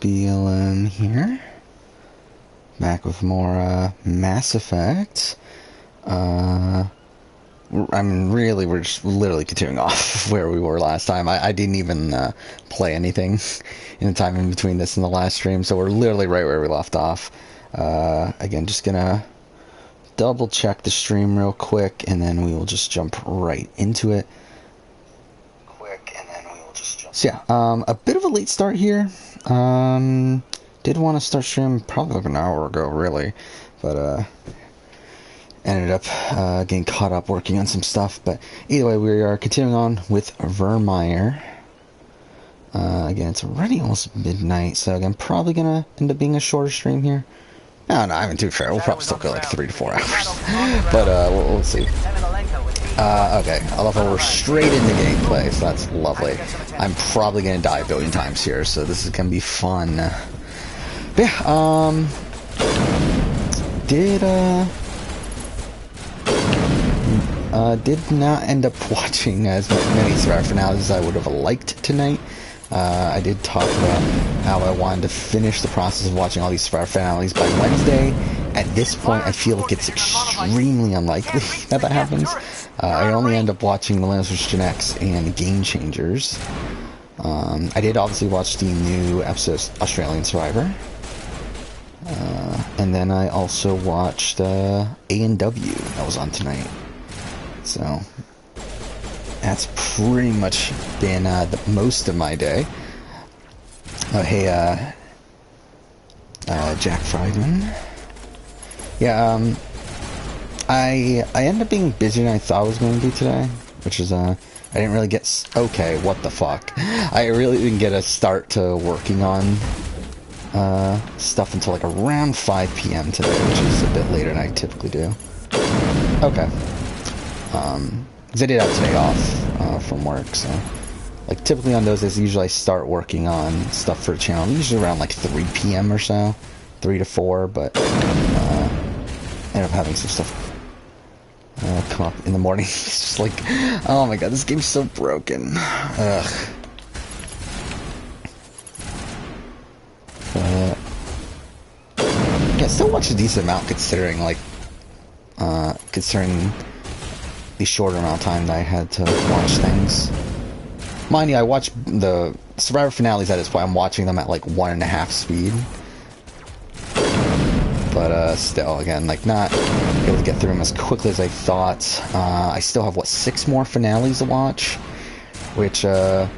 BLM here. Back with more Mass Effect. I mean, really, we're just literally continuing off where we were last time. I didn't even play anything in the time in between this and the last stream, so we're literally right where we left off. Again, just gonna double check the stream real quick, and then we will just jump right into it. So yeah, a bit of a late start here. Did want to start stream probably like an hour ago, really, but ended up getting caught up working on some stuff. But either way, we are continuing on with Vermeer. Again, it's already almost midnight, so again, probably gonna end up being a shorter stream here. No, not even too fair. We'll probably still go like 3 to 4 hours, but we'll see. Okay, I love how we're straight into gameplay, so that's lovely. I'm probably gonna die a billion times here, so this is gonna be fun. But yeah, did not end up watching as many Survivor finales as I would have liked tonight. I did talk about how I wanted to finish the process of watching all these Survivor finales by Wednesday. At this point, I feel like it's extremely unlikely that that happens. I only end up watching Millennials vs. Gen X and Game Changers. I did obviously watch the new episode of Australian Survivor. And then I also watched A&W that was on tonight. So that's pretty much been the most of my day. Oh, hey, Jack Friedman. Yeah, I ended up being busier than I thought I was going to be today, which is, I didn't really get, okay, what the fuck. I really didn't get a start to working on, stuff until like around 5 p.m. today, which is a bit later than I typically do. Okay. Because I did have today off, from work, so, like, typically on those days, usually I start working on stuff for the channel, usually around like 3 p.m. or so, 3 to 4, but, end up having some stuff come up in the morning. It's just like, oh my god, this game's so broken. Ugh. Yeah, still watch a decent amount considering, like, considering the shorter amount of time that I had to watch things. Mind you, I watched the Survivor finales at this point. I'm watching them at like 1.5 speed. But still, again, like, not able to get through them as quickly as I thought. I still have, what, 6 more finales to watch? Which, I'm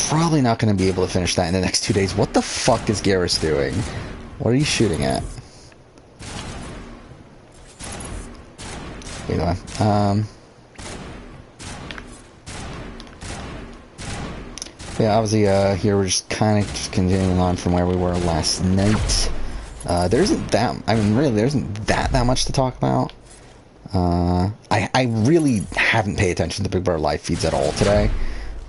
probably not going to be able to finish that in the next 2 days. What the fuck is Garrus doing? What are you shooting at? Anyway, yeah, obviously, here we're just kind of just continuing on from where we were last night. There isn't that, I mean, really, there isn't that much to talk about. I really haven't paid attention to Big Brother live feeds at all today.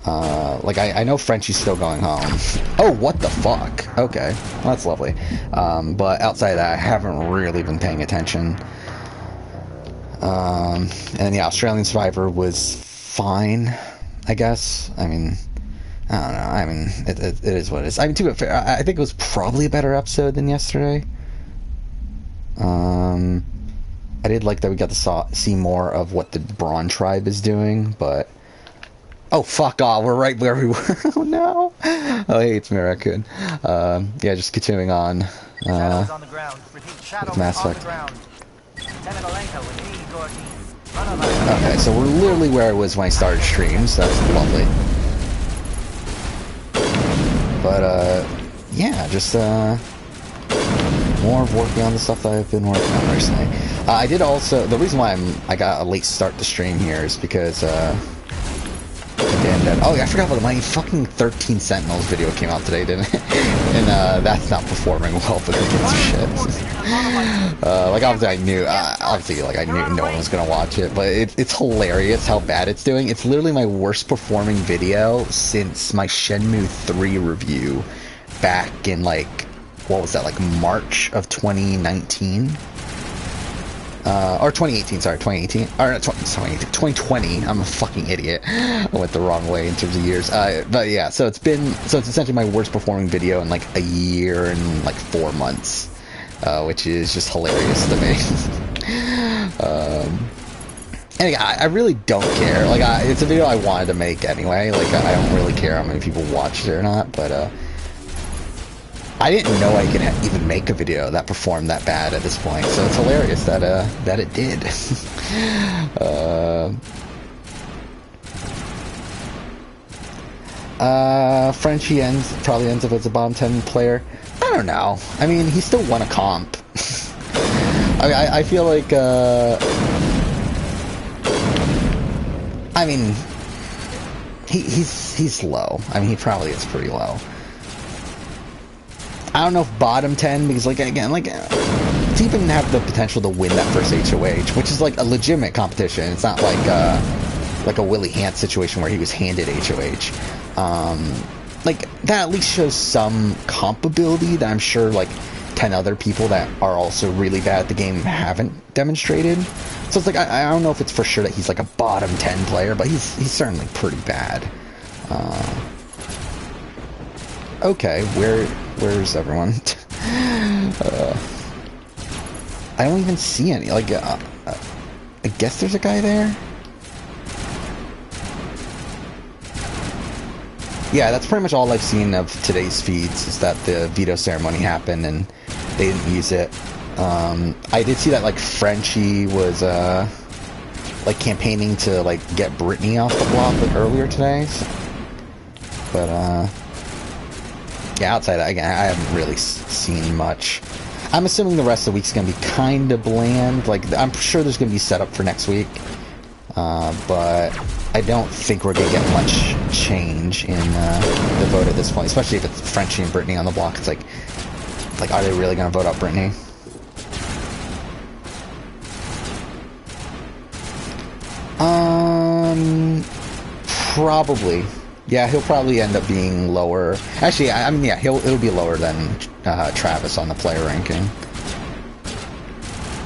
Like, I know Frenchie's still going home. Oh, what the fuck? Okay, well, that's lovely. But outside of that, I haven't really been paying attention. And yeah, Australian Survivor was fine, I guess. I mean, I don't know. I mean, it is what it is. I mean, to be fair, I think it was probably a better episode than yesterday. I did like that we got to see more of what the Brawn tribe is doing, but... Oh, fuck off, we're right where we were. Oh, no. Oh, hey, it's me, Raccoon. Yeah, just continuing on, with Mass Effect. Okay, so we're literally where I was when I started streams, so that's lovely. But, yeah, just, more of working on the stuff that I've been working on recently. I did also, the reason why I got a late start to stream here is because, again, oh, I forgot about my fucking 13 Sentinels video came out today, didn't it? And, that's not performing well for the kids shit. Like, obviously I knew, like, I knew no one was gonna watch it, but it's hilarious how bad it's doing. It's literally my worst performing video since my Shenmue 3 review back in, like, what was that, like, March of 2019? or 2018, sorry, 2018, or not 2020. I'm a fucking idiot. I went the wrong way in terms of years. But yeah, so it's essentially my worst performing video in like a year and like 4 months, which is just hilarious to me. And again, I really don't care. Like, it's a video I wanted to make anyway. Like, I don't really care how many people watched it or not, but I didn't know I could even make a video that performed that bad at this point, so it's hilarious that it did. Frenchie probably ends up as a bottom 10 player. I don't know. I mean, he still won a comp. I feel like I mean, he's low. I mean, he probably is pretty low. I don't know if bottom 10, because, like, again, like, to even have the potential to win that first HOH, which is, like, a legitimate competition. It's not like a Willie Hant situation where he was handed HOH. Like, that at least shows some comp ability that I'm sure, like, 10 other people that are also really bad at the game haven't demonstrated. So it's like, I don't know if it's for sure that he's, like, a bottom 10 player, but he's certainly pretty bad. Okay, where's everyone? I don't even see any. Like, I guess there's a guy there? Yeah, that's pretty much all I've seen of today's feeds, is that the veto ceremony happened and they didn't use it. I did see that, like, Frenchie was, like, campaigning to, like, get Brittany off the block, like, earlier today. So. But, yeah, outside of that, again, I haven't really seen much. I'm assuming the rest of the week's going to be kind of bland. Like, I'm sure there's going to be setup for next week. But I don't think we're going to get much change in the vote at this point. Especially if it's Frenchie and Brittany on the block. It's like are they really going to vote out Brittany? Probably. Yeah, he'll probably end up being lower. Actually, I mean, yeah, it'll be lower than Travis on the player ranking.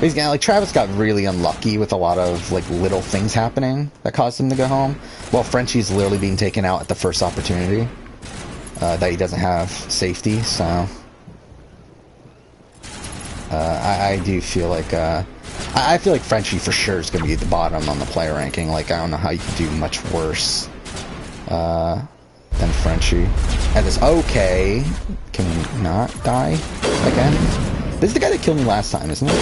He's like, Travis got really unlucky with a lot of, like, little things happening that caused him to go home. While Frenchie's literally being taken out at the first opportunity that he doesn't have safety. So I do feel like I feel like Frenchie for sure is going to be at the bottom on the player ranking. Like, I don't know how you could do much worse than Frenchie. And this, okay, can we not die again? This is the guy that killed me last time, isn't it?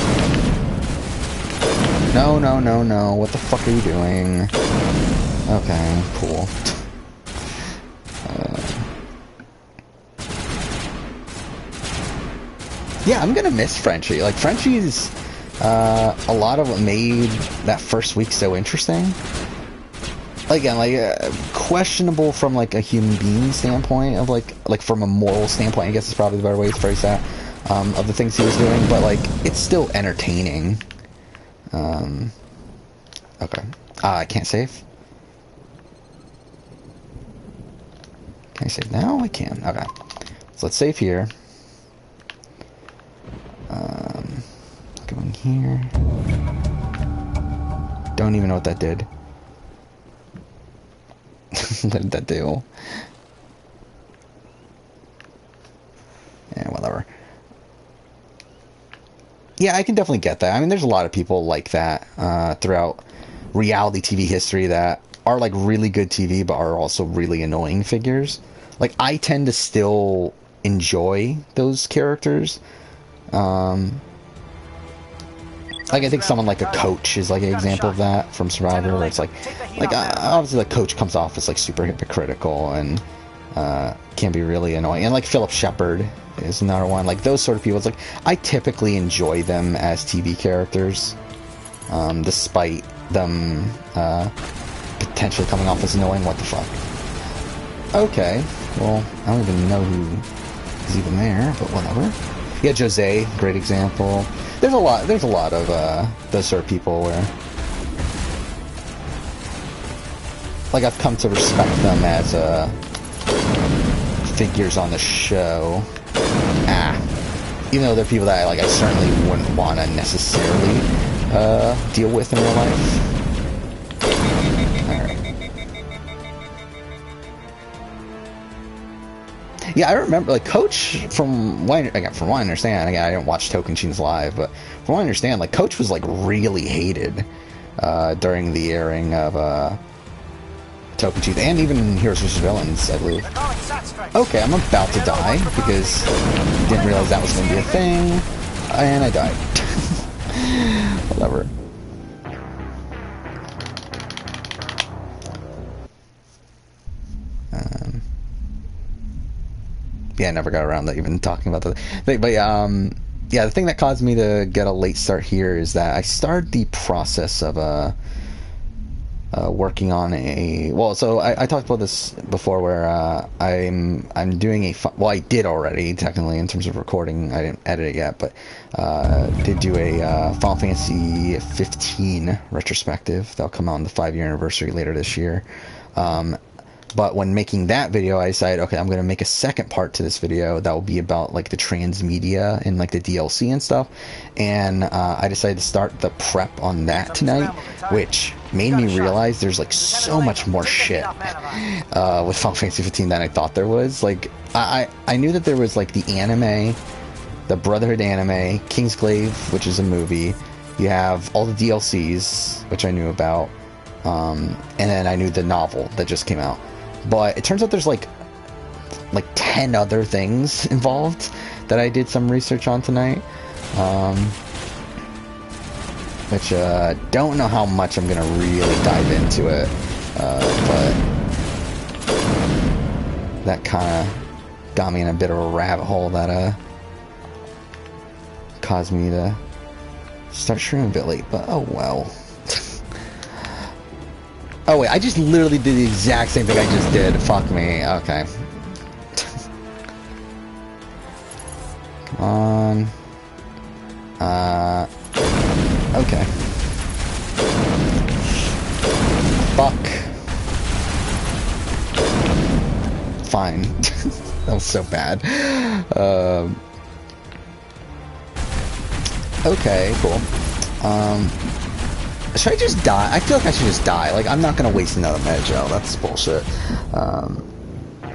No, no, no, no. What the fuck are you doing? Okay, cool. Yeah, I'm gonna miss Frenchie. Like, Frenchie's a lot of what made that first week so interesting. Again, like, questionable from, like, a human being standpoint, of, like from a moral standpoint, I guess is probably the better way to phrase that, of the things he was doing, but, like, it's still entertaining. Okay. I can't save. Can I save now? I can. Okay. So let's save here. Going here. Don't even know what that did. What did that do? Yeah, whatever. Yeah, I can definitely get that. I mean, there's a lot of people like that throughout reality TV history that are, like, really good TV but are also really annoying figures. Like, I tend to still enjoy those characters. Like, I think someone like a Coach is, like, an example of that from Survivor, where it's like obviously, like, Coach comes off as, like, super hypocritical and can be really annoying. And, like, Philip Shepard is another one. Like, those sort of people, it's like, I typically enjoy them as TV characters, despite them potentially coming off as annoying. What the fuck? Okay, well, I don't even know who is even there, but whatever. Yeah, Jose, great example. There's a lot of those sort of people where, like, I've come to respect them as figures on the show. Even though they're people that I certainly wouldn't want to necessarily deal with in real life. Yeah, I remember, like, Coach, from what I understand, again, I didn't watch Tokenshin's live, but from what I understand, like, Coach was, like, really hated during the airing of Tokenshin, and even Heroes vs. Villains, I believe. Okay, I'm about to die, because didn't realize that was going to be a thing, and I died. Whatever. Yeah, I never got around to even talking about the thing, but yeah, the thing that caused me to get a late start here is that I started the process of working on a, well, so I talked about this before, where I'm doing well, I did already technically in terms of recording. I didn't edit it yet, but did do a Final Fantasy 15 retrospective that'll come out on the 5-year anniversary later this year. But when making that video, I decided, okay, I'm going to make a second part to this video that will be about, like, the transmedia and, like, the DLC and stuff. And I decided to start the prep on that tonight, which made me realize there's, like, so much more shit with Final Fantasy 15 than I thought there was. Like, I knew that there was, like, the anime, the Brotherhood anime, Kingsglaive, which is a movie. You have all the DLCs, which I knew about. And then I knew the novel that just came out. But it turns out there's like 10 other things involved that I did some research on tonight. Which don't know how much I'm gonna really dive into it. But that kind of got me in a bit of a rabbit hole that caused me to start streaming a bit late. But oh well. Oh wait, I just literally did the exact same thing I just did. Fuck me. Okay. Come on. Okay. Fuck. Fine. That was so bad. Okay, cool. Should I just die? I feel like I should just die. Like, I'm not gonna waste another Medgel. That's bullshit.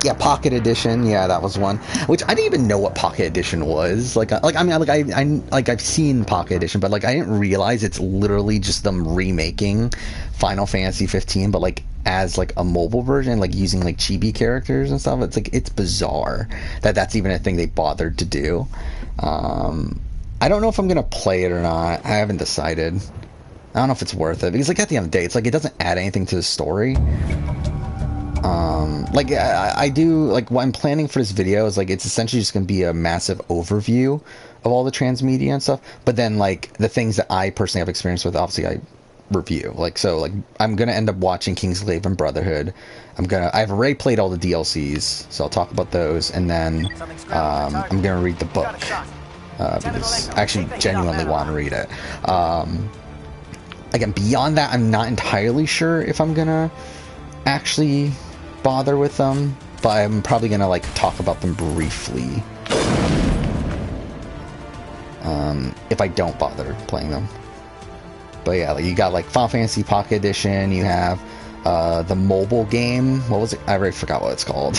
Yeah, Pocket Edition. Yeah, that was one. Which I didn't even know what Pocket Edition was. I've seen Pocket Edition, but like I didn't realize it's literally just them remaking Final Fantasy 15, but like as like a mobile version, like using like chibi characters and stuff. It's like, it's bizarre that that's even a thing they bothered to do. I don't know if I'm gonna play it or not. I haven't decided. I don't know if it's worth it, because like at the end of the day, it's like it doesn't add anything to the story. Like I do, like what I'm planning for this video is like it's essentially just going to be a massive overview of all the transmedia and stuff, but then like the things that I personally have experience with, obviously I review. Like, so like I'm going to end up watching Kingsglaive and Brotherhood. I've already played all the DLCs, so I'll talk about those, and then I'm going to read the book because I actually genuinely want to read it. Again, beyond that, I'm not entirely sure if I'm gonna actually bother with them, but I'm probably gonna like talk about them briefly if I don't bother playing them. But yeah, like, you got like Final Fantasy Pocket Edition, you have the mobile game, what was it? I already forgot what it's called.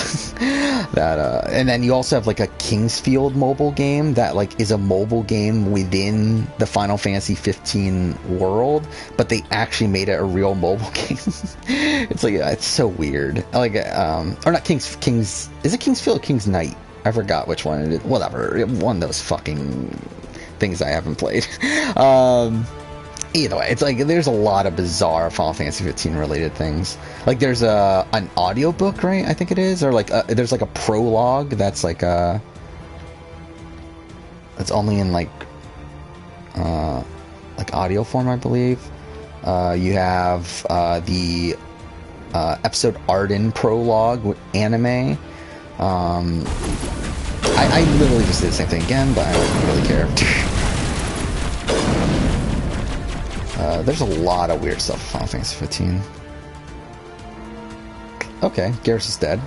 That and then you also have like a Kingsfield mobile game that like is a mobile game within the Final Fantasy 15 world, but they actually made it a real mobile game. It's like, it's so weird. Like or not Kings, is it Kingsfield or King's Knight? I forgot which one it is. Whatever, one of those fucking things I haven't played. Either way, it's like there's a lot of bizarre Final Fantasy 15 related things. Like there's an audiobook, right? I think it is, or like there's like a prologue that's like it's only in like audio form, I believe. You have the episode Arden prologue anime. I literally just did the same thing again, but I don't really care. There's a lot of weird stuff in Final Fantasy 15. Okay, Garrus is dead.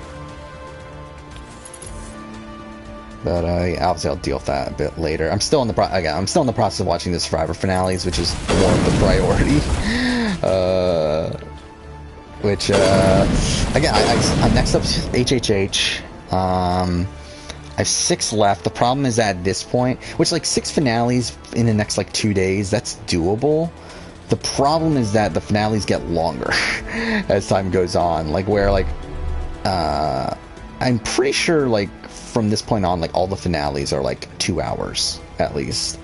But obviously I'll deal with that a bit later. I'm still in the process of watching the Survivor finales, which is more of the priority. Which again, next up is HHH. I have 6 left. The problem is that at this point, which like 6 finales in the next like 2 days, that's doable. The problem is that the finales get longer as time goes on. Like where like I'm pretty sure like from this point on, like all the finales are like 2 hours at least.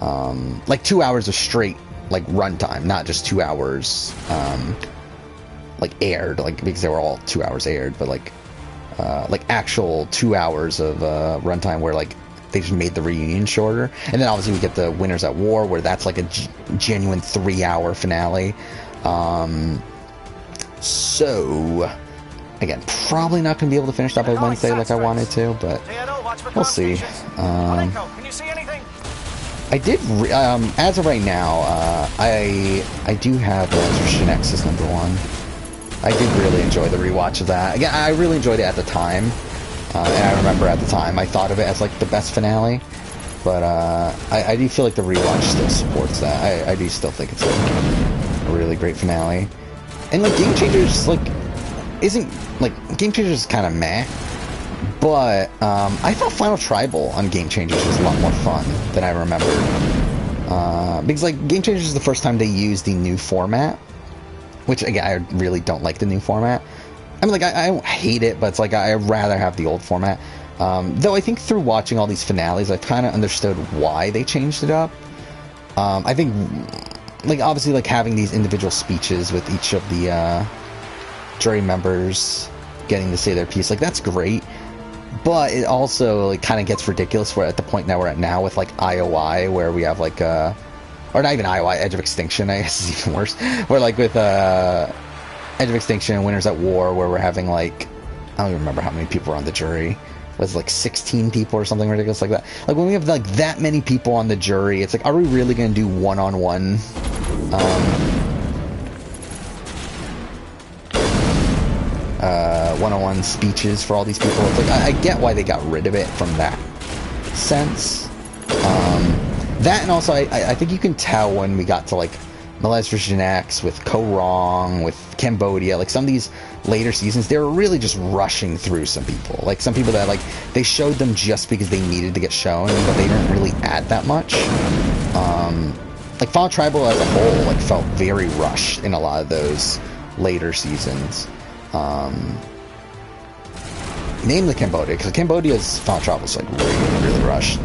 Like 2 hours of straight like runtime, not just 2 hours like aired, like because they were all 2 hours aired, but like actual 2 hours of runtime where like they just made the reunion shorter. And then obviously we get the Winners at War, where that's like a genuine 3-hour finale. So again, probably not going to be able to finish that by Wednesday like I wanted to, but we'll see. I did, as of right now, I do have Restriction X as number 1. I did really enjoy the rewatch of that. Again, I really enjoyed it at the time, and I remember at the time I thought of it as like the best finale, but I do feel like the rewatch still supports that. I do still think it's like a really great finale. And like Game Changers, like, isn't, like, Game Changers is kind of meh, but I thought Final Tribal on Game Changers was a lot more fun than I remembered. Because like Game Changers is the first time they used the new format, which again, I really don't like the new format. I mean, like, I don't hate it, but it's like I'd rather have the old format. Though I think through watching all these finales, I've kind of understood why they changed it up. I think, like, obviously, like, having these individual speeches with each of the jury members getting to say their piece, like, that's great. But it also, like, kind of gets ridiculous. We're at the point now we're at now with, like, IOI, where we have, like, or not even IOI, Edge of Extinction, I guess is even worse. Where, like, with Edge of Extinction, Winners at War, where we're having, like, I don't even remember how many people were on the jury. It was like 16 people or something ridiculous like that. Like, when we have, like, that many people on the jury, it's like, are we really going to do one-on-one one-on-one speeches for all these people? It's like, I get why they got rid of it from that sense. That, and also, I think you can tell when we got to, like, Melez vs. Gen X, with Ko-Rong, with Cambodia, like, some of these later seasons, they were really just rushing through some people. Like, some people that, like, they showed them just because they needed to get shown, but they didn't really add that much. Like, Final Tribal as a whole, like, felt very rushed in a lot of those later seasons. Namely Cambodia, because Cambodia's Final Tribal is, like, really, really rushed.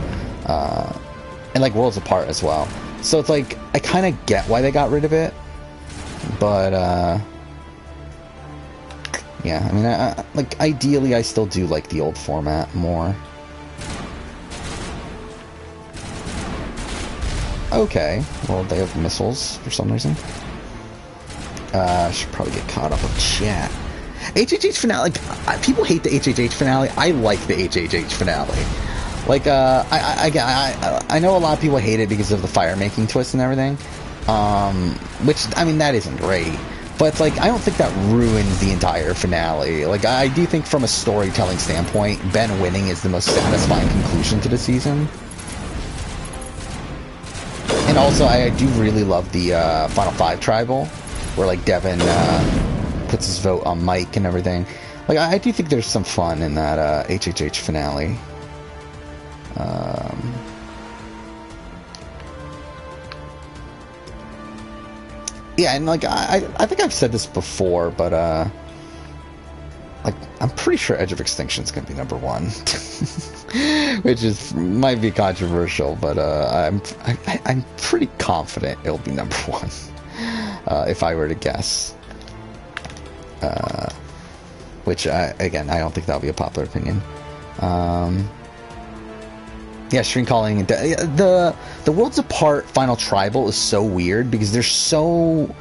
And, like, Worlds Apart as well. So it's like, I kind of get why they got rid of it, but, yeah, I mean, like, ideally, I still do like the old format more. Okay, well, they have missiles for some reason. I should probably get caught up with chat. HHH finale, like, people hate the HHH finale. I like the HHH finale. Like, I know a lot of people hate it because of the fire-making twist and everything, which, I mean, that isn't great, but it's like, I don't think that ruins the entire finale. Like, I do think from a storytelling standpoint, Ben winning is the most satisfying conclusion to the season. And also, I do really love the Final 5 Tribal, where, like, Devin puts his vote on Mike and everything. Like, I do think there's some fun in that HHH finale. Yeah, and like I think I've said this before, but like, I'm pretty sure Edge of Extinction is gonna be number 1, which might be controversial, but I'm pretty confident it'll be number 1 if I were to guess. Which again, I don't think that'll be a popular opinion. Yeah, Shreen calling the Worlds Apart Final Tribal is so weird because there's so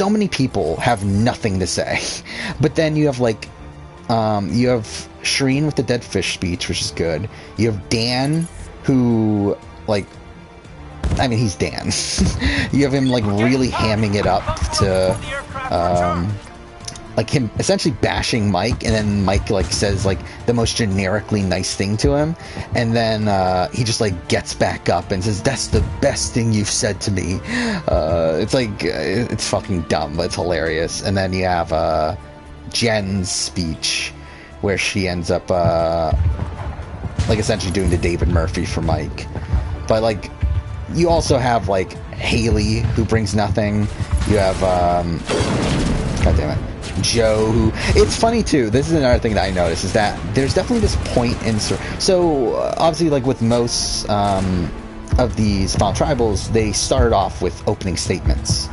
many people have nothing to say, but then you have like you have Shreen with the dead fish speech, which is good. You have Dan, who, like, I mean, he's Dan. You have him like really hamming it up to like him essentially bashing Mike, and then Mike like says like the most generically nice thing to him, and then he just like gets back up and says, "That's the best thing you've said to me." It's like it's fucking dumb, but it's hilarious. And then you have Jen's speech where she ends up like essentially doing the David Murphy for Mike. But like you also have like Haley, who brings nothing. You have god damn it, Joe, who, it's funny too, this is another thing that I noticed, is that there's definitely this point in, so obviously like with most of these Final Tribals, they started off with opening statements,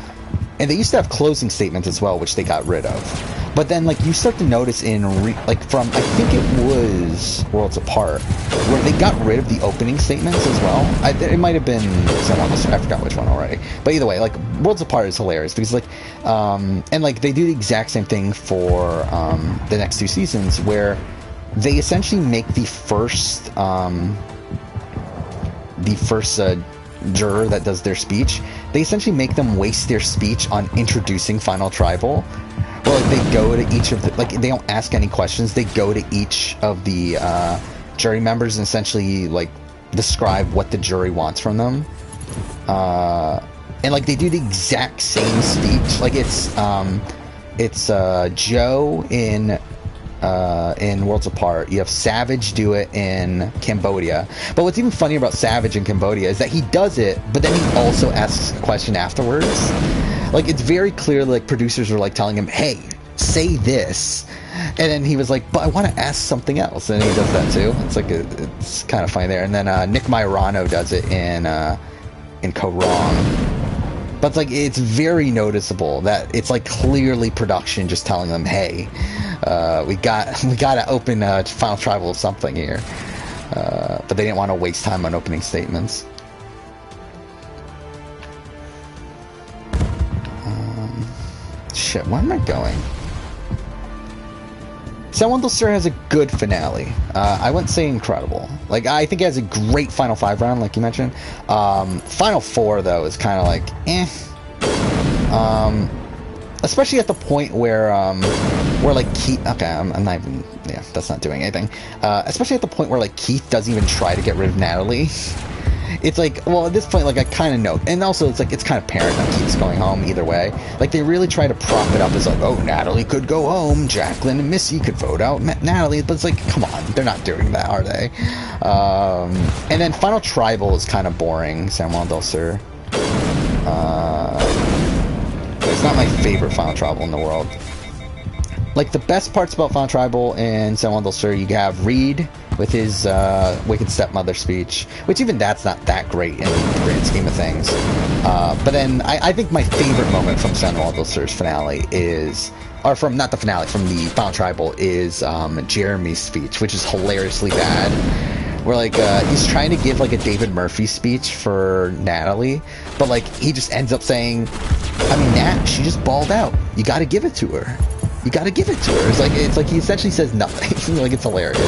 and they used to have closing statements as well, which they got rid of. But then like you start to notice in like from, I think it was Worlds Apart, where they got rid of the opening statements as well. It might have been someone else, I forgot which one already. But either way, like Worlds Apart is hilarious because like and like they do the exact same thing for the next two seasons, where they essentially make the first juror that does their speech, they essentially make them waste their speech on introducing Final Tribal. Well, like they go to each of the, like they don't ask any questions, they go to each of the jury members and essentially like describe what the jury wants from them, and like they do the exact same speech. Like it's Joe in Worlds Apart, you have Savage do it in Cambodia. But what's even funnier about Savage in Cambodia is that he does it, but then he also asks a question afterwards. Like, it's very clear, like, producers were, like, telling him, hey, say this. And then he was like, but I want to ask something else. And he does that, too. It's like, it's kind of funny there. And then Nick Myrano does it in Code Wrong. But, like, it's very noticeable that it's, like, clearly production just telling them, hey, we got to open a Final Tribal of something here. But they didn't want to waste time on opening statements. Shit, where am I going? Sawandel Sir has a good finale. I wouldn't say incredible. Like, I think it has a great Final 5 round, like you mentioned. Final 4, though, is kind of like, eh. Especially at the point where like, Keith... Okay, I'm not even... Yeah, that's not doing anything. Especially at the point where, like, Keith doesn't even try to get rid of Natalie. It's like, well, at this point, like, I kind of know. And also, it's like, it's kind of apparent that Keith's going home either way. Like, they really try to prop it up as like, oh, Natalie could go home, Jacqueline and Missy could vote out Natalie. But it's like, come on, they're not doing that, are they? And then Final Tribal is kind of boring, Samuel Del Sur. It's not my favorite Final Tribal in the world. Like, the best parts about Final Tribal and Samuel Del Sur, you have Reed with his Wicked Stepmother speech, which even that's not that great in the grand scheme of things. But then I think my favorite moment from Samuel Del Sur's finale is, or from, not the finale, from the Final Tribal, is Jeremy's speech, which is hilariously bad. Where, like, he's trying to give, like, a David Murphy speech for Natalie, but, like, he just ends up saying, I mean, Nat, she just balled out. You gotta give it to her. You gotta give it to her. It's like he essentially says nothing. Like, it's hilarious.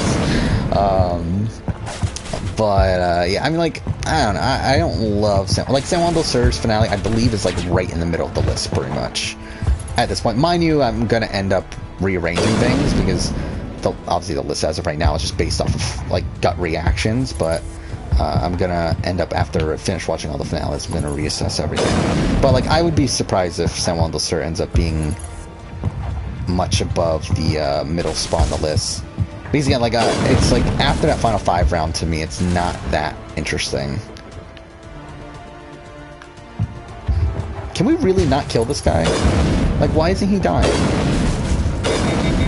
But yeah, I mean, like, I don't know. I don't love Samuel Del Sur's finale, I believe, is like right in the middle of the list, pretty much. At this point, mind you, I'm gonna end up rearranging things because obviously the list as of right now is just based off of like gut reactions. But I'm gonna end up, after I finish watching all the finales, I'm gonna reassess everything. But like, I would be surprised if Samuel Del Sur ends up being much above the middle spot on the list. Because again, like, it's like after that Final 5 round, to me, it's not that interesting. Can we really not kill this guy? Like, why isn't he dying?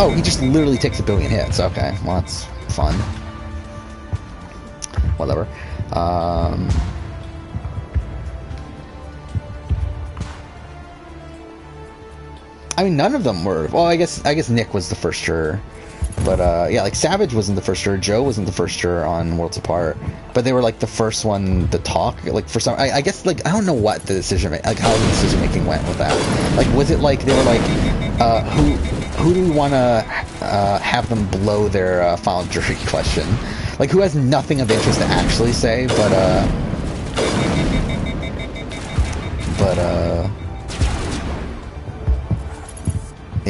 Oh, he just literally takes 1 billion hits. Okay, well, that's fun. Whatever. I mean, none of them were. Well, I guess Nick was the first juror, but yeah, like Savage wasn't the first juror. Joe wasn't the first juror on Worlds Apart, but they were like the first one to talk. Like, for some, I guess, like, I don't know what the decision, like how the decision making went with that. Like, was it like they were like, who do we want to have them blow their final jury question? Like, who has nothing of interest to actually say, but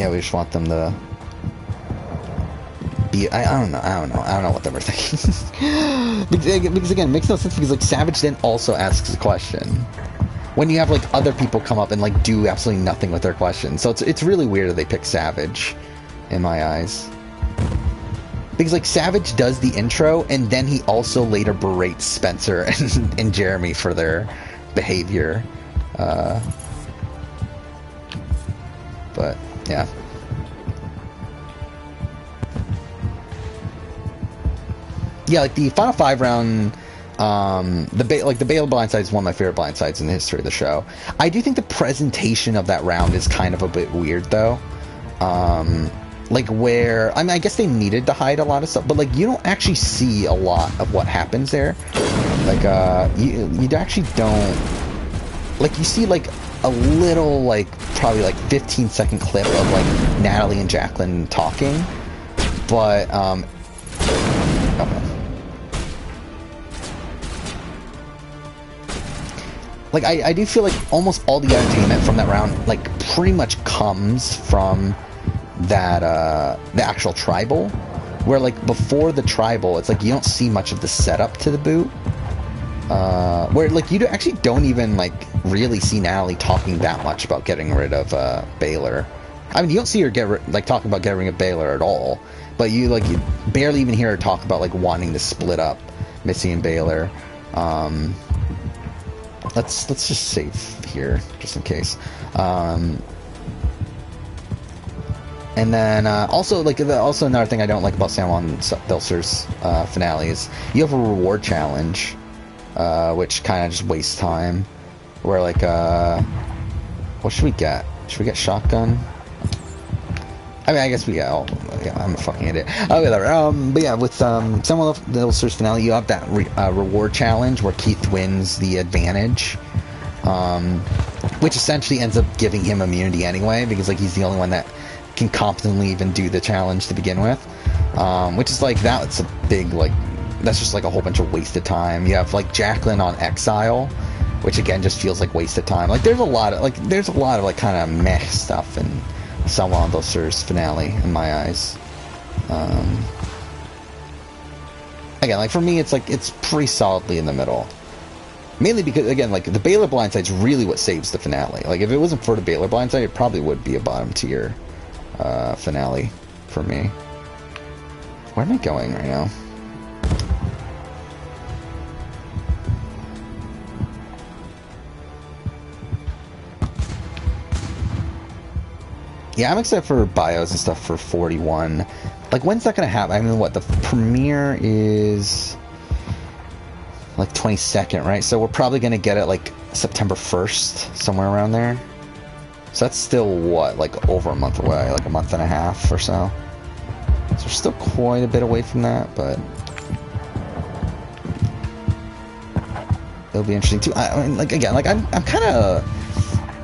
Yeah, we just want them to be. I don't know what they were thinking. because again, it makes no sense because like Savage then also asks a question when you have like other people come up and like do absolutely nothing with their questions. So it's really weird that they pick Savage, in my eyes. Because like Savage does the intro and then he also later berates Spencer and Jeremy for their behavior. But yeah. Yeah, like the final 5 round, the Bale blindside is one of my favorite blindsides in the history of the show. I do think the presentation of that round is kind of a bit weird though. Like where, I mean, I guess they needed to hide a lot of stuff, but like you don't actually see a lot of what happens there. Like you actually don't, like you see like a little, like probably like 15-second clip of like Natalie and Jacqueline talking, but okay. Like I do feel like almost all the entertainment from that round like pretty much comes from that the actual tribal, where like before the tribal it's like you don't see much of the setup to the boot, where like you actually don't even like really see Natalie talking that much about getting rid of Baylor. I mean, you don't see her talking about getting rid of Baylor at all, but you barely even hear her talk about like wanting to split up Missy and Baylor. Let's just save here just in case. And then also another thing I don't like about San Juan Bilster's finale is you have a reward challenge, which kind of just wastes time. Where like what should we get? Should we get shotgun? I mean, I guess we get. Oh, yeah, I'm a fucking idiot. Oh, whatever. But yeah, with San Juan Bilster's finale, you have that reward challenge where Keith wins the advantage, which essentially ends up giving him immunity anyway, because like he's the only one that can competently even do the challenge to begin with, which is like that's a big like that's just like a whole bunch of wasted time. You have like Jacqueline on exile, which again just feels like wasted time. Like there's a lot of like kind of meh stuff in San Juan Bilster's finale in my eyes. Again, like for me it's like it's pretty solidly in the middle. Mainly because, again, like, the Baylor blindside's really what saves the finale. Like, if it wasn't for the Baylor blindside, it probably would be a bottom tier finale for me. Where am I going right now? Yeah, I'm excited for bios and stuff for 41. Like, when's that gonna happen? I mean, what, the premiere is like 22nd, right? So we're probably gonna get it like September 1st, somewhere around there. So that's still what, like over a month away, like a month and a half or so. So we're still quite a bit away from that, but it'll be interesting too. I mean, like again, like I'm kind of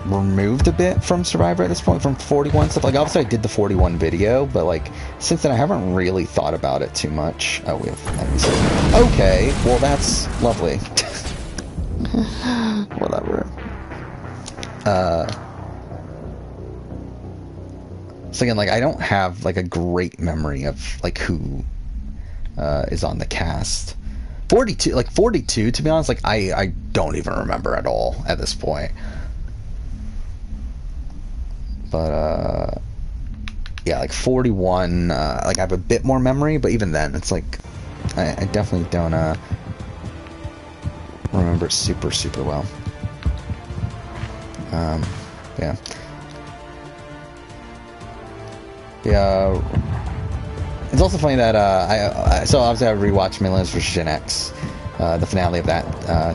removed a bit from Survivor at this point, from 41 stuff. Like obviously I did the 41 video, but like since then I haven't really thought about it too much. Oh, we have enemies. Okay, well that's lovely. Whatever. So again, like I don't have like a great memory of like who is on the cast. 42 to be honest, like I don't even remember at all at this point. But yeah, like 41, like I have a bit more memory, but even then it's like I definitely don't remember it super well. Yeah. It's also funny that so obviously I rewatched Millennials vs. Gen X, the finale of that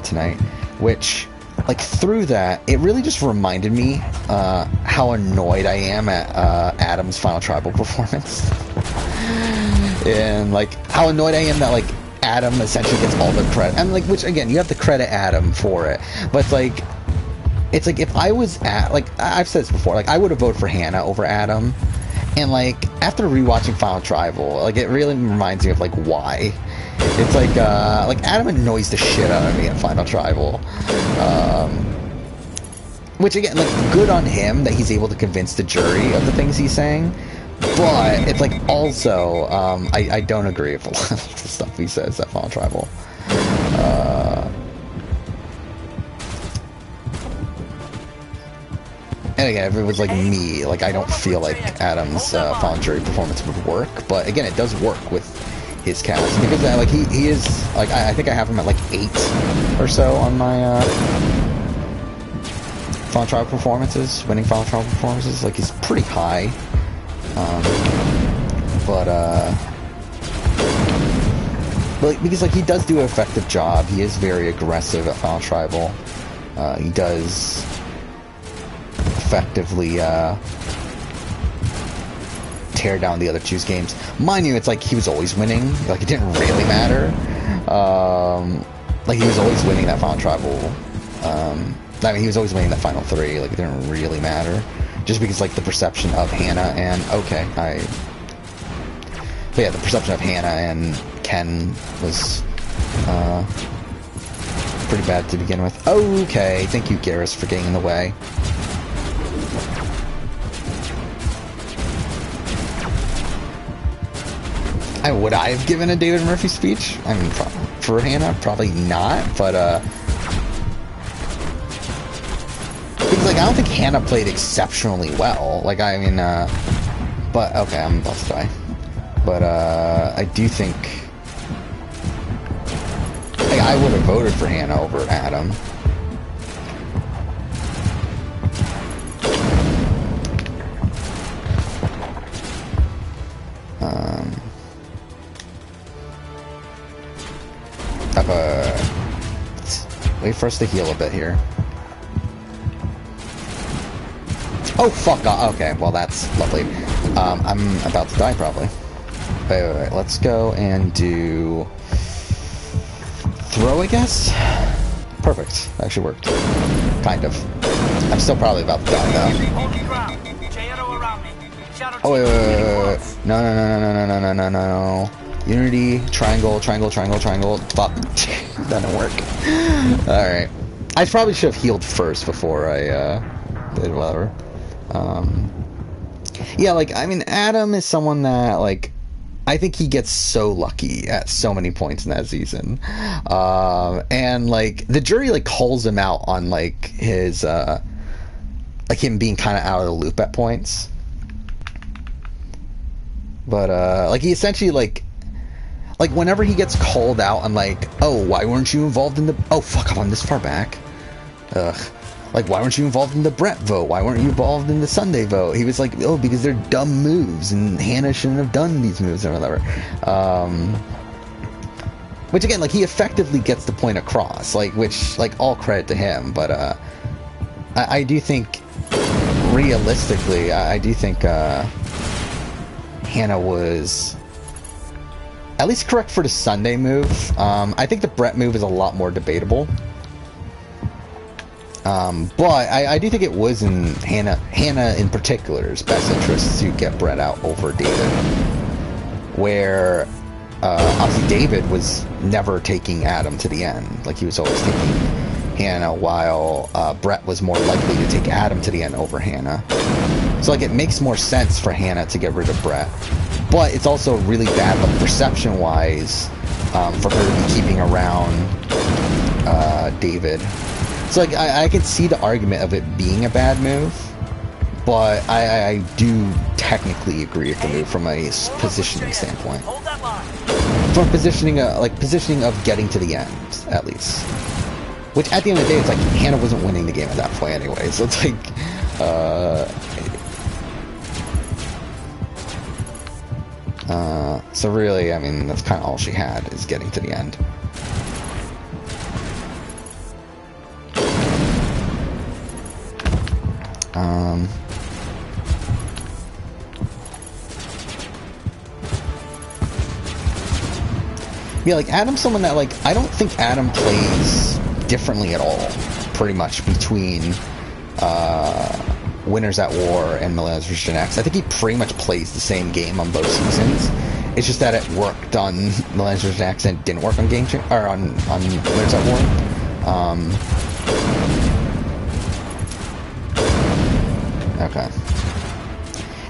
tonight, which like through that it really just reminded me how annoyed I am at Adam's final tribal performance, and like how annoyed I am that like Adam essentially gets all the credit. And like, which again, you have to credit Adam for it, but it's like if I was at, like I've said this before, like I would have voted for Hannah over Adam. And like after rewatching Final Tribal, like it really reminds me of like why. It's like Adam annoys the shit out of me in Final Tribal. Which again, like, good on him that he's able to convince the jury of the things he's saying. But it's like also, I don't agree with a lot of the stuff he says at Final Tribal. And again, if it was like me, like, I don't feel like Adam's Final Jury performance would work. But again, it does work with his cast because like he is like I think I have him at like 8 or so on my Final Tribal performances, winning Final Tribal performances. Like, he's pretty high. But because like he does do an effective job, he is very aggressive at Final Tribal. He does effectively tear down the other two's games. Mind you, it's like he was always winning. Like, it didn't really matter. Like, he was always winning that Final Tribal. I mean, he was always winning that Final 3. Like, it didn't really matter. Just because, like, the perception of Hannah and... Okay, But yeah, the perception of Hannah and Ken was pretty bad to begin with. Okay, thank you, Garrus, for getting in the way. Would I have given a David Murphy speech? I mean, for Hannah, probably not, but, because, like, I don't think Hannah played exceptionally well. Like, I mean, but, okay, I'm about to die. But, I do think, like, I would have voted for Hannah over Adam. Wait for us to heal a bit here. Oh, fuck off. Okay, well, that's lovely. I'm about to die, probably. Wait. Let's go and do... Throw, I guess? Perfect. Actually worked. Kind of. I'm still probably about to die, though. Oh, wait. No. Unity, triangle. Fuck. That didn't work. Alright. I probably should have healed first before I, did whatever. Yeah, like, I mean, Adam is someone that, like, I think he gets so lucky at so many points in that season. And, like, the jury, like, calls him out on, like, his, like, him being kind of out of the loop at points. But, like, he essentially, like, whenever he gets called out on, like, oh, why weren't you involved in the... Oh, fuck, I'm this far back. Ugh. Like, why weren't you involved in the Brett vote? Why weren't you involved in the Sunday vote? He was like, oh, because they're dumb moves, and Hannah shouldn't have done these moves, or whatever. Which, again, like, he effectively gets the point across, like, which, like, all credit to him, but, I do think, realistically, I do think, Hannah was... at least correct for the Sunday move. I think the Brett move is a lot more debatable. But I do think it was in Hannah in particular's best interest to get Brett out over David. Where, obviously David was never taking Adam to the end. Like, he was always taking Hannah, while Brett was more likely to take Adam to the end over Hannah. So, like, it makes more sense for Hannah to get rid of Brett. But it's also really bad, like, perception-wise, for her to be keeping around David. So, like, I can see the argument of it being a bad move, but I do technically agree with the move from a positioning standpoint. From positioning of getting to the end, at least. Which, at the end of the day, it's like, Hannah wasn't winning the game at that point anyway, so it's like, so really, I mean, that's kind of all she had, is getting to the end. Yeah, like, Adam's someone that, like, I don't think Adam plays differently at all, pretty much, between, Winners at War and Millennials vs. Gen X. I think he pretty much plays the same game on both seasons. It's just that it worked on Millennials vs. Gen X and didn't work on on Winners at War. Okay.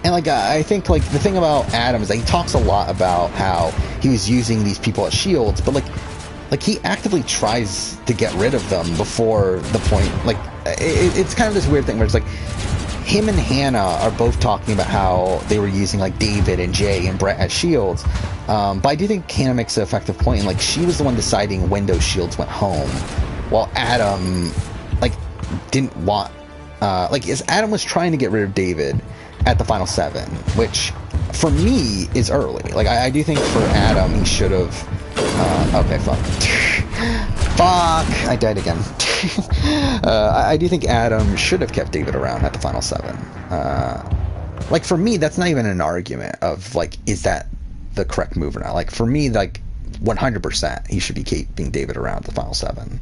And like I think like the thing about Adam is that he talks a lot about how he was using these people as shields, but like he actively tries to get rid of them before the point. Like it's kind of this weird thing where it's like him and Hannah are both talking about how they were using like David and Jay and Brett as shields. But I do think Hannah makes an effective point, and like she was the one deciding when those shields went home, while Adam like didn't want like as Adam was trying to get rid of David at the final 7, which for me is early. Like I do think for Adam he should have okay, fuck. Fuck! I died again. I do think Adam should have kept David around at the final 7. Like for me, that's not even an argument of like, is that the correct move or not? Like for me, like 100%, he should be keeping David around at the final 7.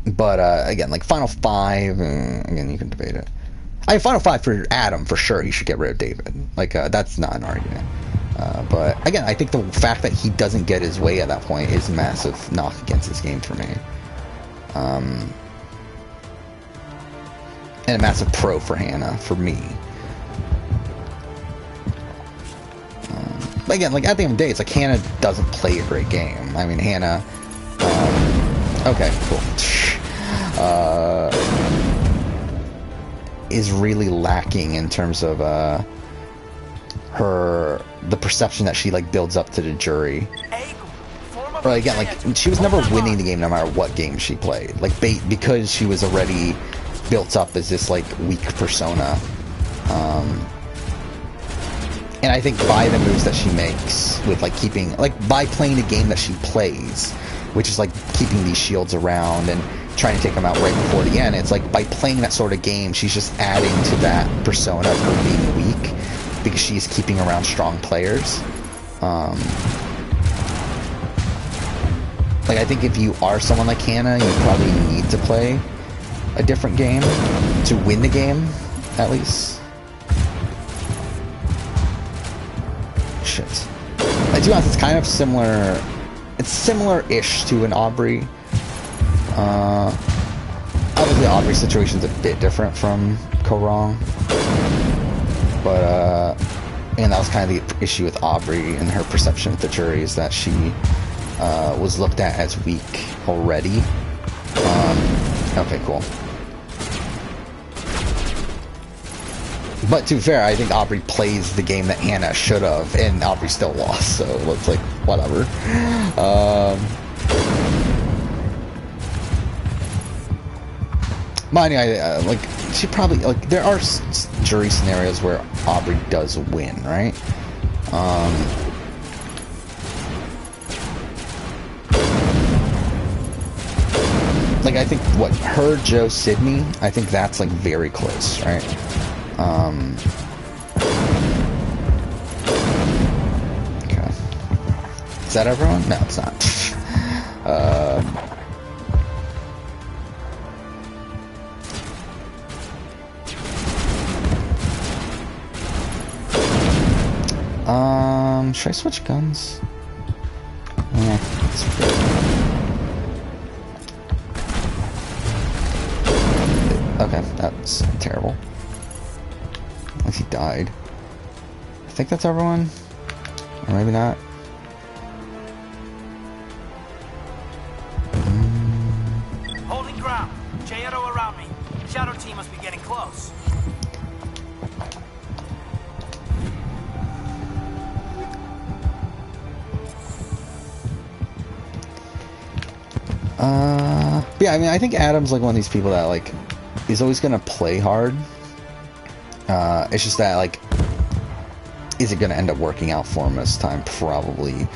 But again, like final 5, again, you can debate it. I mean, final 5 for Adam, for sure, he should get rid of David. Like, that's not an argument. But again, I think the fact that he doesn't get his way at that point is a massive knock against his game for me. And a massive pro for Hannah, for me. But again, like at the end of the day, it's like Hannah doesn't play a great game. I mean, Hannah... okay, cool. Is really lacking in terms of the perception that she like builds up to the jury. Or again, like she was never winning the game no matter what game she played. Like because she was already built up as this like weak persona. And I think by the moves that she makes with like keeping like by playing the game that she plays, which is like keeping these shields around and trying to take them out right before the end. It's like by playing that sort of game, she's just adding to that persona of her being weak because she's keeping around strong players. Like I think if you are someone like Hannah, you probably need to play a different game to win the game, at least. Shit. To be honest, it's kind of similar. It's similar-ish to an Aubrey. Obviously, Aubrey's situation is a bit different from Korong. But, and that was kind of the issue with Aubrey and her perception with the jury is that she was looked at as weak already. Okay, cool. But to be fair, I think Aubrey plays the game that Hannah should have, and Aubrey still lost, so it's like, whatever. Mind you, like, she probably, like, there are jury scenarios where Aubrey does win, right? Like, I think, what, her, Joe, Sydney, I think that's, like, very close, right? Okay. Is that everyone? No, it's not. Should I switch guns? Yeah, that's good. Okay, that's terrible. Unless he died. I think that's everyone. Or maybe not. Holding ground. J-Edo around me. Shadow team must be getting close. Yeah, I mean, I think Adam's like one of these people that like is always gonna play hard. It's just that like, is it gonna end up working out for him this time? Probably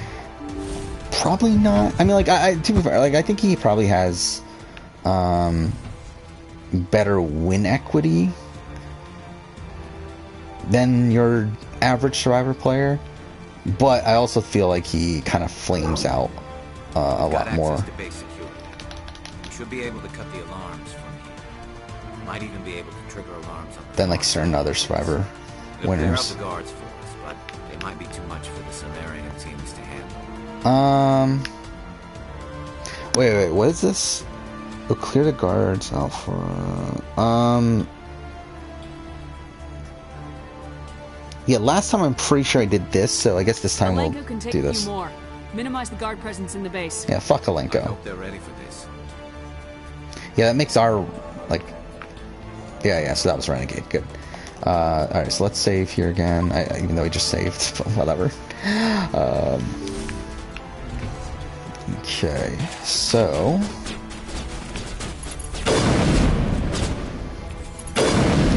not. I mean, like to be fair, like I think he probably has better win equity than your average Survivor player, but I also feel like he kind of flames out a lot more. Should be able to cut the alarms from here. Might even be able to trigger alarms on than like certain other Survivor winners. The guards for us, but they might be too much for the Solarian teams to handle. Wait, what is this? We'll clear the guards out for... Yeah, last time I'm pretty sure I did this, so I guess this time we'll Alenko can take do a few this. more. Minimize the guard presence in the base. Yeah, fuck I Alenko. hope they're ready for this. Yeah, that makes our, like... Yeah, so that was Renegade. Good. Alright, so let's save here again, even though we just saved, but whatever. Okay, so...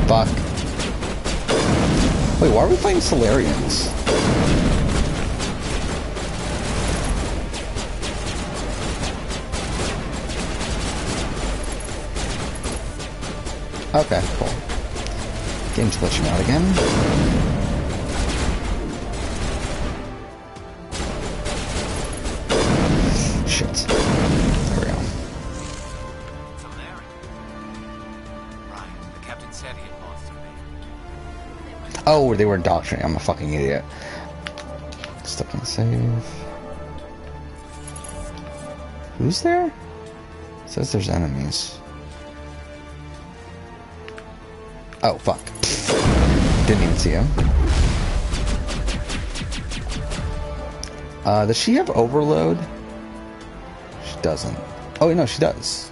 Fuck. Wait, why are we fighting Solarians? Okay, cool. Game's glitching out again. Shit. There we go. Solarian. Right. The captain said he had lost her. Oh, they were indoctrinating. I'm a fucking idiot. Still can't save. Who's there? It says there's enemies. Oh, fuck. Didn't even see him. Does she have overload? She doesn't. Oh, wait, no, she does.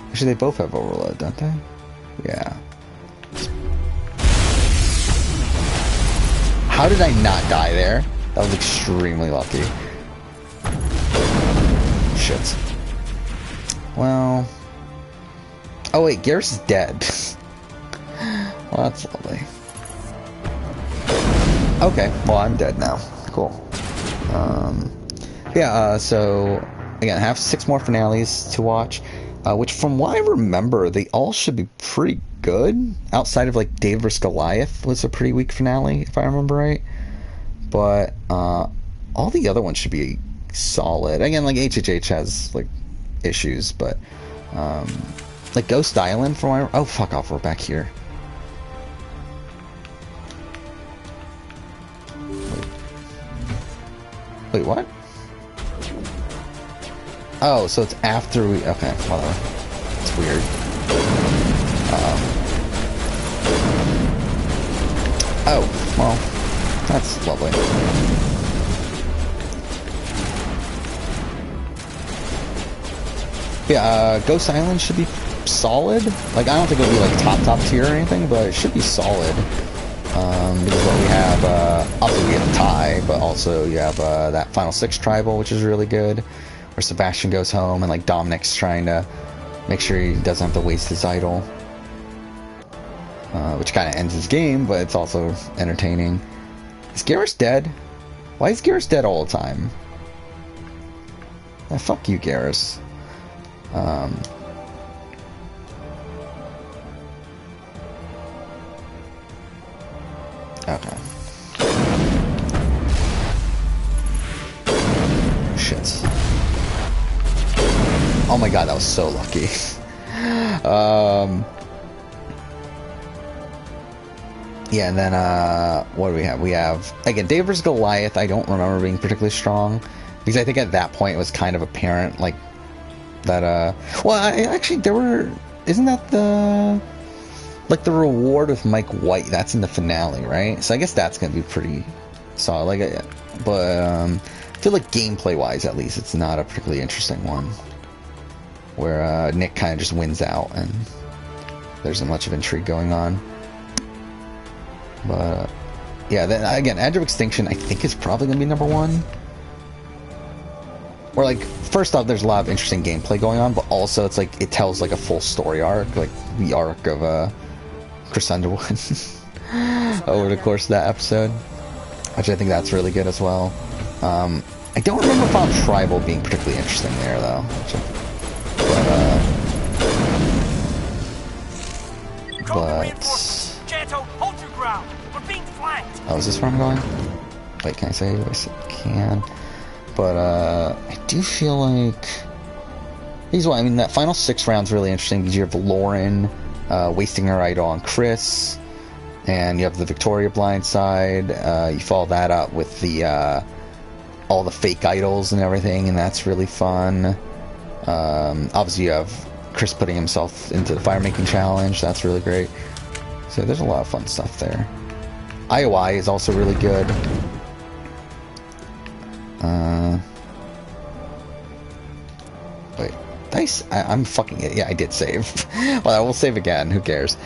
Actually, they both have overload, don't they? Yeah. How did I not die there? That was extremely lucky. Shit. Well... Oh, wait, Garrus is dead. Well, that's lovely. Okay, well, I'm dead now. Cool. So, again, I have 6 more finales to watch, which, from what I remember, they all should be pretty good. Outside of, like, David vs. Goliath was a pretty weak finale, if I remember right. But, all the other ones should be solid. Again, like, HHH has, like, issues, but, like, Ghost Island, from my... Oh, fuck off, we're back here. Wait, what? Oh, so it's after we... Okay, whatever. It's weird. Oh, well, that's lovely. Yeah, Ghost Island should be solid. Like, I don't think it'll be, like, top tier or anything, but it should be solid. Because what we have, obviously we have a tie, but also you have that Final 6 tribal, which is really good, where Sebastian goes home and like Dominic's trying to make sure he doesn't have to waste his idol, which kind of ends his game, but it's also entertaining. Is Garrus dead? Why is Garrus dead all the time? Fuck you, Garrus. Okay. Shit. Oh my god, that was so lucky. Yeah, and then, what do we have? We have, again, David vs. Goliath, I don't remember being particularly strong, because I think at that point it was kind of apparent, like, that, well, actually, there were, isn't that the... Like, the reward with Mike White, that's in the finale, right? So I guess that's going to be pretty solid. Like, but I feel like gameplay-wise, at least, it's not a particularly interesting one. Where Nick kind of just wins out, and there's not much of intrigue going on. But, yeah, then, again, Edge of Extinction, I think, is probably going to be number 1. Or, like, first off, there's a lot of interesting gameplay going on, but also it's like, it tells, like, a full story arc, like, the arc of, Chris Underwood over the course of that episode, which I think that's really good as well. I don't remember Final Tribal being particularly interesting there, though. Janto, hold your ground. We're being flanked. Oh, is this where I'm going? Wait, can I say it? I can. But, I do feel like... Here's why, I mean, that final 6 round's really interesting, because you have Lauren wasting her idol on Chris, and you have the Victoria blindside. You follow that up with the all the fake idols and everything, and that's really fun. Obviously you have Chris putting himself into the fire making challenge. That's really great. So there's a lot of fun stuff there. IOI is also really good. Wait, nice. I'm fucking it. Yeah, I did save. Well, I will save again. Who cares?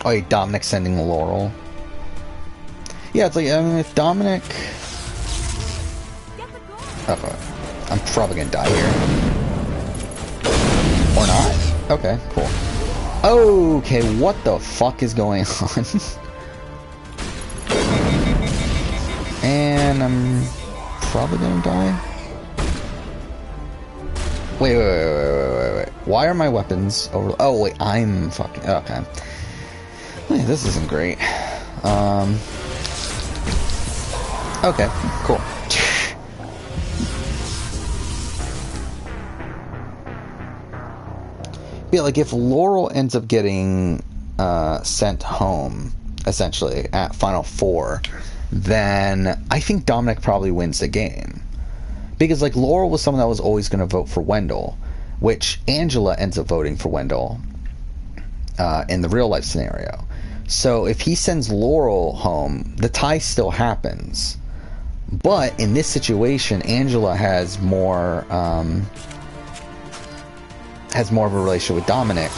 Oh, yeah, Dominic sending Laurel. Yeah, it's like, I mean, if Dominic... Oh, I'm probably gonna die here. Or not? Okay, cool. Okay, what the fuck is going on? And I'm probably gonna die. Wait. Why are my weapons over... Oh, wait, I'm fucking... Okay. Wait, this isn't great. Okay, cool. Yeah, like if Laurel ends up getting sent home, essentially, at Final 4, then I think Dominic probably wins the game. Because, like, Laurel was someone that was always going to vote for Wendell, which Angela ends up voting for Wendell in the real-life scenario. So if he sends Laurel home, the tie still happens. But in this situation, Angela has more of a relationship with Dominic,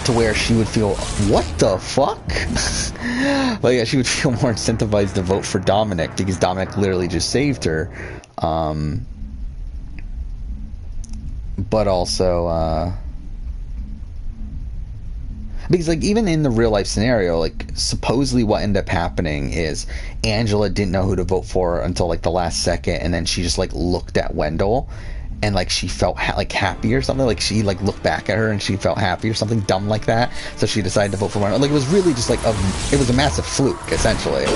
to where she would feel, what the fuck? Like, yeah, she would feel more incentivized to vote for Dominic because Dominic literally just saved her. But also, because, like, even in the real life scenario, like, supposedly what ended up happening is Angela didn't know who to vote for until, like, the last second, and then she just, like, looked at Wendell, and, like, she felt, like, happy or something. Like, she, like, looked back at her, and she felt happy or something dumb like that, so she decided to vote for Wendell. Like, it was really just, like, it was a massive fluke, essentially.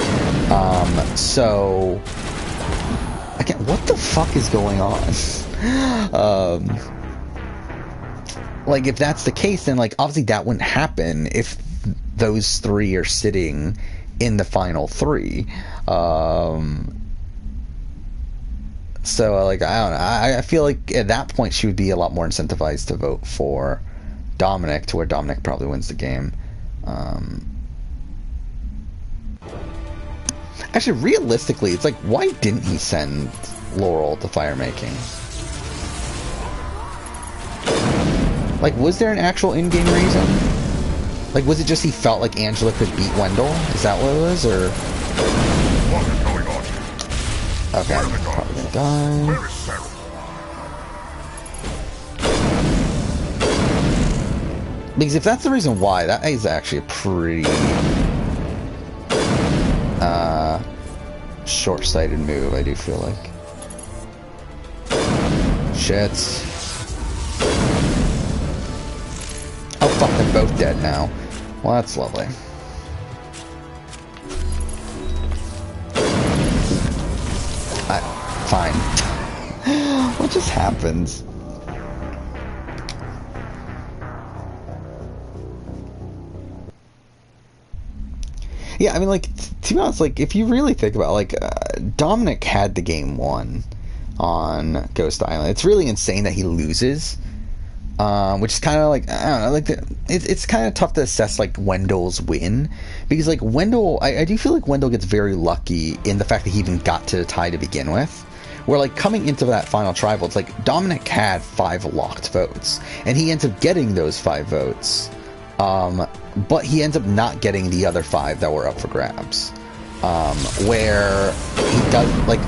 So... Again, what the fuck is going on? Like, if that's the case, then, like, obviously that wouldn't happen if those three are sitting in the final 3. So, like, I don't know. I feel like at that point she would be a lot more incentivized to vote for Dominic, to where Dominic probably wins the game. Actually, realistically, it's like, why didn't he send Laurel to fire making? Like, was there an actual in-game reason? Like, was it just he felt like Angela could beat Wendell? Is that what it was, or...? What is going on? Okay, I'm probably gonna die. Where is Sarah? Because if that's the reason why, that is actually a pretty... short-sighted move, I do feel like. Shit. Oh fuck, they're both dead now. Well, that's lovely. Fine. What just happens? Yeah, I mean, like, to be honest, like, if you really think about it, like, Dominic had the game won on Ghost Island. It's really insane that he loses, which is kind of like, I don't know, like, it's kind of tough to assess, like, Wendell's win, because, like, Wendell, I do feel like Wendell gets very lucky in the fact that he even got to the tie to begin with, where, like, coming into that final tribal, it's like, Dominic had 5 locked votes, and he ends up getting those 5 votes, but he ends up not getting the other 5 that were up for grabs. Where he does, like,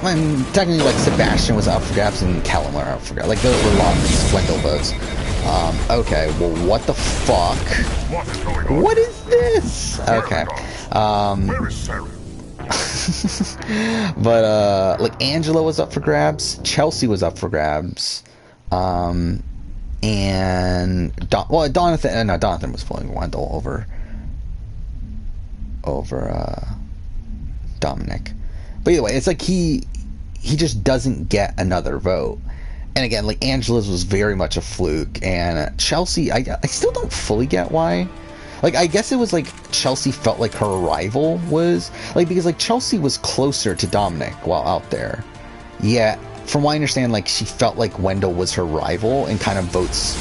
I mean, technically, like, Sebastian was up for grabs and Callum were up for grabs. Like, those were lost Wendell votes. Okay, well, what the fuck? What is going on? What is this? Okay. Where is Sarah? But, like, Angela was up for grabs. Chelsea was up for grabs. And Donathan was pulling Wendell over Dominic. But either way, it's like he just doesn't get another vote. And again, like, Angela's was very much a fluke, and Chelsea, I still don't fully get why. Like, I guess it was like Chelsea felt like her rival was, like, because like Chelsea was closer to Dominic while out there. Yeah, from what I understand, like, she felt like Wendell was her rival and kind of votes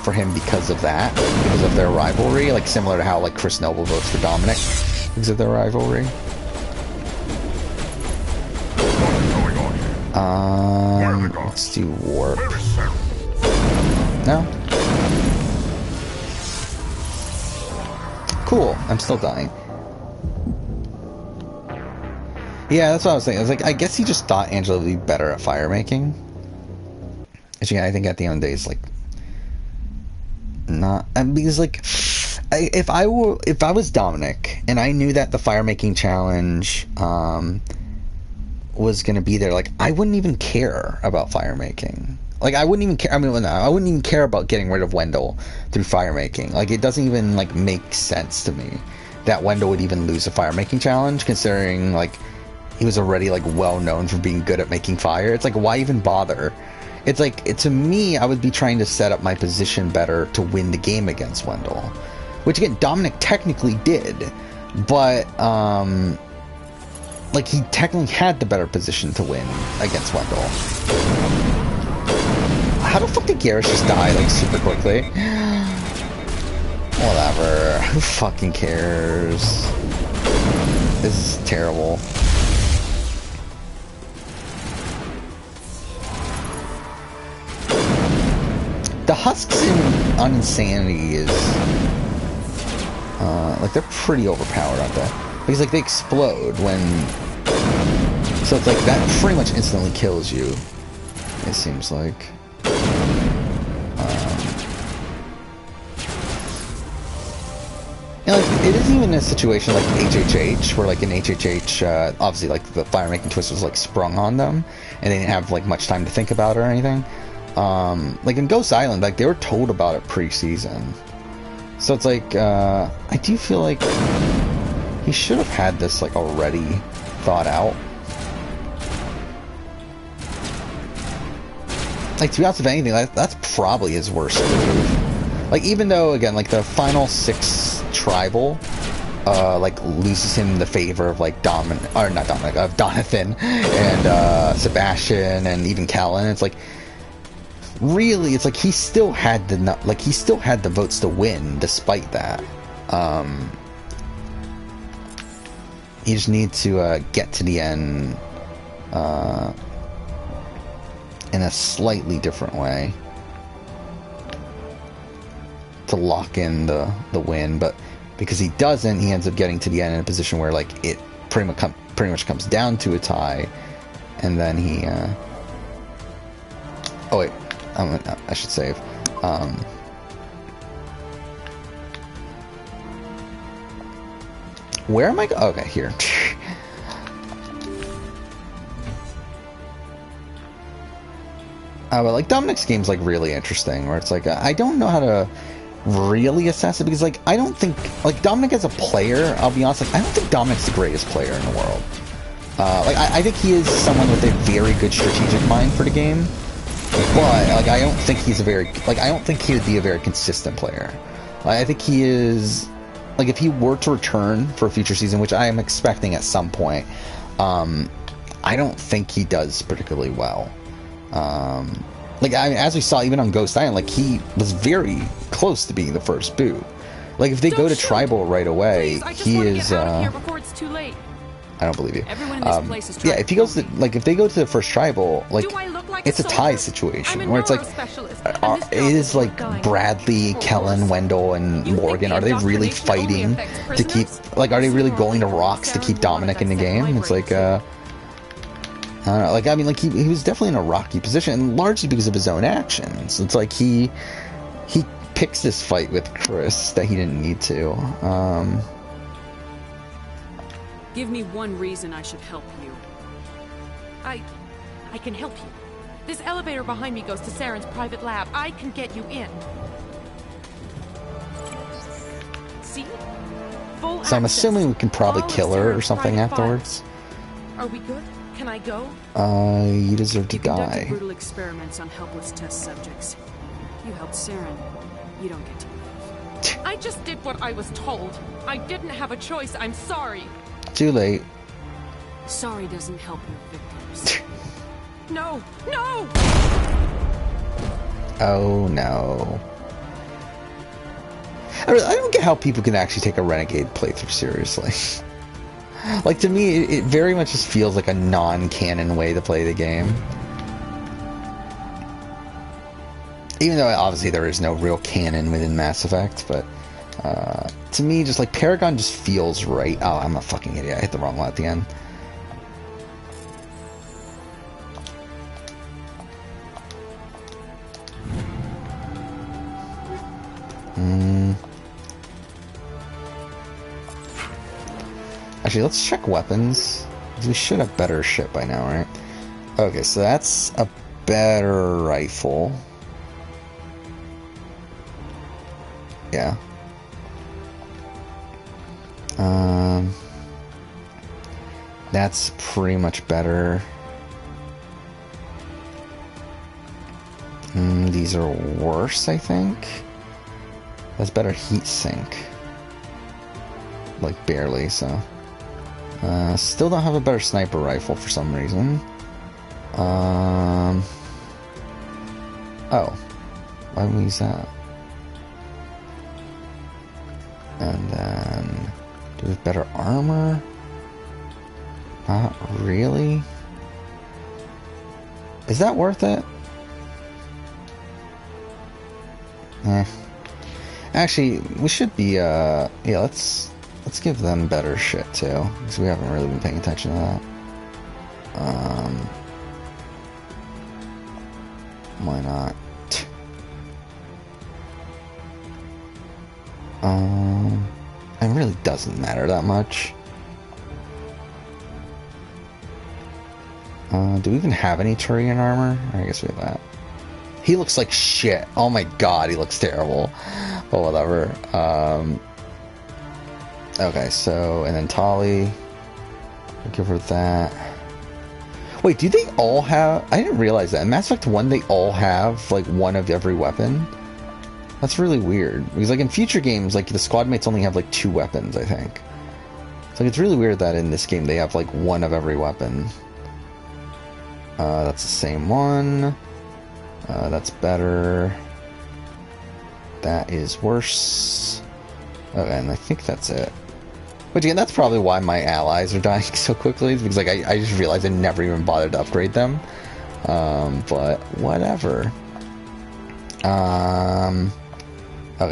for him because of that, because of their rivalry, like similar to how like Chris Noble votes for Dominic because of their rivalry. Let's do warp. No? Cool, I'm still dying. Yeah, that's what I was saying. I was like, I guess he just thought Angela would be better at fire making. Which, yeah, I think at the end of the day is like not, because like if I was Dominic and I knew that the fire making challenge was gonna be there, like I wouldn't even care about fire making. Like I wouldn't even care. I mean, no, I wouldn't even care about getting rid of Wendell through fire making. Like it doesn't even like make sense to me that Wendell would even lose a fire making challenge, considering like he was already like well known for being good at making fire. It's like, why even bother? It's like, to me, I would be trying to set up my position better to win the game against Wendell, which again Dominic technically did, but like he technically had the better position to win against Wendell. How the fuck did Garrus just die like super quickly? Whatever. Who fucking cares? This is terrible. The husks on Insanity is like they're pretty overpowered, aren't they? Because like they explode when, so it's like that pretty much instantly kills you. It seems like. And like it isn't even a situation like HHH, where like in HHH, obviously like the fire making twist was like sprung on them, and they didn't have like much time to think about it or anything. Like in Ghost Island, like they were told about it pre-season, so it's like I do feel like he should have had this like already thought out. Like to be honest, if anything, that's probably his worst move. Like even though again, like the final 6 tribal, like loses him the favor of like of Donathan and Sebastian and even Kellen. It's like, really, it's like he still had the votes to win despite that. You just need to get to the end in a slightly different way to lock in the win, but because he doesn't, he ends up getting to the end in a position where like it pretty much comes down to a tie, and then he oh wait, I should save. Where am I okay, here. But like Dominic's game's like really interesting, where it's like I don't know how to really assess it, because like I don't think like Dominic as a player, I'll be honest, like I don't think Dominic's the greatest player in the world. Like I think he is someone with a very good strategic mind for the game, but like I don't think he's I don't think he would be a very consistent player. Like, I think he is, like if he were to return for a future season, which I am expecting at some point, I don't think he does particularly well. Like I mean, as we saw even on Ghost Island, like he was very close to being the first boot. Like if they go to tribal right away, he is before it's too late. I don't believe you. Everyone in this place is yeah, if he goes to, like if they go to the first tribal, like like it's a tie situation where it's like it is like Bradley, Kellen, Wendell, and Morgan. Are they really fighting to keep, like are they really going to rocks to keep Dominic in the game? It's like I don't know, like I mean, like he was definitely in a rocky position, and largely because of his own actions. It's like he picks this fight with Chris that he didn't need to. Give me one reason I should help you. I can help you. This elevator behind me goes to Saren's private lab. I can get you in. See? Full So I'm access. assuming we can probably All of kill her or Saren's something private afterwards. files. Are we good? Can I go? You deserve to You conducted die. brutal experiments on helpless test subjects. You helped Saren. You don't get to live. I I just did what I was told. I didn't have a choice. I'm sorry. Too late. Sorry doesn't help your victims. No, no! Oh no. I don't get how people can actually take a Renegade playthrough seriously. Like, to me, it very much just feels like a non-canon way to play the game. Even though, obviously, there is no real canon within Mass Effect, but to me, just like, Paragon just feels right. Oh, I'm a fucking idiot. I hit the wrong one at the end. Actually, let's check weapons. We should have better shit by now, right? Okay, so that's a better rifle. Yeah. That's pretty much better. These are worse, I think. That's better heat sink. Like, barely, so. Still don't have a better sniper rifle for some reason. Oh. Why would we use that? And then... do we have better armor? Not really. Is that worth it? Actually, we should be, yeah, let's give them better shit, too. Because we haven't really been paying attention to that. Why not? It really doesn't matter that much. Do we even have any Turian armor? I guess we have that. He looks like shit. Oh my god, he looks terrible. But whatever. Okay, so, and then Tali. I'll give her that. Wait, do they all have... I didn't realize that. In Mass Effect 1, they all have, like, one of every weapon? That's really weird. Because, like, in future games, like, the squad mates only have, like, 2 weapons, I think. So, like, it's really weird that in this game they have, like, one of every weapon. That's the same one. That's better. That is worse. Okay, and I think that's it. But again, that's probably why my allies are dying so quickly, because like I just realized I never even bothered to upgrade them. But whatever. Okay,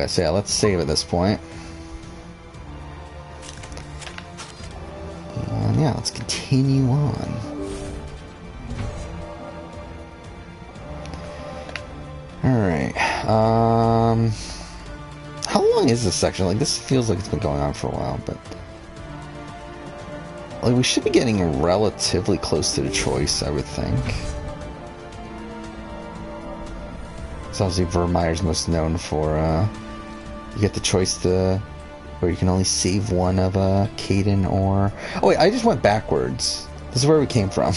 so yeah, let's save at this point. And yeah, let's continue on. Alright, how long is this section? Like, this feels like it's been going on for a while, but... like, we should be getting relatively close to the choice, I would think. It's obviously Vermeer's most known for, you get the choice to... where you can only save one of, Caden or... oh wait, I just went backwards. This is where we came from.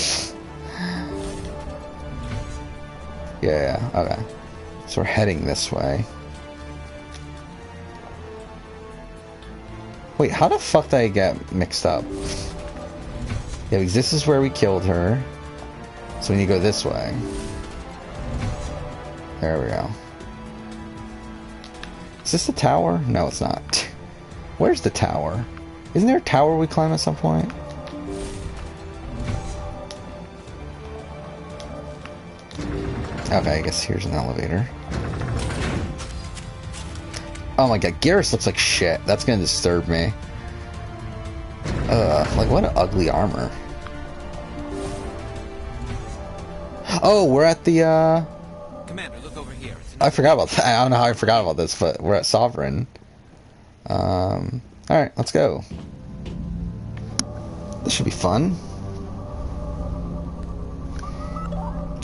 Yeah, okay. So we're heading this way. Wait, how the fuck did I get mixed up? Yeah, because this is where we killed her. So we need to go this way. There we go. Is this the tower? No, it's not. Where's the tower? Isn't there a tower we climb at some point? Okay, I guess here's an elevator. Oh my god, Garrus looks like shit. That's gonna disturb me. Like, what an ugly armor. Oh, we're at the, Commander, look over here. I forgot about that. I don't know how I forgot about this, but we're at Sovereign. Alright, let's go. This should be fun.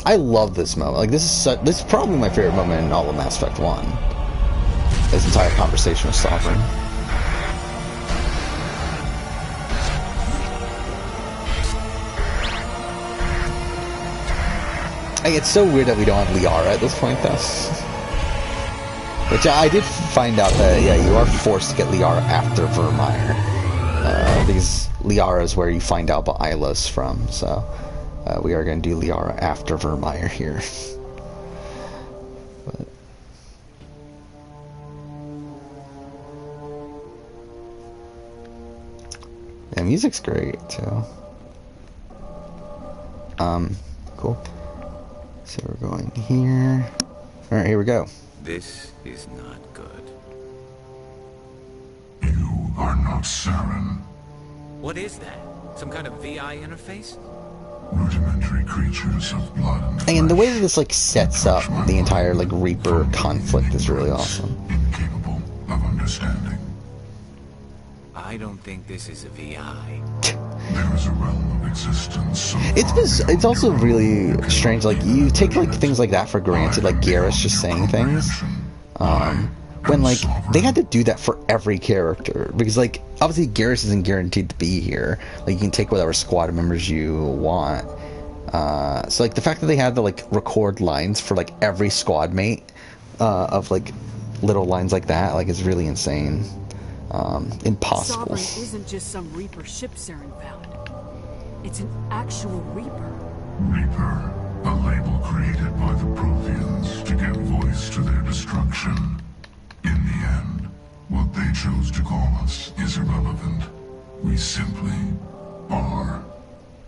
I love this moment. Like, this is probably my favorite moment in all of Mass Effect 1. This entire conversation with Sovereign. Like, it's so weird that we don't have Liara at this point, though. Which I did find out that, yeah, you are forced to get Liara after Vermeer. Because Liara is where you find out about Isla's from, so we are going to do Liara after Vermeer here. But... yeah, music's great, too. Cool. So we're going here. Alright, here we go. This is not good. You are not Saren. What is that? Some kind of VI interface? Rudimentary creatures of blood and And the way that flesh, this, like, sets up the entire, like, Reaper conflict is really awesome. incapable of understanding. I don't think this is a VI. There is a realm of existence so It's also really strange, like, you take, like, things like that for granted, like Garrus just saying things, when, like, they had to do that for every character, because, like, obviously Garrus isn't guaranteed to be here, like, you can take whatever squad members you want, so, like, the fact that they had to, like, record lines for, like, every squad mate, of, like, little lines like that, like, is really insane. Impossible. Sovereign isn't just some Reaper ship Saren found. It's an actual Reaper. Reaper, a label created by the Protheans to give voice to their destruction. In the end, what they chose to call us is irrelevant. We simply are.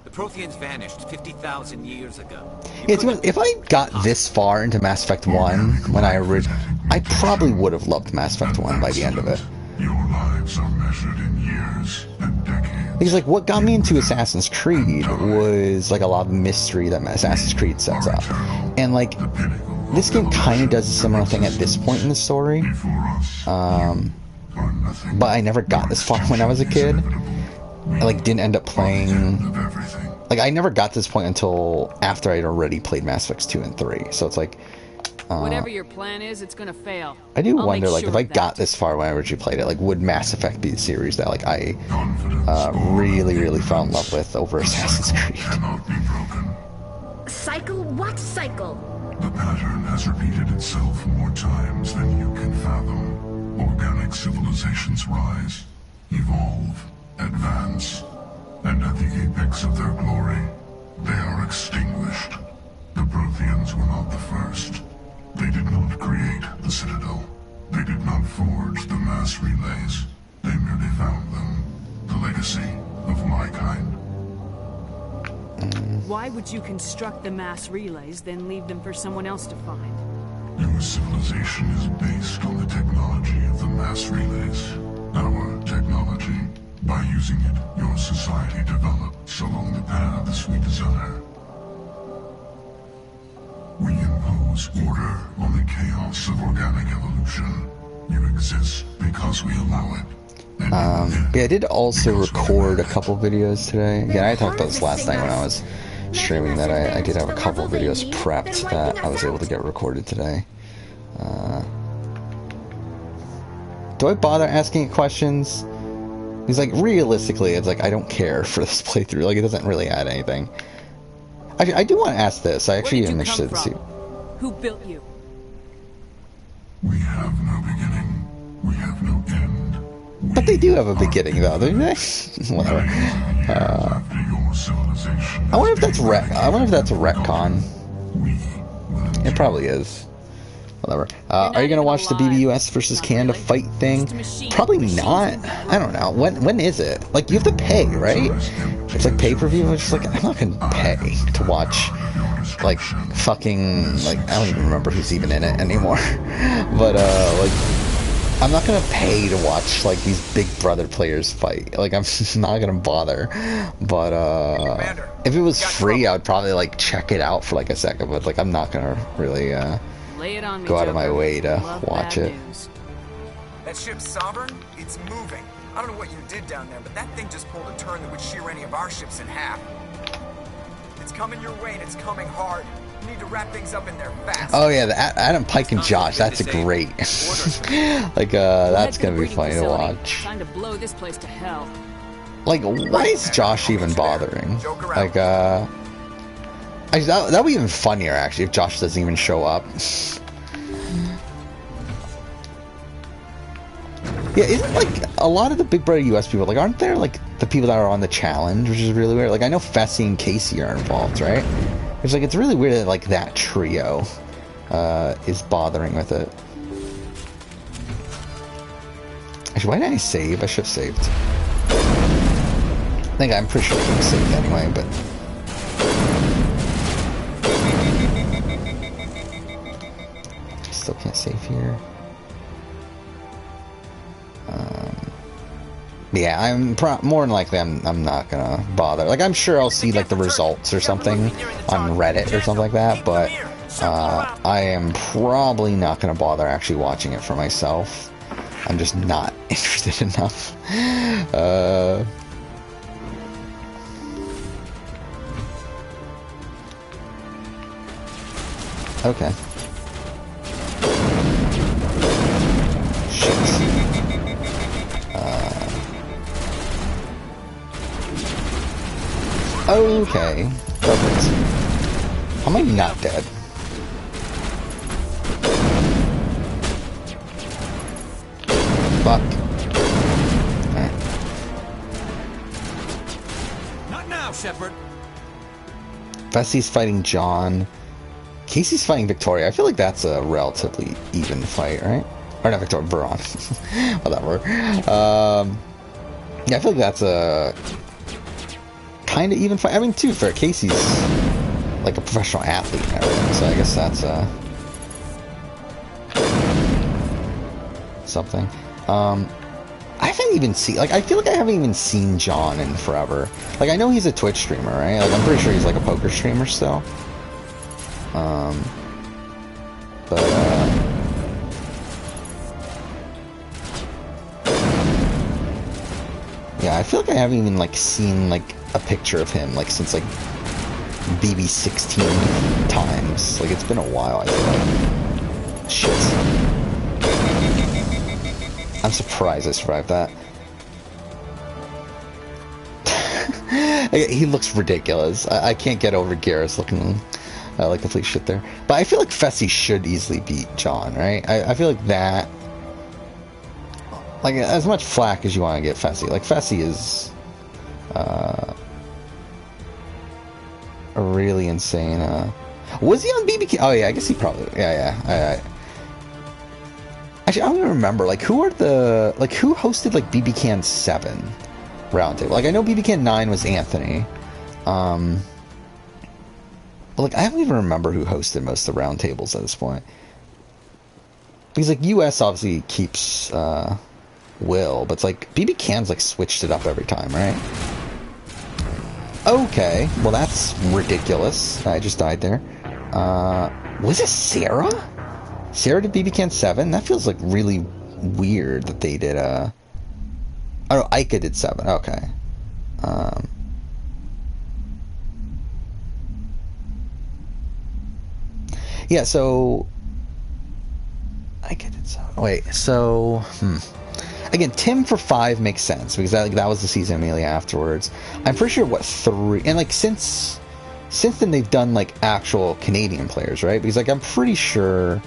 The Protheans vanished 50,000 years ago. Yeah, if I got this far into Mass Effect 1 when I probably would have loved Mass Effect 1 by the end of it. Your lives are measured in years and decades. Because, like, what got me into Assassin's Creed was, like, a lot of mystery that Assassin's Creed sets up. And, like, this game kind of does a similar thing at this point in the story. But I never got this far when I was a kid. I, like, didn't end up playing... Like, I never got to this point until after I'd already played Mass Effects 2 and 3. So it's like... Whatever your plan is, it's gonna fail. I do I'll wonder, make like, sure if I of that. got this far when I originally played it, like, would Mass Effect be the series that, like, I really, really fell in love with over Assassin's Creed? Cannot be broken. Cycle? What cycle? The pattern has repeated itself more times than you can fathom. Organic civilizations rise, evolve, advance, and at the apex of their glory, they are extinguished. The Protheans were not the first. They did not create the Citadel. They did not forge the mass relays. They merely found them. The legacy of my kind. Why would you construct the mass relays, then leave them for someone else to find? Your civilization is based on the technology of the mass relays. Our technology. By using it, your society develops along the paths we desire. We impose order on the chaos of organic evolution. You exist because we allow it. Yeah, I did also record a couple videos today. Again, I talked about this last night when I was streaming, that I did have a couple videos prepped that I was able to get recorded today. Do I bother asking questions? He's like, realistically, it's like, I don't care for this playthrough. Like, it doesn't really add anything. I do want to ask this. I actually am interested to see. Who built you? We have no beginning. We have no end. But they do have a beginning, though, don't they? Whatever. After your civilization. I wonder if that's I wonder if that's a retcon. We will It probably is. Whatever. Are you gonna watch the BBUS versus Canada fight thing? Probably not. I don't know. When is it? Like, you have to pay, right? It's like pay-per-view. It's just like, I'm not gonna pay to watch, like, fucking, like, I don't even remember who's even in it anymore. But like, I'm not gonna pay to watch, like, these Big Brother players fight. Like, I'm just not gonna bother. But if it was free, I would probably, like, check it out for like a second. But, like, I'm not gonna really Lay it on me, go out of my Joker. way to Love watch bad it. news. That ship's Sovereign? It's moving. I don't know what you did down there, but that thing just pulled a turn that would shear any of our ships in half. It's coming your way, and it's coming hard. You need to wrap things up in there fast. Oh yeah, the Adam Pike and Josh. That's great. Like, that's gonna be funny to watch. Time to blow this place to hell. Like, why is Josh even bothering? Like, that would be even funnier, actually, if Josh doesn't even show up. Yeah, isn't like a lot of the Big Brother US people, like, aren't there like the people that are on the challenge, which is really weird? Like, I know Fessy and Casey are involved, right? It's like, it's really weird that like that trio is bothering with it. Actually, why didn't I save? I should have saved. I think I'm pretty sure I could have saved anyway, but still can't save here. Yeah, I'm more than likely I'm not gonna bother. Like, I'm sure I'll see like the results or something on Reddit or something like that, but I am probably not gonna bother actually watching it for myself. I'm just not interested enough. Okay. Okay, perfect. How am I not dead? Fuck. Alright. Not now, Shepard. Fessy's fighting John. Casey's fighting Victoria. I feel like that's a relatively even fight, right? Or not Victoria, Veron. Whatever. Yeah, I feel like that's a kind of even fight. I mean, too fair, Casey's like a professional athlete and everything, so I guess that's something. I haven't even seen, like, I feel like I haven't even seen John in forever. Like, I know he's a Twitch streamer, right? Like, I'm pretty sure he's like a poker streamer still. Yeah, I feel like I haven't even like seen like a picture of him like since like BB 16 times. Like, it's been a while, I feel like. Shit. I'm surprised I survived that. He looks ridiculous. I can't get over Garrus looking like complete shit there. But I feel like Fessy should easily beat John, right? I feel like that... Like, as much flack as you want to get Fessy. Like, Fessy is... a really insane... Was he on BBK? Oh, yeah, I guess he probably... Yeah. Actually, I don't even remember. Like, who are the... Like, who hosted, like, BBCan 7 roundtable? Like, I know BBCan 9 was Anthony. But, like, I don't even remember who hosted most of the roundtables at this point. Because, like, US obviously keeps, Will, but it's like, BBCan's, like, switched it up every time, right? Okay, well, that's ridiculous. I just died there. Was it Sarah? Sarah did BBCan 7? That feels, like, really weird that they did, Oh, no, Ica did 7. Okay. Yeah, so... Ica did 7. Wait, so... Again, Tim for 5 makes sense, because that was the season immediately afterwards. I'm pretty sure, 3... And, like, since then, they've done, like, actual Canadian players, right? Because, like, I'm pretty sure...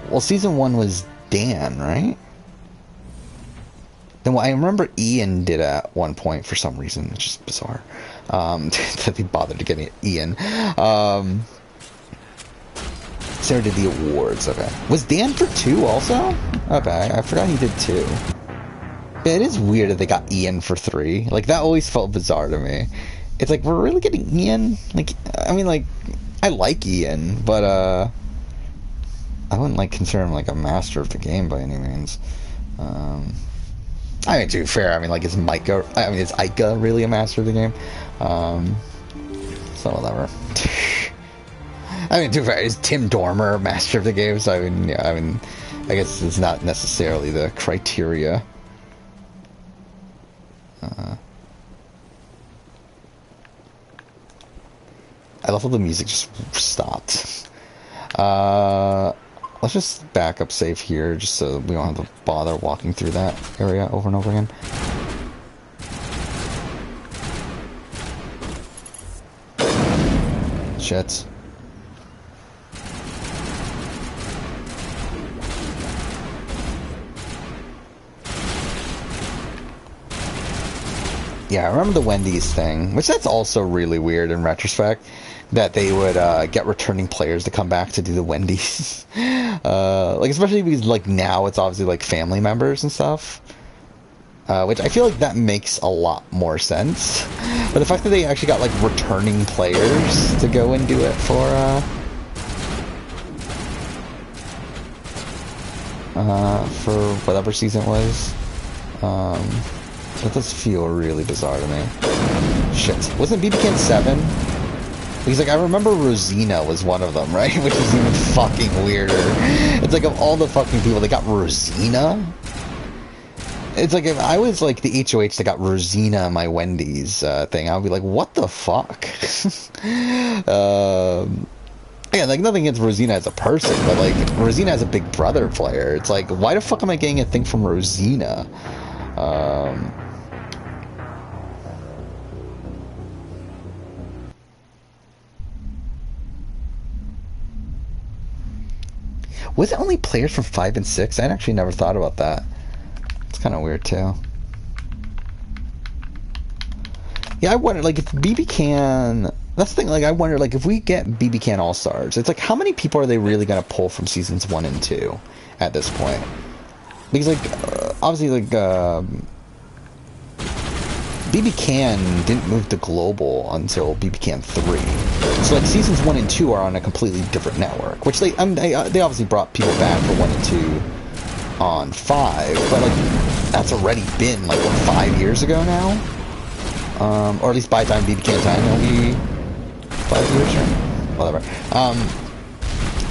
Well, season 1 was Dan, right? Then, well, I remember Ian did at one point for some reason, which is bizarre. That they bothered to get Ian. Sarah did the awards, okay. Was Dan for 2 also? Okay, I forgot he did 2. Yeah, it is weird that they got Ian for 3. Like, that always felt bizarre to me. It's like, we're really getting Ian? Like, I mean, like, I like Ian, but, I wouldn't, like, consider him, like, a master of the game by any means. I mean, to be fair, I mean, like, is Ica really a master of the game? So, whatever. I mean, to be fair, is Tim Dormer master of the game? So, I mean, yeah, I guess it's not necessarily the criteria. I love how the music just stopped. Let's just back up safe here, just so we don't have to bother walking through that area over and over again. Shit. Yeah, I remember the Wendy's thing, which that's also really weird in retrospect, that they would get returning players to come back to do the Wendy's. Like, especially because, like, now it's obviously, like, family members and stuff. Which I feel like that makes a lot more sense. But the fact that they actually got, like, returning players to go and do it for whatever season it was, that does feel really bizarre to me. Shit. Wasn't BB Can 7? Because, like, I remember Rosina was one of them, right? Which is even fucking weirder. It's like, of all the fucking people, they got Rosina? It's like, if I was, like, the HOH that got Rosina my Wendy's thing, I would be like, what the fuck? Yeah, like, nothing against Rosina as a person, but, like, Rosina as a Big Brother player, it's like, why the fuck am I getting a thing from Rosina? Was it only players from 5 and 6? I actually never thought about that. It's kind of weird, too. Yeah, I wonder, like, if BB Can... That's the thing, like, I wonder, like, if we get BB Can All-Stars, it's like, how many people are they really going to pull from seasons 1 and 2 at this point? Because, like, obviously, like, BB Can didn't move to global until BB Can 3. So, like, seasons 1 and 2 are on a completely different network, which they obviously brought people back for 1 and 2 on 5, but, like, that's already been, like, what, 5 years ago now? Or at least by the time BB Can 10, it'll be 5 years, or whatever.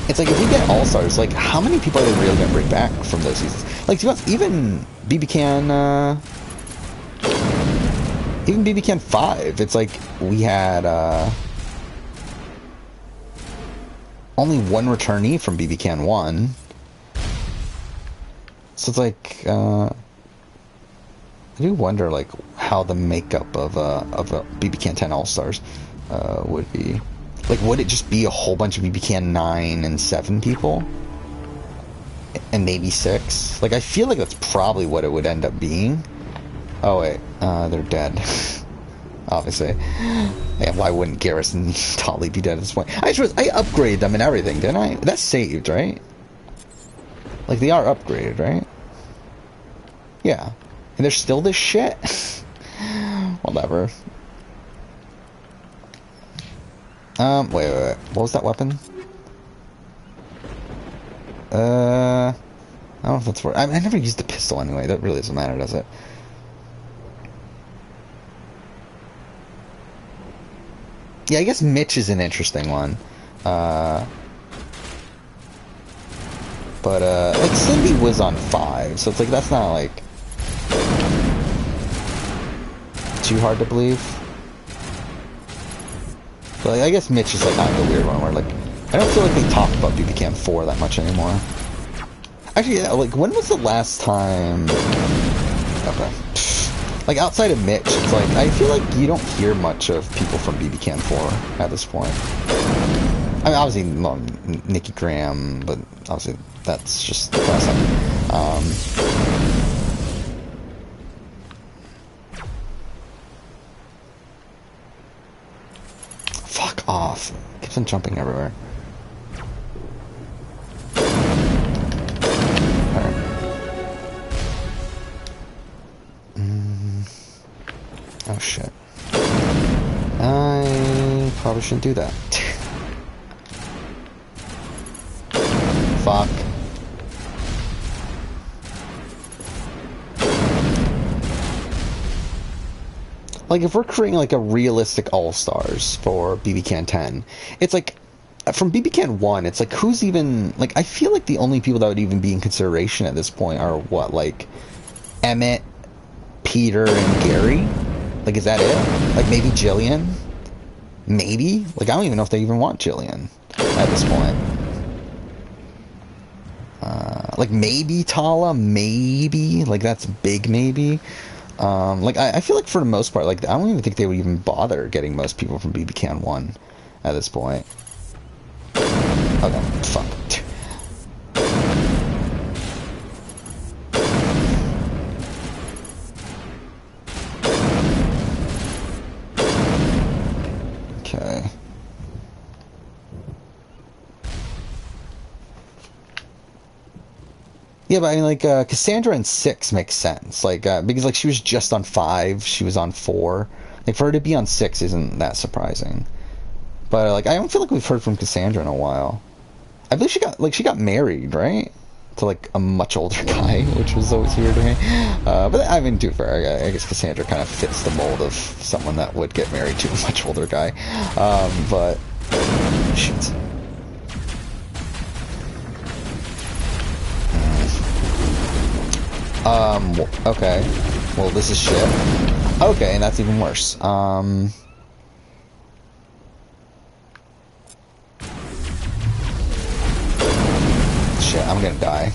It's like, if we get All-Stars, like, how many people are they really going to bring back from those seasons? Like, to be honest, even BB Can, even BB Can 5, it's like, we had, only one returnee from BB Can 1. So it's like, I do wonder, like, how the makeup of a BB Can 10 All-Stars would be. Like, would it just be a whole bunch of BB Can 9 and 7 people? And maybe 6? Like, I feel like that's probably what it would end up being. Oh, wait. They're dead. Obviously. Yeah, why wouldn't Garrus and Tolly be dead at this point? I upgraded them and everything, didn't I? That's saved, right? Like, they are upgraded, right? Yeah. And there's still this shit? Whatever. Wait. What was that weapon? I don't know if that's for... I never used the pistol anyway. That really doesn't matter, does it? Yeah, I guess Mitch is an interesting one. But, like, Cindy was on 5, so it's like, that's not, like, too hard to believe. But, like, I guess Mitch is, like, kind of the weird one, where, like, I don't feel like they talk about BB Can 4 that much anymore. Actually, yeah, like, when was the last time... Okay. Like, outside of Mitch, it's like, I feel like you don't hear much of people from BB Can 4 at this point. I mean, obviously, well, Nikki Graham, but obviously that's just depressing. Fuck off. Keeps on jumping everywhere. Alright. Oh shit. I probably shouldn't do that. Fuck. Like, if we're creating, like, a realistic All-Stars for BB Can 10, it's like, from BB Can 1, it's like, who's even, like, I feel like the only people that would even be in consideration at this point are, what, like, Emmett, Peter, and Gary? Like, is that it? Like, maybe Jillian? Maybe? Like, I don't even know if they even want Jillian at this point. Like, maybe Tala? Maybe? Like, that's big maybe? Like, I feel like for the most part, like, I don't even think they would even bother getting most people from BB Can 1 at this point. Okay, fuck. Okay. Yeah, but I mean, like, Cassandra in 6 makes sense. Like, because, like, she was just on 5, she was on 4. Like, for her to be on 6 isn't that surprising. But, like, I don't feel like we've heard from Cassandra in a while. I believe she got married, right? To, like, a much older guy, which was always weird to me. But, I mean, to be fair, I guess Cassandra kind of fits the mold of someone that would get married to a much older guy. But... Shit. Okay. Well, this is shit. Okay, and that's even worse. Shit, I'm gonna die.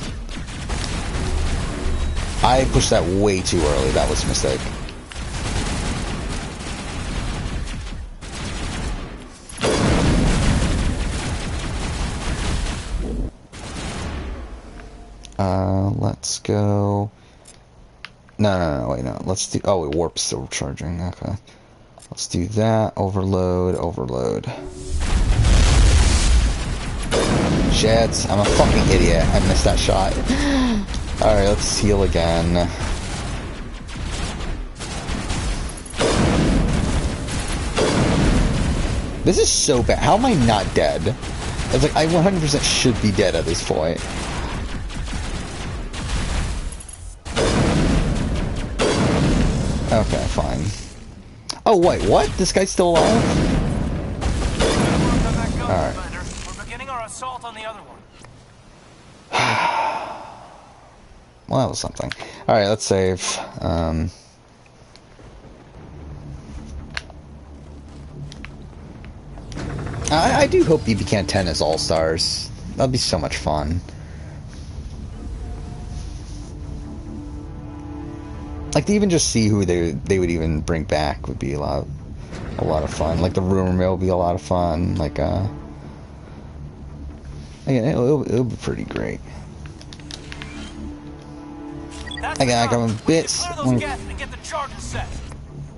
I pushed that way too early. That was a mistake. Let's go... No, wait, no. Let's do... Oh, wait, warp's still charging. Okay. Let's do that. Overload. Shit, I'm a fucking idiot. I missed that shot. Alright, let's heal again. This is so bad. How am I not dead? It's like, I 100% should be dead at this point. Okay, fine. Oh, wait, what? This guy's still alive? Alright. We're beginning our assault on the other one. Well, that was something. Alright, let's save. I do hope BB-Can 10 is All-Stars. That'd be so much fun. Like, to even just see who they would even bring back would be a lot of fun. Like, the rumor mill would be a lot of fun. Like, again, it'll be pretty great. Again, like,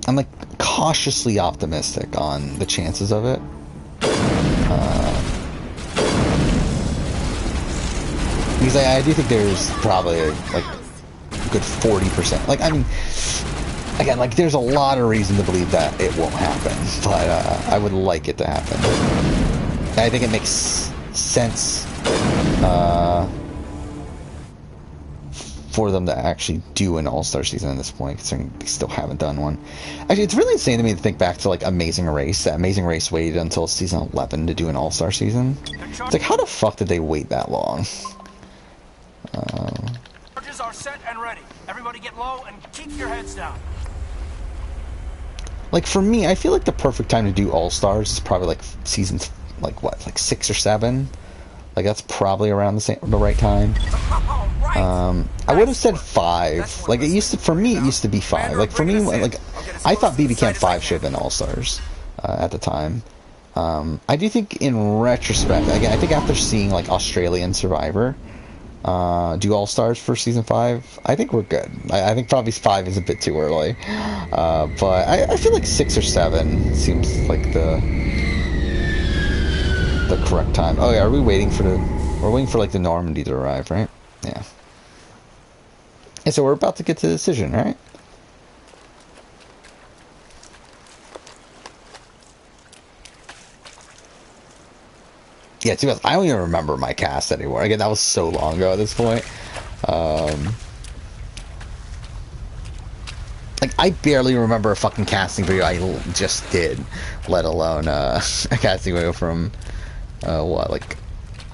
I'm like cautiously optimistic on the chances of it. Because I do think there's probably like good 40%. Like, I mean, again, like, there's a lot of reason to believe that it won't happen, but I would like it to happen. And I think it makes sense for them to actually do an All-Star season at this point, considering they still haven't done one. Actually, it's really insane to me to think back to, like, Amazing Race. That Amazing Race waited until season 11 to do an All-Star season. It's like, how the fuck did they wait that long? Charges are set and ready. Everybody get low and keep your heads down. Like, for me, I feel like the perfect time to do All-Stars is probably, like, seasons, like, what, like 6 or 7? Like, that's probably around the right time. I would have said 5. Like, it used to, for me, it used to be 5. Like, for me, like, I thought BB Camp 5 should have been All-Stars at the time. I do think, in retrospect, again, I think after seeing, like, Australian Survivor do All-Stars for season 5, I think we're good. I think probably 5 is a bit too early. But I feel like 6 or 7 seems like the correct time. Oh yeah, we're waiting for like the Normandy to arrive, right? Yeah. And so we're about to get to the decision, right? Yeah, too bad. I don't even remember my cast anymore. Again, that was so long ago at this point. Like, I barely remember a fucking casting video I just did, let alone a casting video from, what, like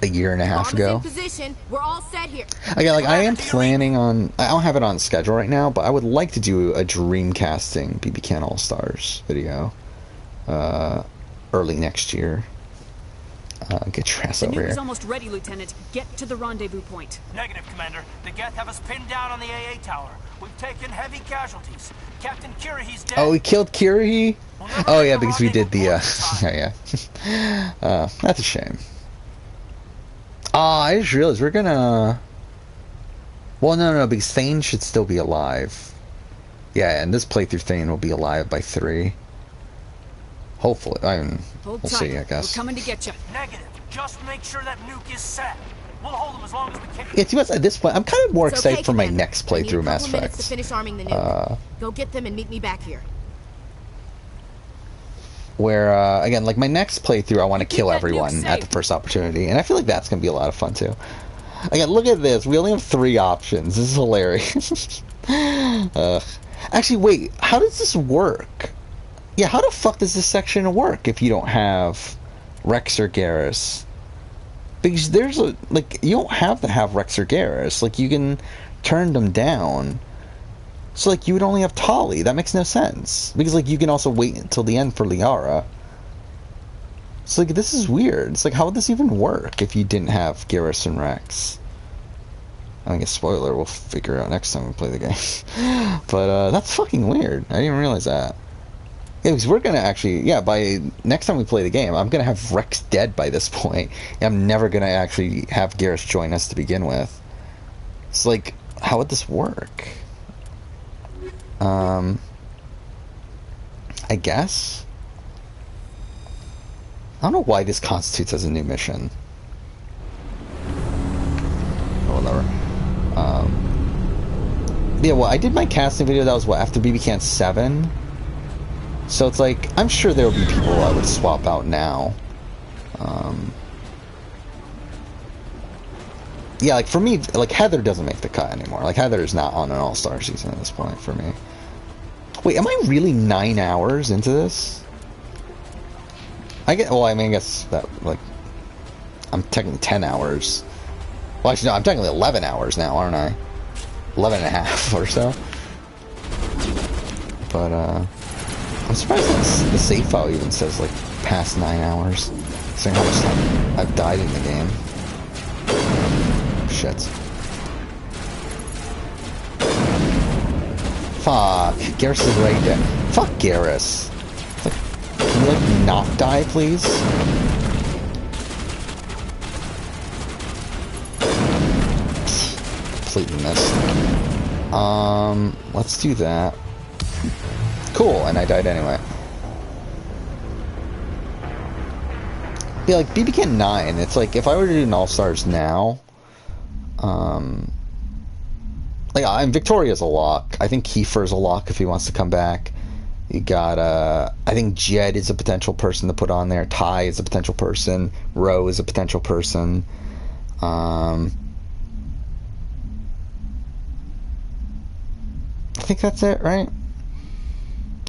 a year and a half ago. Position. We're all set here. Again, like, I am planning on, I don't have it on schedule right now, but I would like to do a dream casting BB Can All-Stars video early next year. Get your ass over here. The nuke is almost ready, Lieutenant. Get to the rendezvous point. Negative, Commander. The Geth have us pinned down on the AA tower. We've taken heavy casualties. Captain Kirahi's dead. Oh, we killed Kirahi? Oh yeah, because we did the, oh yeah. That's a shame. I just realized we're gonna... Well, no, because Thane should still be alive. Yeah, and this playthrough Thane will be alive by 3. Hopefully, I mean, Hold we'll tight. see. I guess. We're coming to get you. Negative. Just make sure that nuke is set. We'll hold them as long as we can. Yeah, to be honest, at this point, I'm kind of more It's okay, excited for my Commander. next I need playthrough a Mass couple minutes to Effect. finish arming the nuke. Go get them and meet me back here. Where again, like my next playthrough, I want to kill that nuke everyone at safe. the first opportunity, and I feel like that's gonna be a lot of fun too. Again, look at this. We only have 3 options. This is hilarious. Actually, wait. How does this work? Yeah, how the fuck does this section work if you don't have Rex or Garrus? Because there's a like you don't have to have Rex or Garrus. Like you can turn them down. So like you would only have Tali. That makes no sense. Because like you can also wait until the end for Liara. So like this is weird. It's like how would this even work if you didn't have Garrus and Rex? I guess spoiler, we'll figure it out next time we play the game. But that's fucking weird. I didn't even realize that. Yeah, because we're gonna actually, yeah, by next time we play the game, I'm gonna have Rex dead by this point. I'm never gonna actually have Garrus join us to begin with. It's like, how would this work? I guess? I don't know why this constitutes as a new mission. Or whatever. Yeah, well, I did my casting video, that was what, after BB Can 7? So it's like, I'm sure there will be people I would swap out now. Yeah, like for me, like Heather doesn't make the cut anymore. Like Heather is not on an All-Star season at this point for me. Wait, am I really 9 hours into this? I guess that, like, I'm technically 10 hours. Well, actually, no, I'm technically 11 hours now, aren't I? 11 and a half or so. But, I'm surprised that the save file even says, like, past 9 hours. Saying how much time I've died in the game. Shit. Fuck. Garrus is right there. Fuck Garrus. It's like, can you, like, not die, please? Completely missed. Let's do that. Cool, and I died anyway. Yeah, like, BB Can 9, it's like, if I were to do an All-Stars now, like, Victoria's a lock. I think Kiefer's a lock if he wants to come back. You got, I think Jed is a potential person to put on there. Ty is a potential person. Ro is a potential person. I think that's it, right?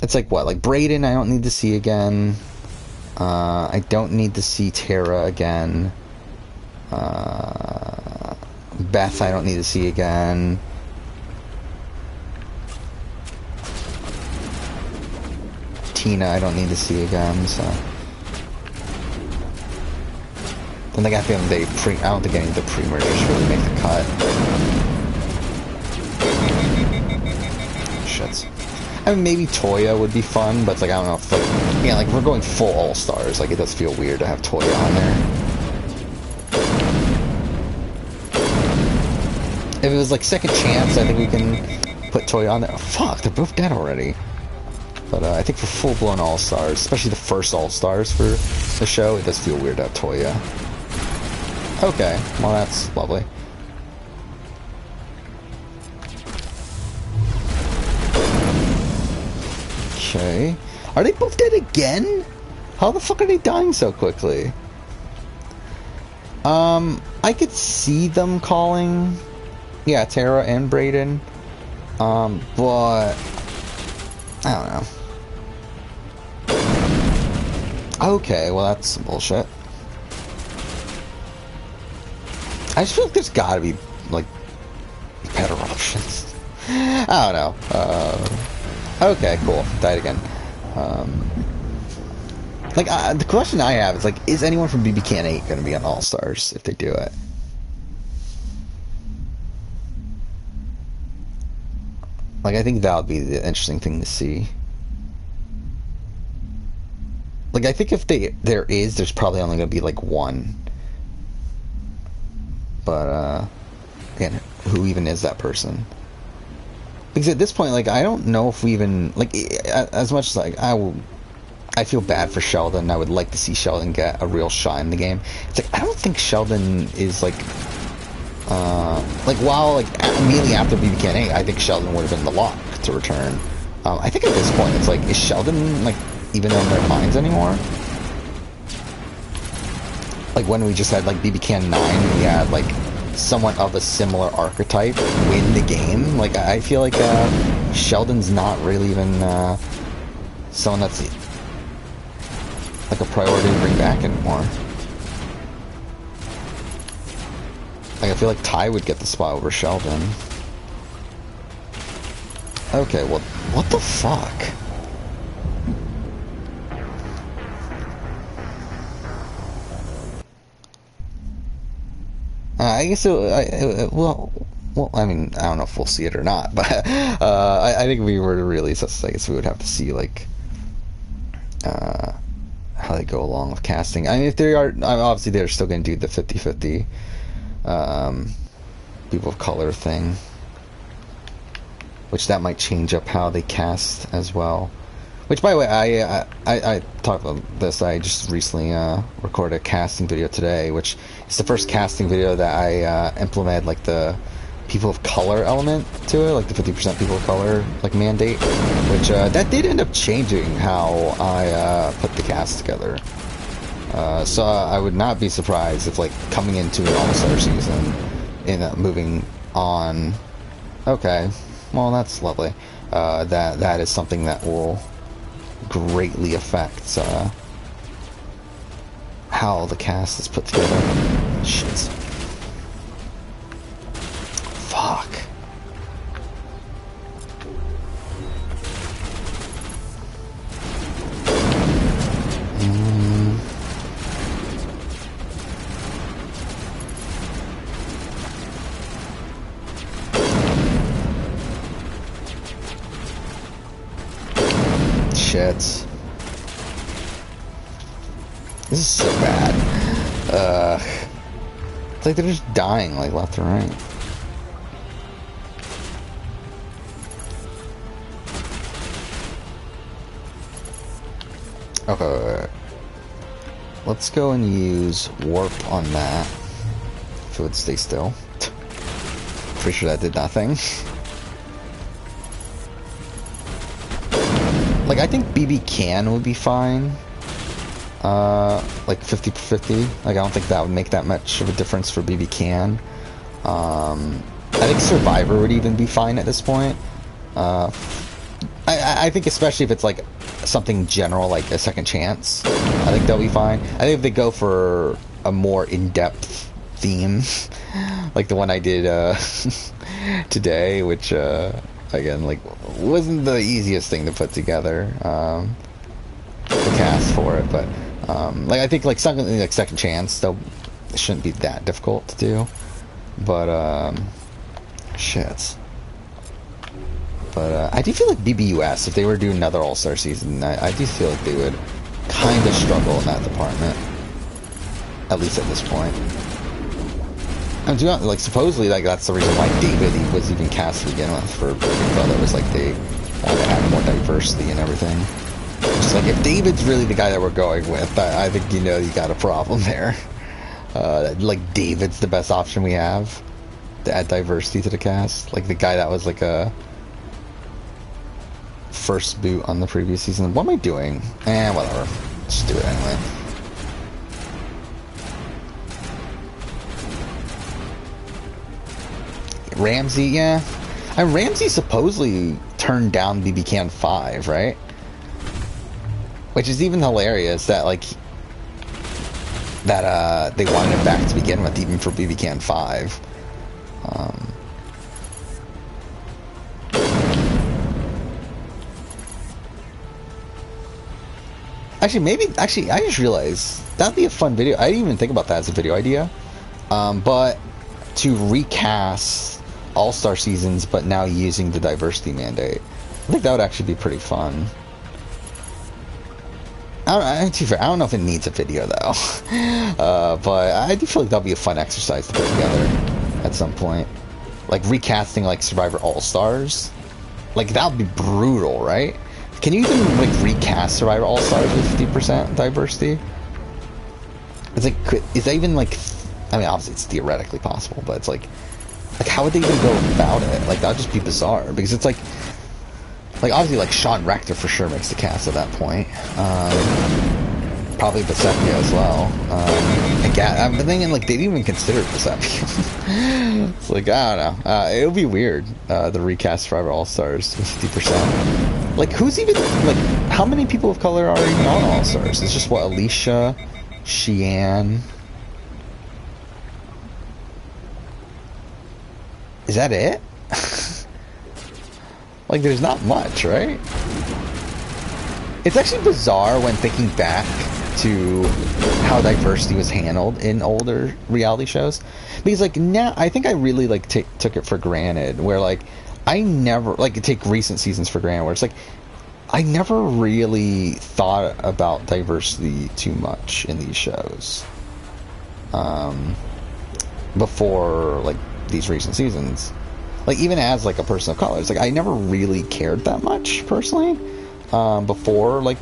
It's like, what, like Brayden I don't need to see again. I don't need to see Tara again. Beth I don't need to see again. Tina I don't need to see again, so. And I got the I don't think any of the pre-murders really make the cut. Shit. I mean, maybe Toya would be fun, but it's like, I don't know if, like, yeah, like, we're going full All-Stars. Like, it does feel weird to have Toya on there. If it was, like, second chance, I think we can put Toya on there. Oh, fuck, they're both dead already. But I think for full-blown All-Stars, especially the first All-Stars for the show, it does feel weird to have Toya. Okay, well, that's lovely. Okay. Are they both dead again? How the fuck are they dying so quickly? I could see them calling, yeah, Tara and Brayden. But I don't know. Okay, well that's some bullshit. I just feel like there's gotta be, like, better options. I don't know. Okay, cool. Died again. Like, the question I have is, like, is anyone from BB Can 8 going to be on All-Stars if they do it? Like, I think that would be the interesting thing to see. Like, I think if there's probably only going to be, like, one. But, again, who even is that person? Because at this point, like, I don't know if we even, like, as much as, like, I I feel bad for Sheldon. I would like to see Sheldon get a real shine in the game. It's like, I don't think Sheldon is like while like immediately after BB Can 8, I think Sheldon would have been the lock to return. I think at this point it's like, is Sheldon like even in their minds anymore? Like when we just had like BB Can 9, we had like somewhat of a similar archetype win the game. Like I feel like Sheldon's not really even someone that's like a priority to bring back anymore. Like I feel like Ty would get the spot over Sheldon. Okay, well, what the fuck? I guess well, I mean, I don't know if we'll see it or not, but I think if we were to release this, I guess we would have to see like how they go along with casting. I mean, if they are, obviously they're still going to do the 50-50 people of color thing, which that might change up how they cast as well. Which, by the way, I talked about this. I just recently recorded a casting video today, which is the first casting video that I implemented like the people of color element to it, like the 50% people of color like mandate, which that did end up changing how I put the cast together. So I would not be surprised if like coming into an all-star season and moving on. Okay, well that's lovely. That is something that will greatly affect how the cast is put together. Shit. Fuck. Shit. This is so bad. It's like they're just dying like left and right. Okay. Let's go and use warp on that. If it would stay still. Pretty sure that did nothing. Like, I think BB Can would be fine. Like 50-50. Like, I don't think that would make that much of a difference for BB Can. I think Survivor would even be fine at this point. I think especially if it's like something general, like a second chance, I think they'll be fine. I think if they go for a more in-depth theme, like the one I did today, which again, like, wasn't the easiest thing to put together, the cast for it, but like I think like something like second chance, though, it shouldn't be that difficult to do. But shit. But I do feel like BBUS, if they were to do another All-Star season, I do feel like they would kind of struggle in that department, at least at this point. And like supposedly, like that's the reason why David was even cast to begin with for Big Brother, was like they wanted to have more diversity and everything. Just like if David's really the guy that we're going with, I think you got a problem there. Like David's the best option we have to add diversity to the cast. Like the guy that was like a first boot on the previous season. What am I doing? Whatever. Just do it anyway. Ramsey, yeah. And Ramsey supposedly turned down BB Can 5, right? Which is even hilarious that, like, that, they wanted him back to begin with, even for BB Can 5. Actually, I just realized that'd be a fun video. I didn't even think about that as a video idea. But to recast All-Star seasons, but now using the diversity mandate, I think that would actually be pretty fun. I don't know if it needs a video though, but I do feel like that'll be a fun exercise to put together at some point. Like recasting like Survivor All-Stars, like that would be brutal, right? can you even like recast Survivor All Stars with 50% diversity? It's like, is that even like? I mean, obviously it's theoretically possible, but it's like how would they even go about it? Like that'd just be bizarre because it's like obviously like Sean Rector for sure makes the cast at that point. Probably Basepia as well. I'm thinking like they didn't even consider Basepia. It's like I don't know. It would be weird. The recast Survivor All Stars with 50%. Like who's even like how many people of color are even on All Stars? It's just what Alicia, Sheehan. Is that it? Like there's not much, right? It's actually bizarre when thinking back to how diversity was handled in older reality shows, because like now I think I really like took it for granted, where like I never like take recent seasons for granted, where it's like I never really thought about diversity too much in these shows before like these recent seasons. Like even as like a person of color, it's like I never really cared that much personally before like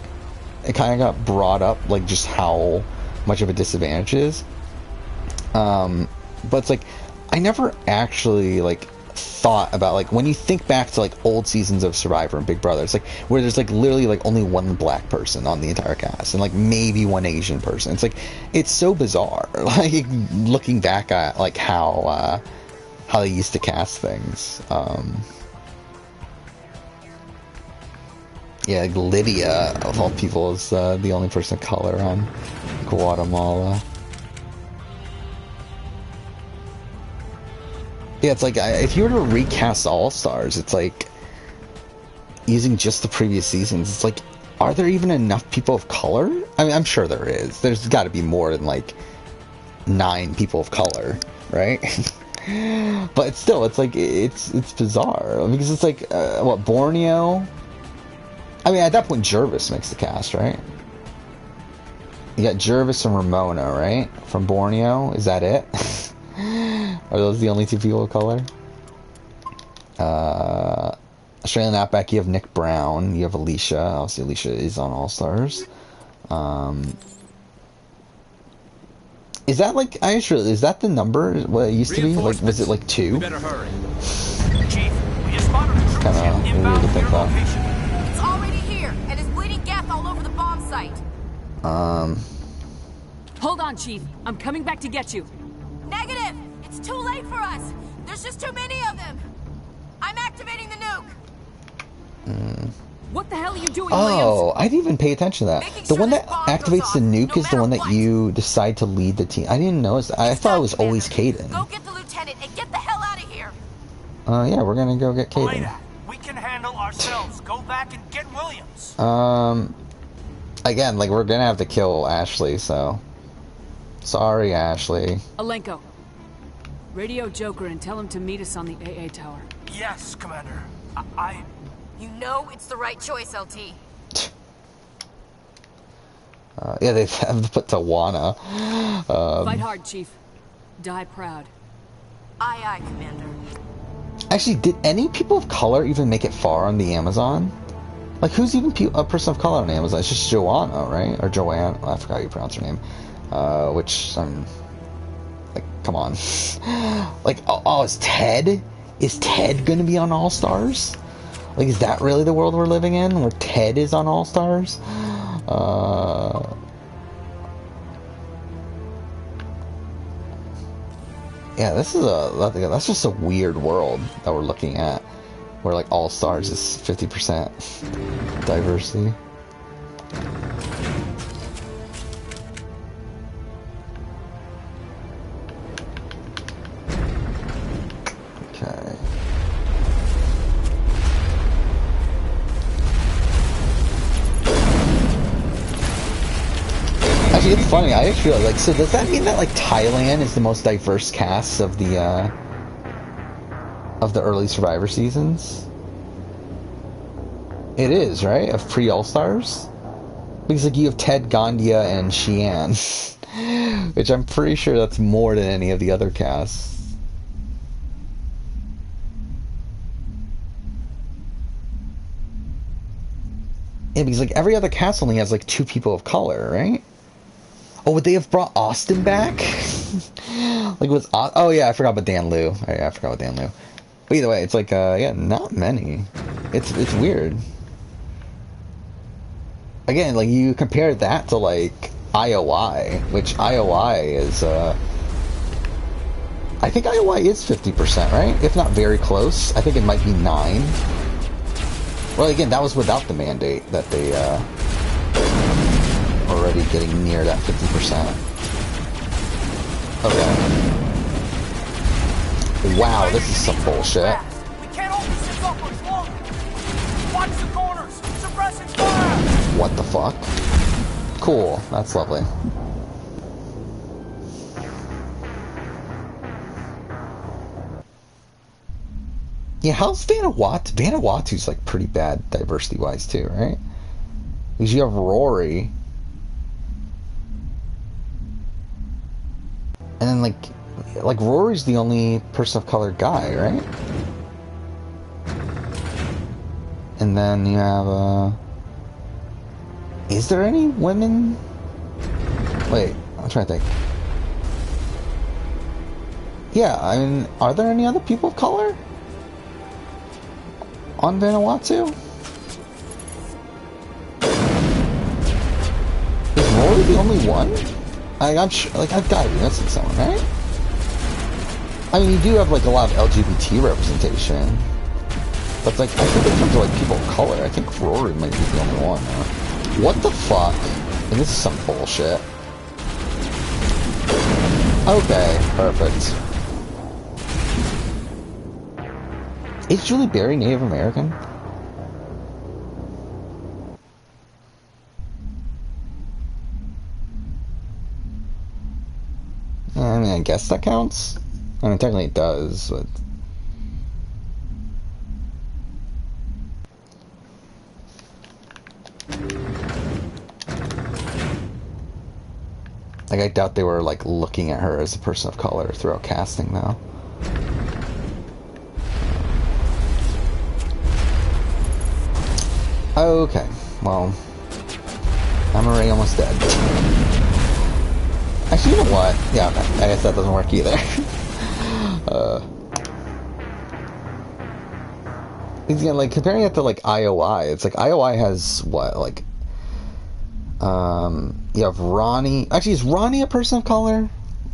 it kind of got brought up, like just how much of a disadvantage it is. But it's like I never actually like thought about like when you think back to like old seasons of Survivor and Big Brother, it's like where there's like literally like only one black person on the entire cast and like maybe one Asian person. It's like it's so bizarre. Like looking back at like how they used to cast things. Yeah, like Lydia, of all people, is the only person of color on Guatemala. Yeah, it's like, if you were to recast All-Stars, it's like, using just the previous seasons, it's like, are there even enough people of color? I mean, I'm sure there is. There's got to be more than, like, 9 people of color, right? But it's still, it's like, it's bizarre. Because it's like, what, Borneo? I mean, at that point, Jervis makes the cast, right? You got Jervis and Ramona, right? From Borneo. Is that it? Are those the only 2 people of color? Australian Outback, you have Nick Brown. You have Alicia. Obviously, Alicia is on All Stars. Is that like, is that the number? What it used to be? Like, was it like 2? We better hurry. Chief, we just spotted a cruise ship inbound from your location. It's already here, and is bleeding gas all over the bomb site. Hold on, Chief. I'm coming back to get you. Negative! It's too late for us! There's just too many of them! I'm activating the nuke! What the hell are you doing, Oh, Williams? I didn't even pay attention to that. Making The sure one this that bomb activates goes the off, nuke no is the one matter that what. you decide to lead the team. I didn't notice. I thought it was always Caden. Go get the lieutenant and get the hell out of here! Yeah, we're gonna go get Belay Caden. that. We can handle ourselves. Go back and get Williams. Again, like, we're gonna have to kill Ashley, so... Sorry, Ashley. Alenko. Radio Joker and tell him to meet us on the AA tower. Yes, Commander. You know it's the right choice, LT. Yeah, they have put Tawana. Fight hard, Chief. Die proud. Aye, aye, Commander. Actually, did any people of color even make it far on the Amazon? Like, who's even a person of color on Amazon? It's just Joanna, right? Or Joanne. I forgot how you pronounce her name. Which, like, come on. Like, oh, is Ted gonna be on All Stars? Like, is that really the world we're living in, where Ted is on All Stars? Yeah, that's just a weird world that we're looking at, where like All Stars is 50% diversity. Okay. Actually, it's funny. I just feel like, so does that mean that like Thailand is the most diverse cast of the early Survivor seasons? It is, right? Of pre-All Stars, because like you have Ted, Gandia, and Xian, which I'm pretty sure that's more than any of the other casts. Yeah, because like every other cast only has like 2 people of color, right? Oh, would they have brought Austin back? Like was oh yeah, I forgot about Dan Liu. Oh, yeah, I forgot about Dan Liu. But either way, it's like yeah, not many. It's weird. Again, like you compare that to like IOI, which IOI is I think IOI is 50%, right? If not very close. I think it might be 9. Well, again, that was without the mandate that they already getting near that 50%. Okay. Wow, this is some bullshit. We can't hold these ships up much longer. Watch the corners. Suppressing fire. What the fuck? Cool. That's lovely. Yeah, how's Vanuatu? Vanuatu's like pretty bad diversity-wise too, right? Because you have Rory. And then like Rory's the only person of color guy, right? And then you have is there any women? Wait, I'm trying to think. Yeah, I mean, are there any other people of color on Vanuatu? Is Rory the only one? I'm sure, like, I've got to be missing someone, right? I mean, you do have, like, a lot of LGBT representation. But, like, I think in terms of, like, people of color, I think Rory might be the only one, though. What the fuck? And this is some bullshit. Okay, perfect. Is Julie Berry Native American? I mean, I guess that counts. I mean, technically it does, but... Like, I doubt they were, like, looking at her as a person of color throughout casting, though. Okay, well... I'm already almost dead. Actually, you know what? Yeah, okay. I guess that doesn't work either. Again, like, comparing it to, like, IOI, it's like, IOI has, what, like... you have Ronnie. Actually, is Ronnie a person of color?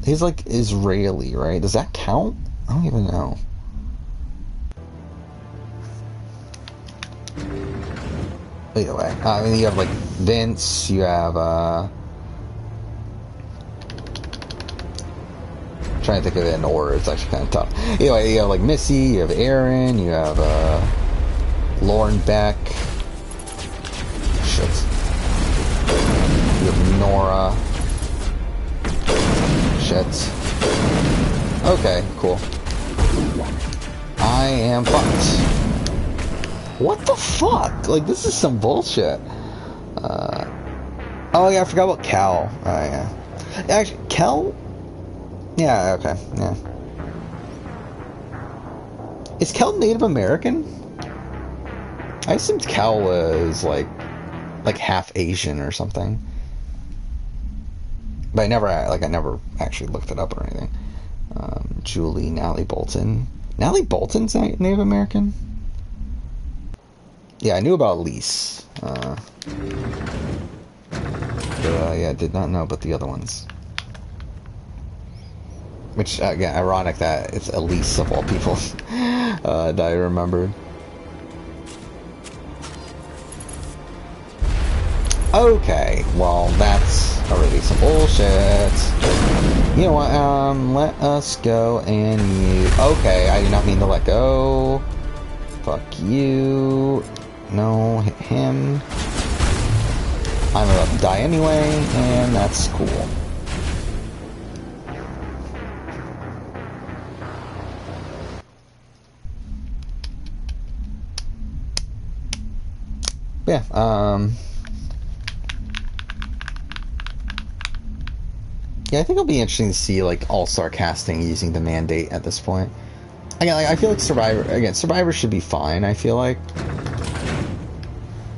He's like Israeli, right? Does that count? I don't even know. Either way, I mean, you have like Vince. You have trying to think of it in order. It's actually kind of tough. Anyway, you have like Missy. You have Aaron. You have Lauren Beck. Shit. You have Nora. Shit. Okay, cool. I am fucked. What the fuck? Like, this is some bullshit. Oh yeah, I forgot about Cal. Oh yeah. Actually, Cal? Yeah, okay, yeah. Is Cal Native American? I assumed Cal was like half Asian or something. But I never actually looked it up or anything. Julie, Natalie Bolton. Natalie Bolton's Native American? Yeah, I knew about Elise. Yeah, I did not know about the other ones. Which, again, ironic that it's Elise of all people that I remembered. Okay, well, that's already some bullshit. You know what, let us go and you... Okay, I do not mean to let go. Fuck you. No, hit him. I'm about to die anyway, and that's cool. Yeah, yeah, I think it'll be interesting to see, like, all-star casting using the mandate at this point. Again, I feel like Survivor should be fine, I feel like.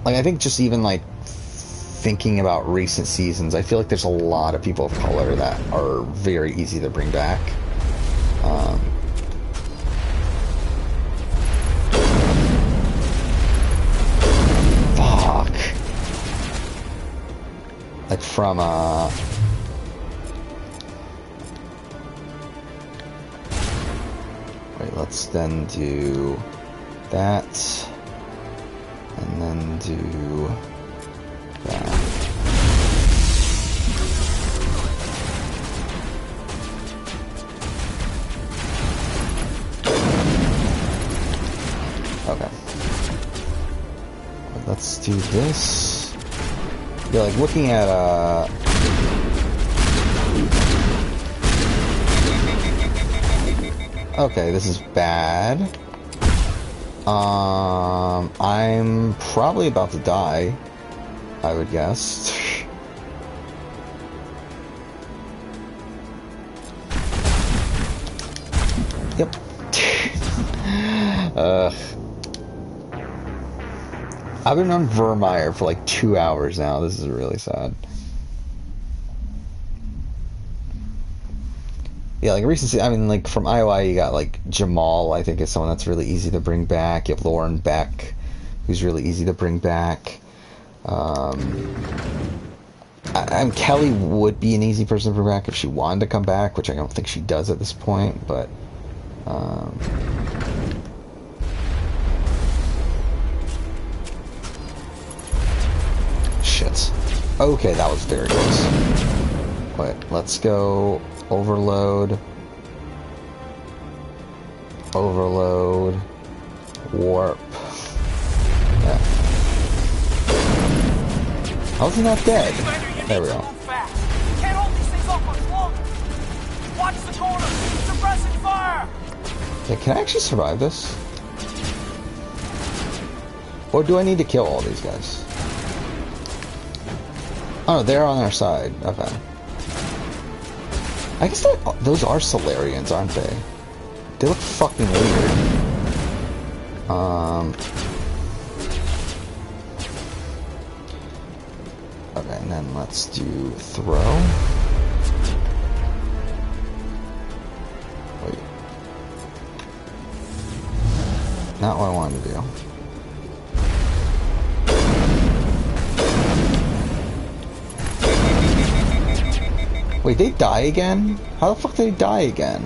like, I think just even, like, thinking about recent seasons, I feel like there's a lot of people of color that are very easy to bring back. Fuck. Like from, wait, let's then do that. And then do that. Okay. Let's do this. Yeah, like looking at okay, this is bad. I'm probably about to die, I would guess. Yep. I've been on Vermeer for like 2 hours now. This is really sad. Yeah, like recently, I mean, like from IOI, you got like Jamal, I think is someone that's really easy to bring back. You have Lauren Beck, who's really easy to bring back. Kelly would be an easy person to bring back if she wanted to come back, which I don't think she does at this point, but shit. Okay, that was very close. Wait, let's go overload. Overload. Warp. Yeah. How's he not dead? There we go. Can't hold these things off much longer. Watch the corner. Suppressing fire. Yeah, can I actually survive this? Or do I need to kill all these guys? Oh, they're on our side. Okay. I guess those are Solarians, aren't they? They look fucking weird. Okay, and then let's do throw. Wait. Not what I wanted to do. Wait, they die again? How the fuck did they die again?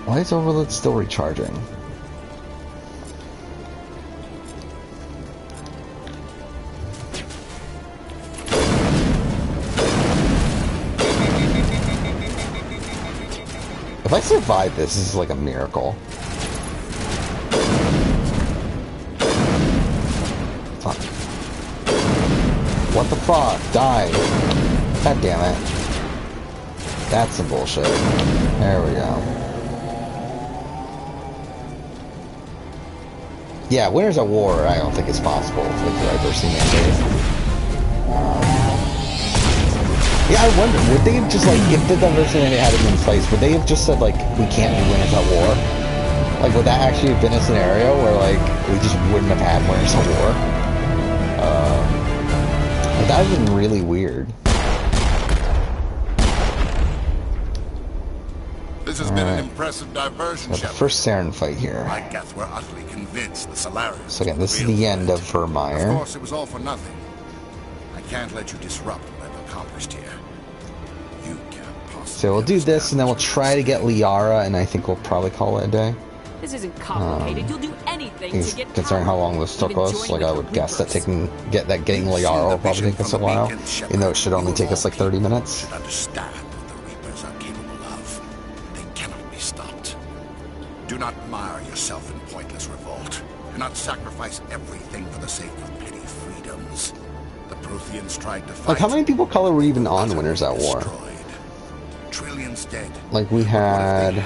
Why is Overload still recharging? If I survive this is like a miracle. Fuck. What the fuck? Die. God damn it. That's some bullshit. There we go. Yeah, winners at war I don't think is possible with the diversity mandate. Yeah, I wonder, would they have just, like, if the diversity mandate had been in place, would they have just said, like, we can't do winners at war? Like, would that actually have been a scenario where, like, we just wouldn't have had winners at war? Like, that would have been really weird. This has been an impressive diversion, The first Saren fight here. I guess we're utterly convinced the Solarians. So again, this is the end of Vermeer. Of course, it was all for nothing. I can't let you disrupt what I've accomplished here. You can't possibly. So we'll do this, and then we'll try to get Liara, and I think we'll probably call it a day. This isn't complicated. You'll do anything to get Considering how long this took us, like I would guess that getting Liara will probably take us a while, even though it should only take us like 30 minutes. Understand what the Reapers are capable of. They cannot be stopped. Do not mire yourself in pointless revolt. Do not sacrifice everything for the sake of petty freedoms. The Protheans tried to fight. Like, how many people of color were even on Winners at War? Trillions dead. Like, we had...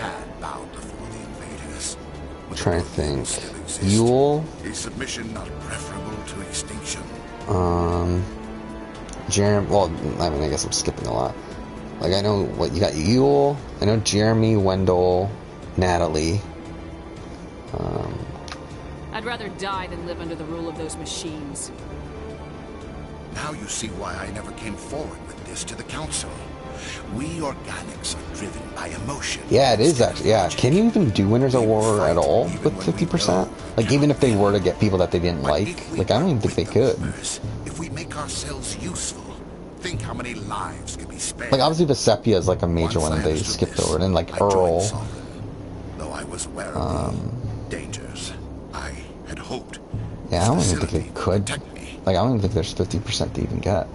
trying to think. Still exist. Yule. Is submission not preferable to extinction? Jeremy. Well, I mean, I guess I'm skipping a lot. Like, I know what you got. Yule. I know Jeremy, Wendell, Natalie. I'd rather die than live under the rule of those machines. Now you see why I never came forward with this to the council. We organics are driven by emotion. Yeah, it is actually. Yeah, can you even do Winners of War at all with 50%? Like, even if they were to get people that they didn't like, I don't even think they could. If we make ourselves useful, think how many lives could be spared. Like, obviously, Vesepia is like a major one that they skipped over, and like Earl. Though I was aware of the dangers, I had hoped. Yeah, I don't even think they could. Like, I don't even think there's 50% to even get.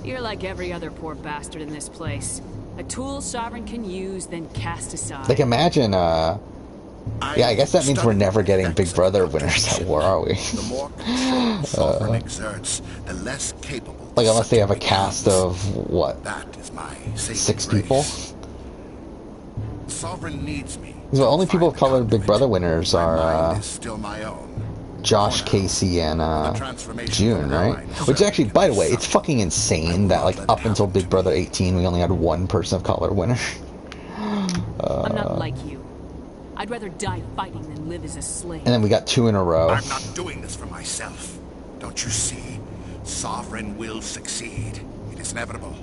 You're like every other poor bastard in this place. A tool Sovereign can use, then cast aside. Like, imagine, yeah, I guess that means we're never getting Big Brother winners at war, are we? The more control Sovereign exerts, the less capable. Like, unless they have a cast of, what, that is my 6 people? Sovereign needs me. The only people of color Big Brother winners My are, mind is still my own. Josh, Casey, and June, right? Which actually, by the way, it's fucking insane that like up until Big Brother 18, we only had one person of color winner. I'm not like you. I'd rather die fighting than live as a slave. And then we got 2 in a row. I'm not doing this for myself. Don't you see? Sovereign will succeed. It is inevitable.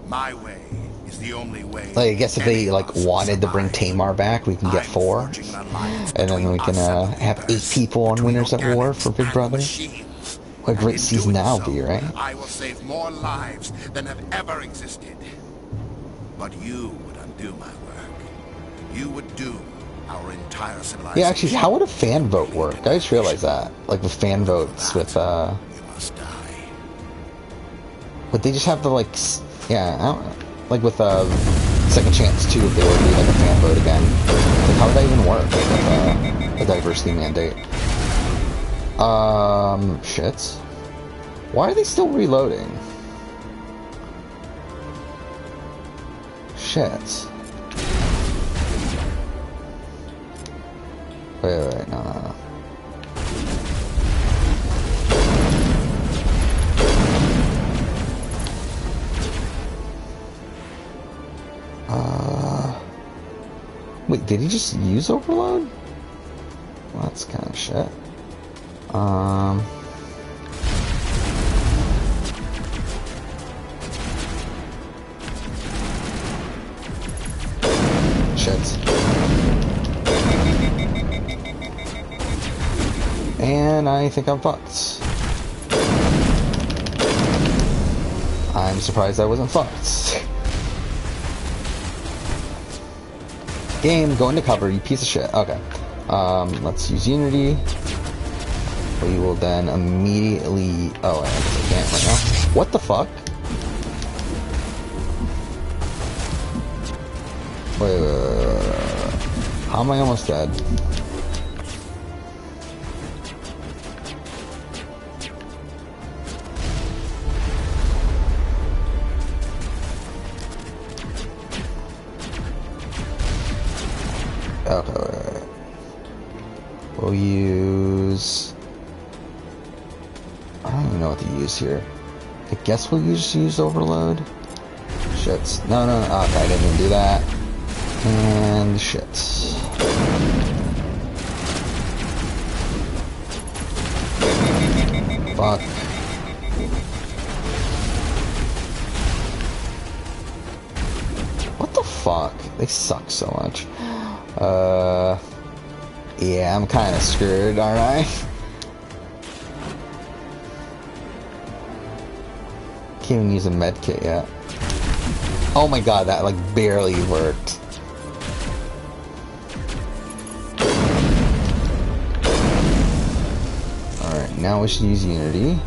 My way is the only way. Like, I guess if they like wanted to bring Tamar back, we can get 4, and then we can have 8 people on Winners at War for Big Brother. What a great season that'll be, right? I will save more lives than have ever existed. But you would undo my work. You would do our entire civilization. Yeah, actually, how would a fan vote work? I just realized that. Like with fan votes, with You must die. would they just have the like, yeah, I don't know. Like with Second Chance 2, if they were to do like a fan vote again. Like, how would that even work? Like, a diversity mandate. Shit. Why are they still reloading? Shit. Wait, no. Wait, did he just use overload? Well, that's kind of shit. Shit. And I think I'm fucked. I'm surprised I wasn't fucked. Game, go into cover, you piece of shit. Okay. Let's use Unity. We will then immediately... Oh, I guess I can't right now. What the fuck? Wait. How am I almost dead? Okay. We'll use... I don't even know what to use here. I guess we'll use overload. Shit. No. Okay, I didn't even do that. And shit. Fuck. What the fuck? They suck so much. Yeah, I'm kind of screwed, aren't I? Can't even use a med kit yet. Oh my god, that like barely worked. Alright, now we should use Unity.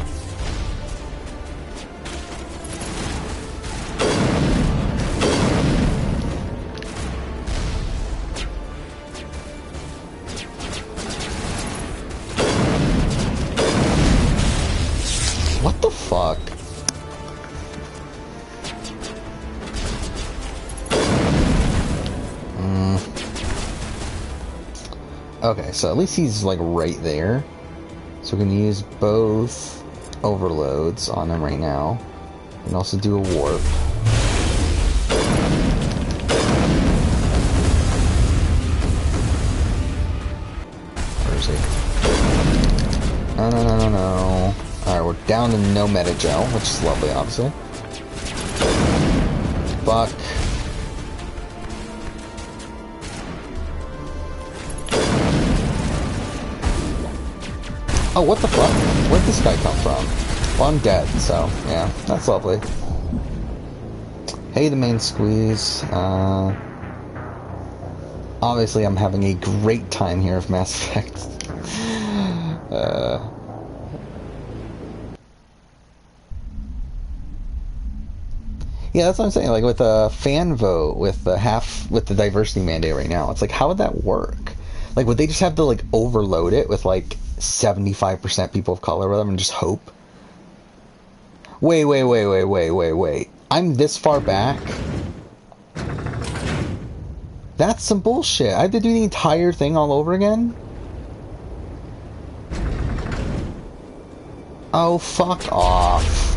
What the fuck? Okay, so at least he's like right there. So we can use both overloads on him right now. And also do a warp. Where is he? No, no, no, no, no. Alright, we're down to no meta gel, which is lovely, obviously. Fuck. Oh, what the fuck? Where'd this guy come from? Well, I'm dead, so, yeah, that's lovely. Hey, the main squeeze. Obviously, I'm having a great time here with Mass Effect. Yeah, that's what I'm saying. Like, with a fan vote, with the diversity mandate right now, it's like, how would that work? Like, would they just have to, like, overload it with, like, 75% people of color or whatever and just hope? Wait. I'm this far back? That's some bullshit. I have to do the entire thing all over again? Oh, fuck off.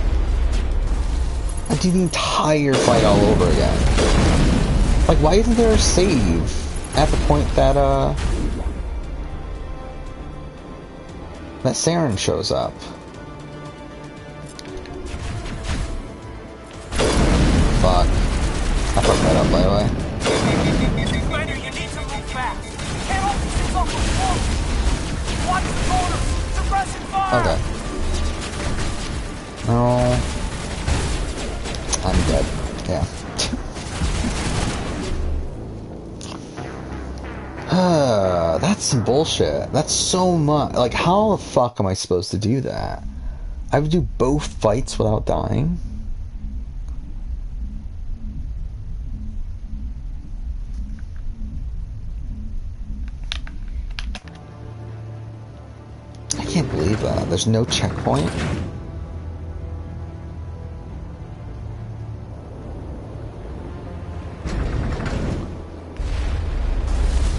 I do the entire fight all over again. Like, why isn't there a save at the point that, that Saren shows up? Fuck. I fucked that up, by the way. Commander, you need to move fast. Can't hold these things up for long. Watch the corners. Suppressing fire. Okay. No. I'm dead. Yeah. That's some bullshit. That's so much. Like, how the fuck am I supposed to do that? I would do both fights without dying? I can't believe that. There's no checkpoint?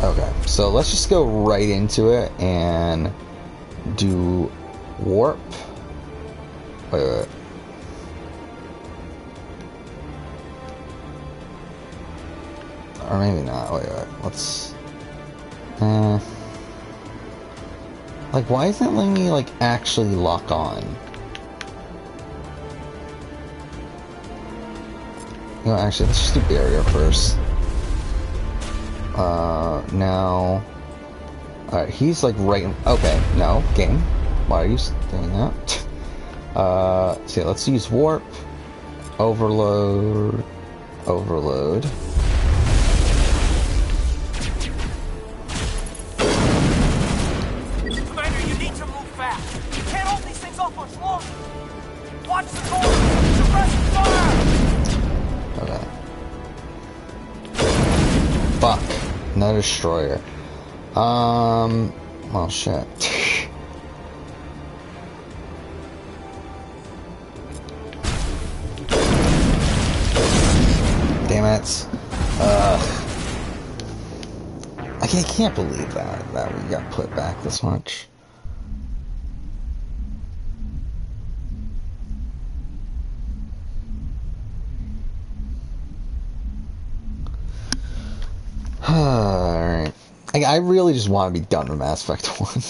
Okay, so let's just go right into it and do warp. Wait. Or maybe not. Wait. Let's... Like, why isn't it letting me, like, actually lock on? You know, actually, let's just do barrier first. Now... Alright, he's, like, right in... Okay, no, game. Why are you doing that? So yeah, let's use warp. Overload. Overload. Commander, you need to move fast. You can't hold these things off much longer. Watch the corners. Suppressing fire. Okay. Fuck. No destroyer. Well, shit. Damn it. I can't believe that we got put back this much. Alright. I really just want to be done with Mass Effect 1.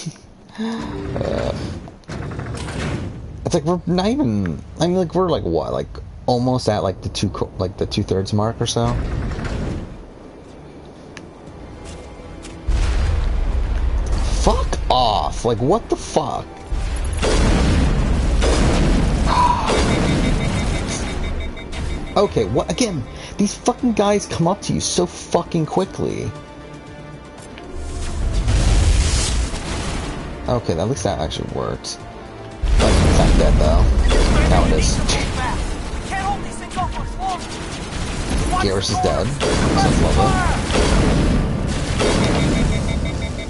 It's like we're not even... I mean, like, we're like, what? Like, almost at, like, the two-thirds mark or so? Fuck off! Like, what the fuck? Okay, what? Again, these fucking guys come up to you so fucking quickly. Okay, at least that actually worked. But it's not dead, though. Now it is. Garrus is dead. Sounds lovely.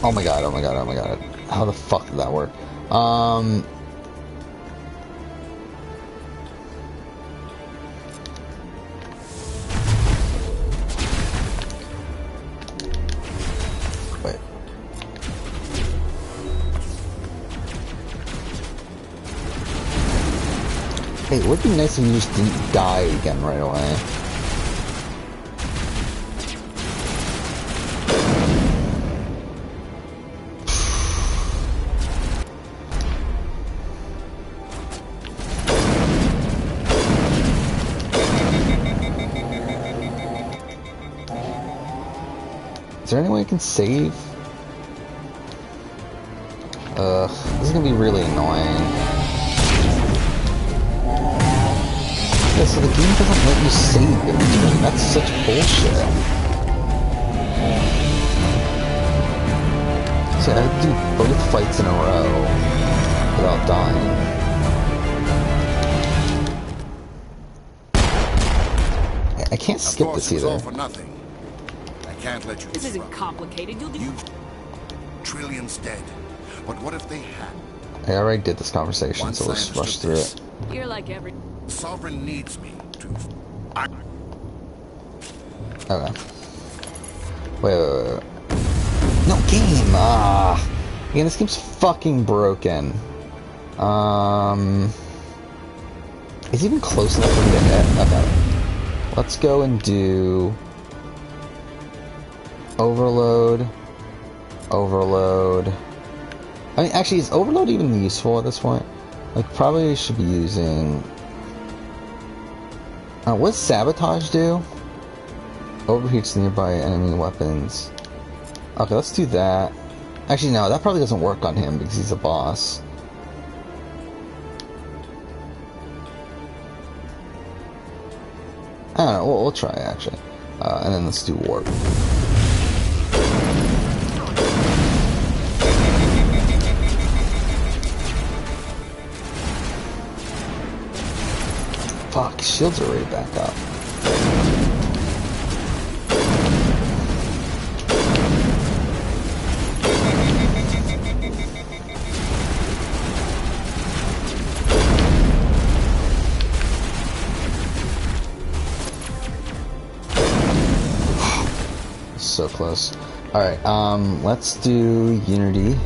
Oh my god, oh my god, oh my god. How the fuck did that work? Wait. Hey, it would be nice if you just didn't die again right away. Is there any way I can save? This is gonna be really annoying. Yeah, so the game doesn't let you save in between. That's such bullshit. See, I have to do both fights in a row without dying. I can't skip this either. All for nothing. I can't let you. This isn't complicated. You'll do. Trillions dead. But what if they had? I already did this conversation, so let's rush through it. You're like every. Sovereign needs me to. Okay. Wait. No, game! Again, this game's fucking broken. Is it even close enough for me to hit? Okay. Let's go and do... Overload. Overload. I mean, actually, is Overload even useful at this point? Like, probably should be using... what does Sabotage do? Overheats nearby enemy weapons. Okay, let's do that. Actually, no, that probably doesn't work on him because he's a boss. I don't know, we'll try actually. And then let's do Warp. Fuck, shields are already back up. So close. Alright, let's do Unity.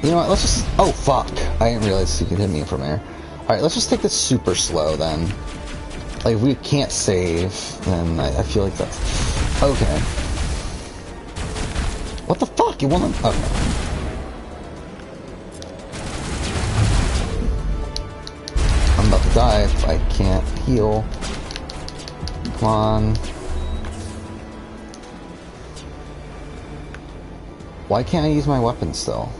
You know what, let's just... Oh, fuck. I didn't realize you could hit me from there. Alright, let's just take this super slow, then. Like, if we can't save, then I feel like that's... Okay. What the fuck? You wanna... Okay. I'm about to die if I can't heal. Come on. Why can't I use my weapon still?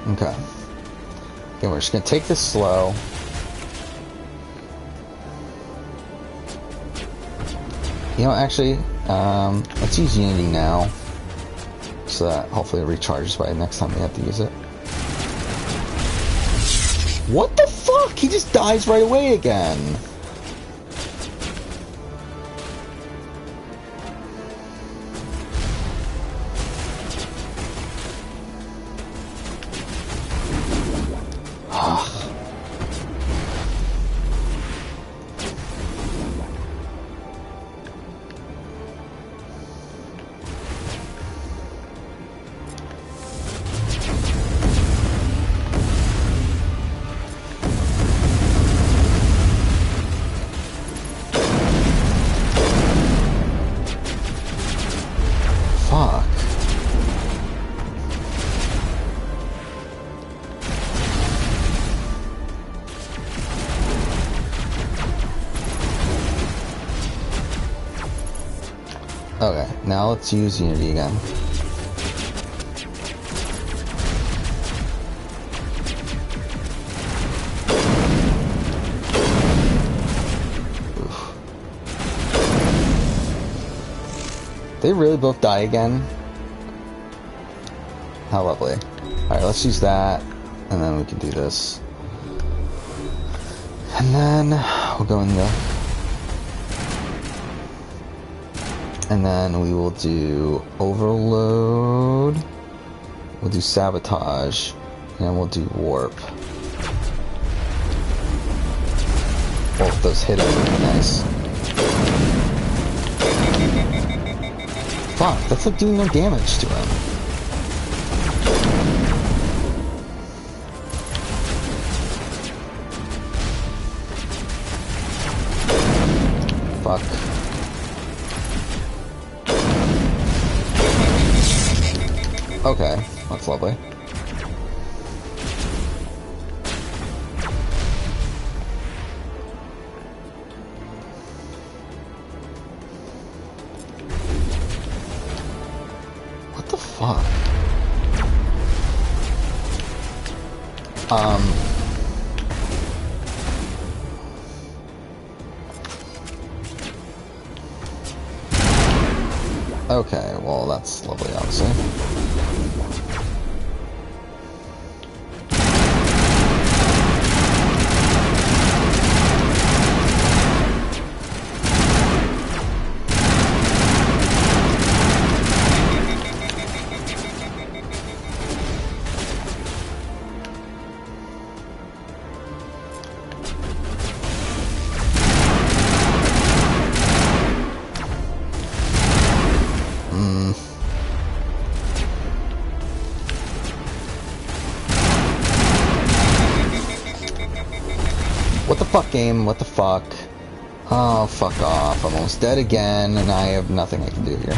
Okay. Okay, we're just gonna take this slow. You know, actually, let's use Unity now. So that hopefully it recharges by the next time we have to use it. What the fuck? He just dies right away again. Fuck. Okay, now let's use Unity again. Oof. They really both die again? How lovely. Alright, let's use that, and then we can do this. And then we'll go in the... And then we will do overload. We'll do sabotage. And then we'll do warp. Both those hit him really nice. Fuck, that's like doing no damage to him. Fuck. Okay, that's lovely. What the fuck? Okay, well that's lovely, obviously. What the fuck, game? What the fuck? Oh, fuck off. I'm almost dead again, and I have nothing I can do here.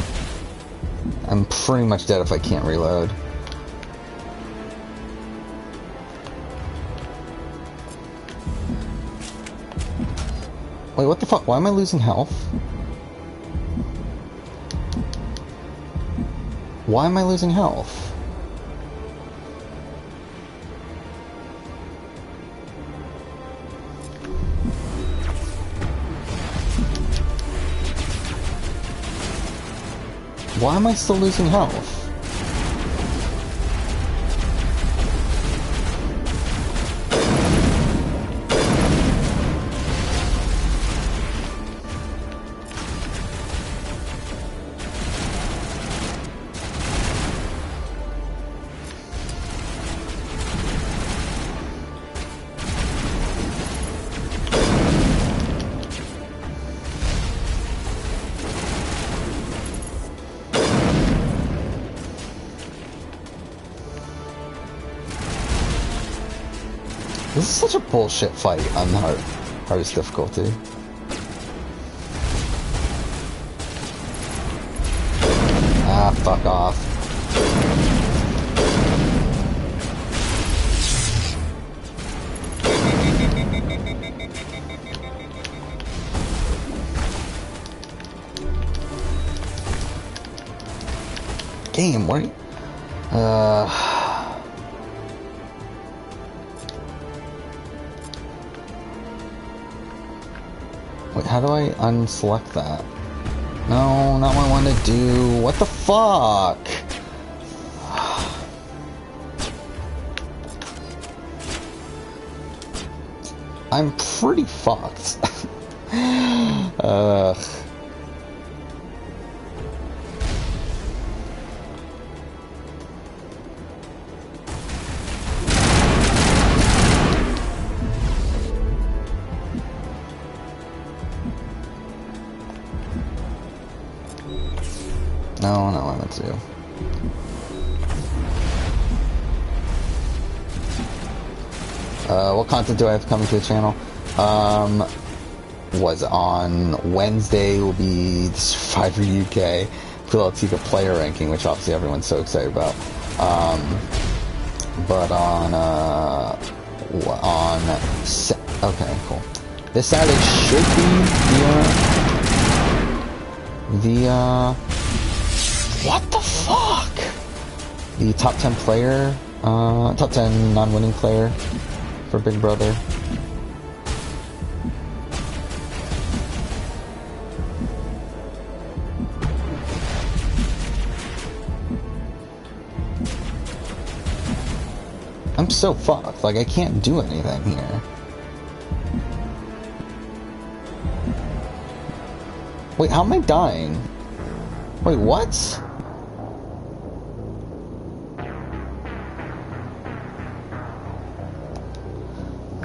I'm pretty much dead if I can't reload. Wait, what the fuck? Why am I losing health? Why am I losing health? Why am I still losing health? This is such a bullshit fight on the hardest difficulty. Ah, fuck off. Game, what are you... Wait, how do I unselect that? No, not what I want to do. What the fuck? I'm pretty fucked. Ugh. No, no, I meant to. What content do I have coming to the channel? Was on Wednesday will be the Survivor UK Philadelphia player ranking, which obviously everyone's so excited about. But okay, cool. This Saturday should be the what the fuck? The top 10 player, top 10 non-winning player for Big Brother. I'm so fucked. Like, I can't do anything here. Wait, how am I dying? Wait, what?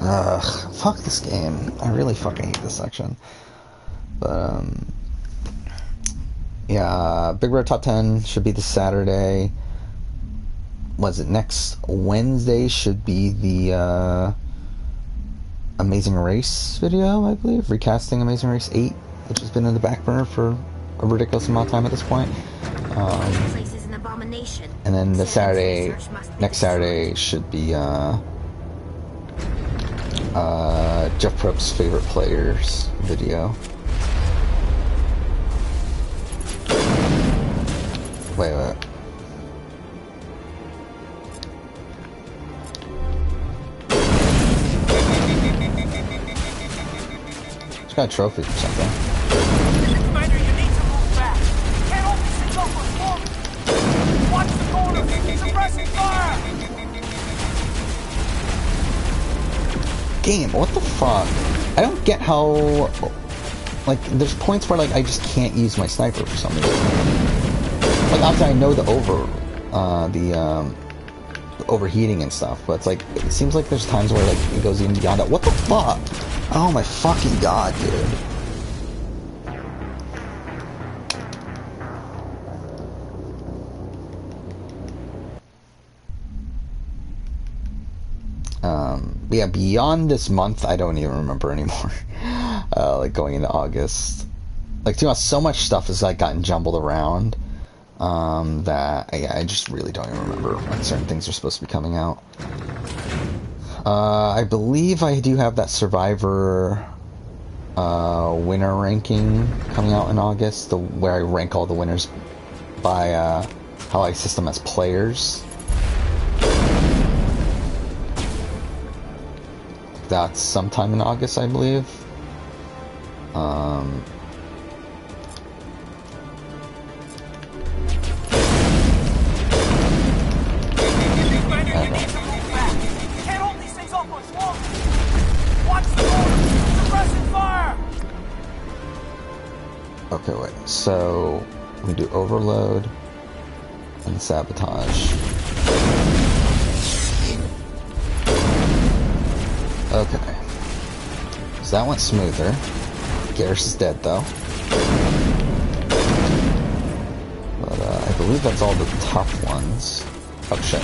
Ugh, fuck this game. I really fucking hate this section. But, yeah, Big Red Top 10 should be this Saturday. Was it next Wednesday should be the Amazing Race video, I believe, recasting Amazing Race 8, which has been in the back burner for a ridiculous amount of time at this point. And then the Saturday, next Saturday should be Jeff Probst's favorite players video. Wait. Just got a trophy or something. Commander, you need to move back. You can't hold these things up much longer. Watch the corner. Suppressing fire. Game, what the fuck? I don't get how, like, there's points where, like, I just can't use my sniper for some reason. Like, obviously I know the overheating and stuff, but it's like, it seems like there's times where, like, it goes even beyond that. What the fuck? Oh my fucking god, dude. Yeah, beyond this month, I don't even remember anymore. Like, going into August. Like, to be honest, so much stuff has, like, gotten jumbled around, that, yeah, I just really don't even remember when certain things are supposed to be coming out. I believe I do have that Survivor, winner ranking coming out in August, where I rank all the winners by, how I system as players. That's sometime in August, I believe. Okay, wait. So we do overload and sabotage. Okay. So that went smoother. Garrus is dead, though. But I believe that's all the tough ones. Oh, shit.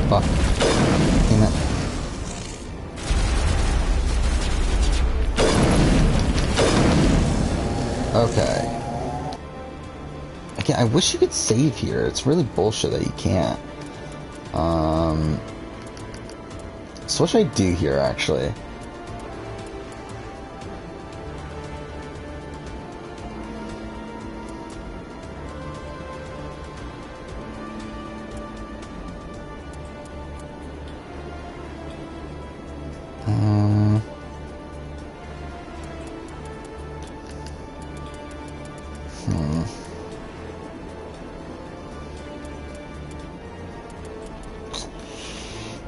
Fuck. Damn it. Okay. Again, I wish you could save here. It's really bullshit that you can't. So what should I do here, actually?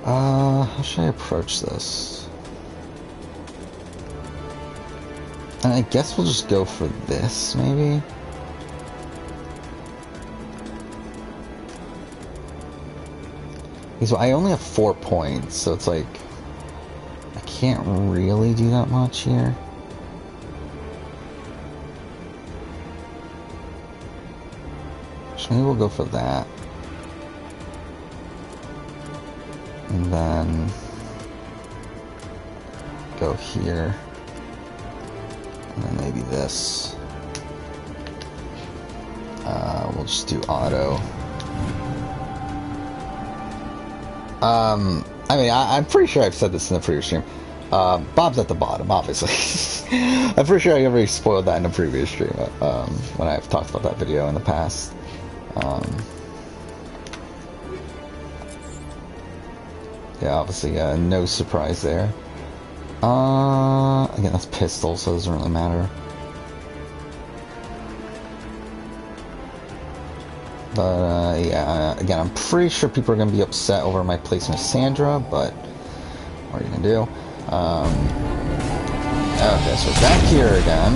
How should I approach this? And I guess we'll just go for this, maybe? Because I only have 4 points, so it's like, I can't really do that much here. So maybe we'll go for that. And then go here. And then maybe this. We'll just do auto. I mean, I'm pretty sure I've said this in the previous stream. Bob's at the bottom, obviously. I'm pretty sure I already spoiled that in the previous stream, when I've talked about that video in the past. Yeah, obviously, no surprise there. Again, that's pistol, so it doesn't really matter. But, yeah, again, I'm pretty sure people are going to be upset over my placement of Sandra, but what are you going to do? Okay, so we're back here again.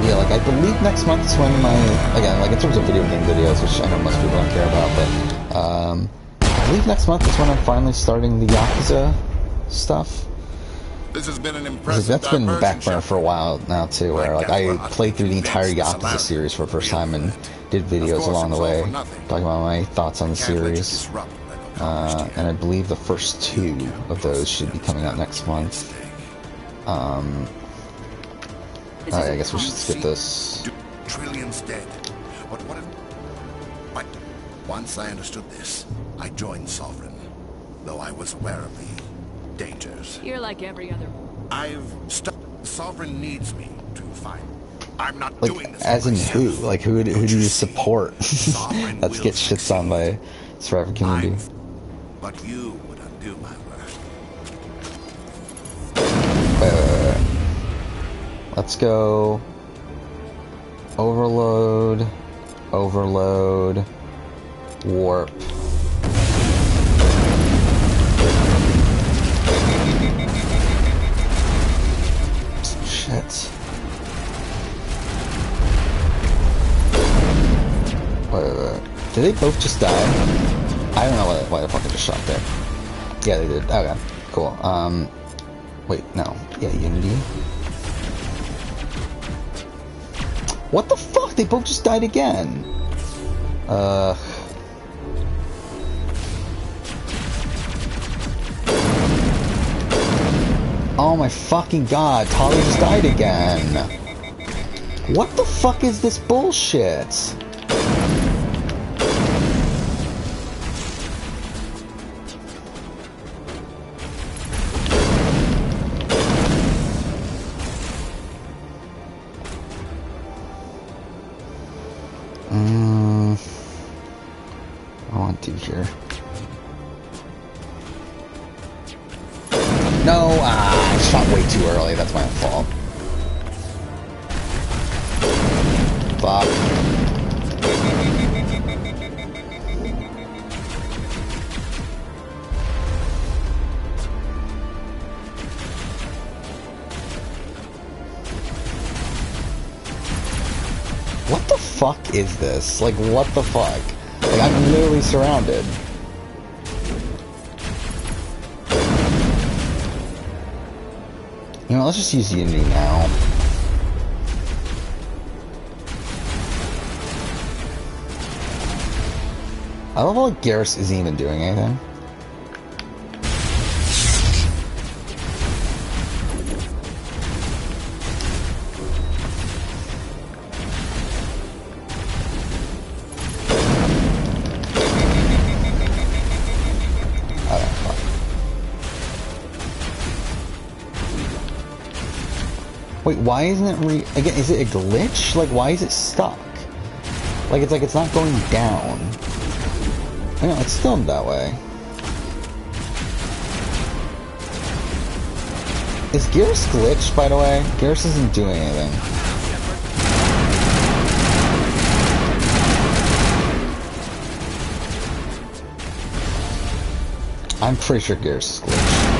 Yeah, like, I believe next month is when my, again, like, in terms of video game videos, which I know most people don't care about, but, I believe next month is when I'm finally starting the Yakuza stuff. This has been an impressive That's been in the back burner diversion, for a while now, too, where, like, I played through the entire Yakuza series for the first time and did videos along the way, talking about my thoughts on the series. And I believe the first 2 of those should be coming out next month. Alright, I guess we should skip this. Trillions dead. But what if... But once I understood this, I joined Sovereign, though I was aware of the dangers. You're like every other... Sovereign needs me to find... I'm not like, doing this as in myself. who? Like, who do you support? Let's get shits on by the survivor community. But you would undo my work. Wait. Let's go overload, warp. Shit. Wait. Did they both just die? I don't know why the fuck I just shot there. Yeah, they did. Okay, cool. Wait, no. Yeah, Unity. What the fuck? They both just died again. Oh my fucking god, Tali just died again. What the fuck is this bullshit? What do I want to do here? No, I shot way too early. That's my fault. Fuck. What the fuck is this? Like, what the fuck? Like, I'm literally surrounded. You know, let's just use Unity now. I love how like, Garrus isn't even doing anything. Wait, why isn't it again, is it a glitch? Like, why is it stuck? Like, it's not going down. I know, it's still that way. Is Garrus glitched, by the way? Garrus isn't doing anything. I'm pretty sure Garrus is glitched.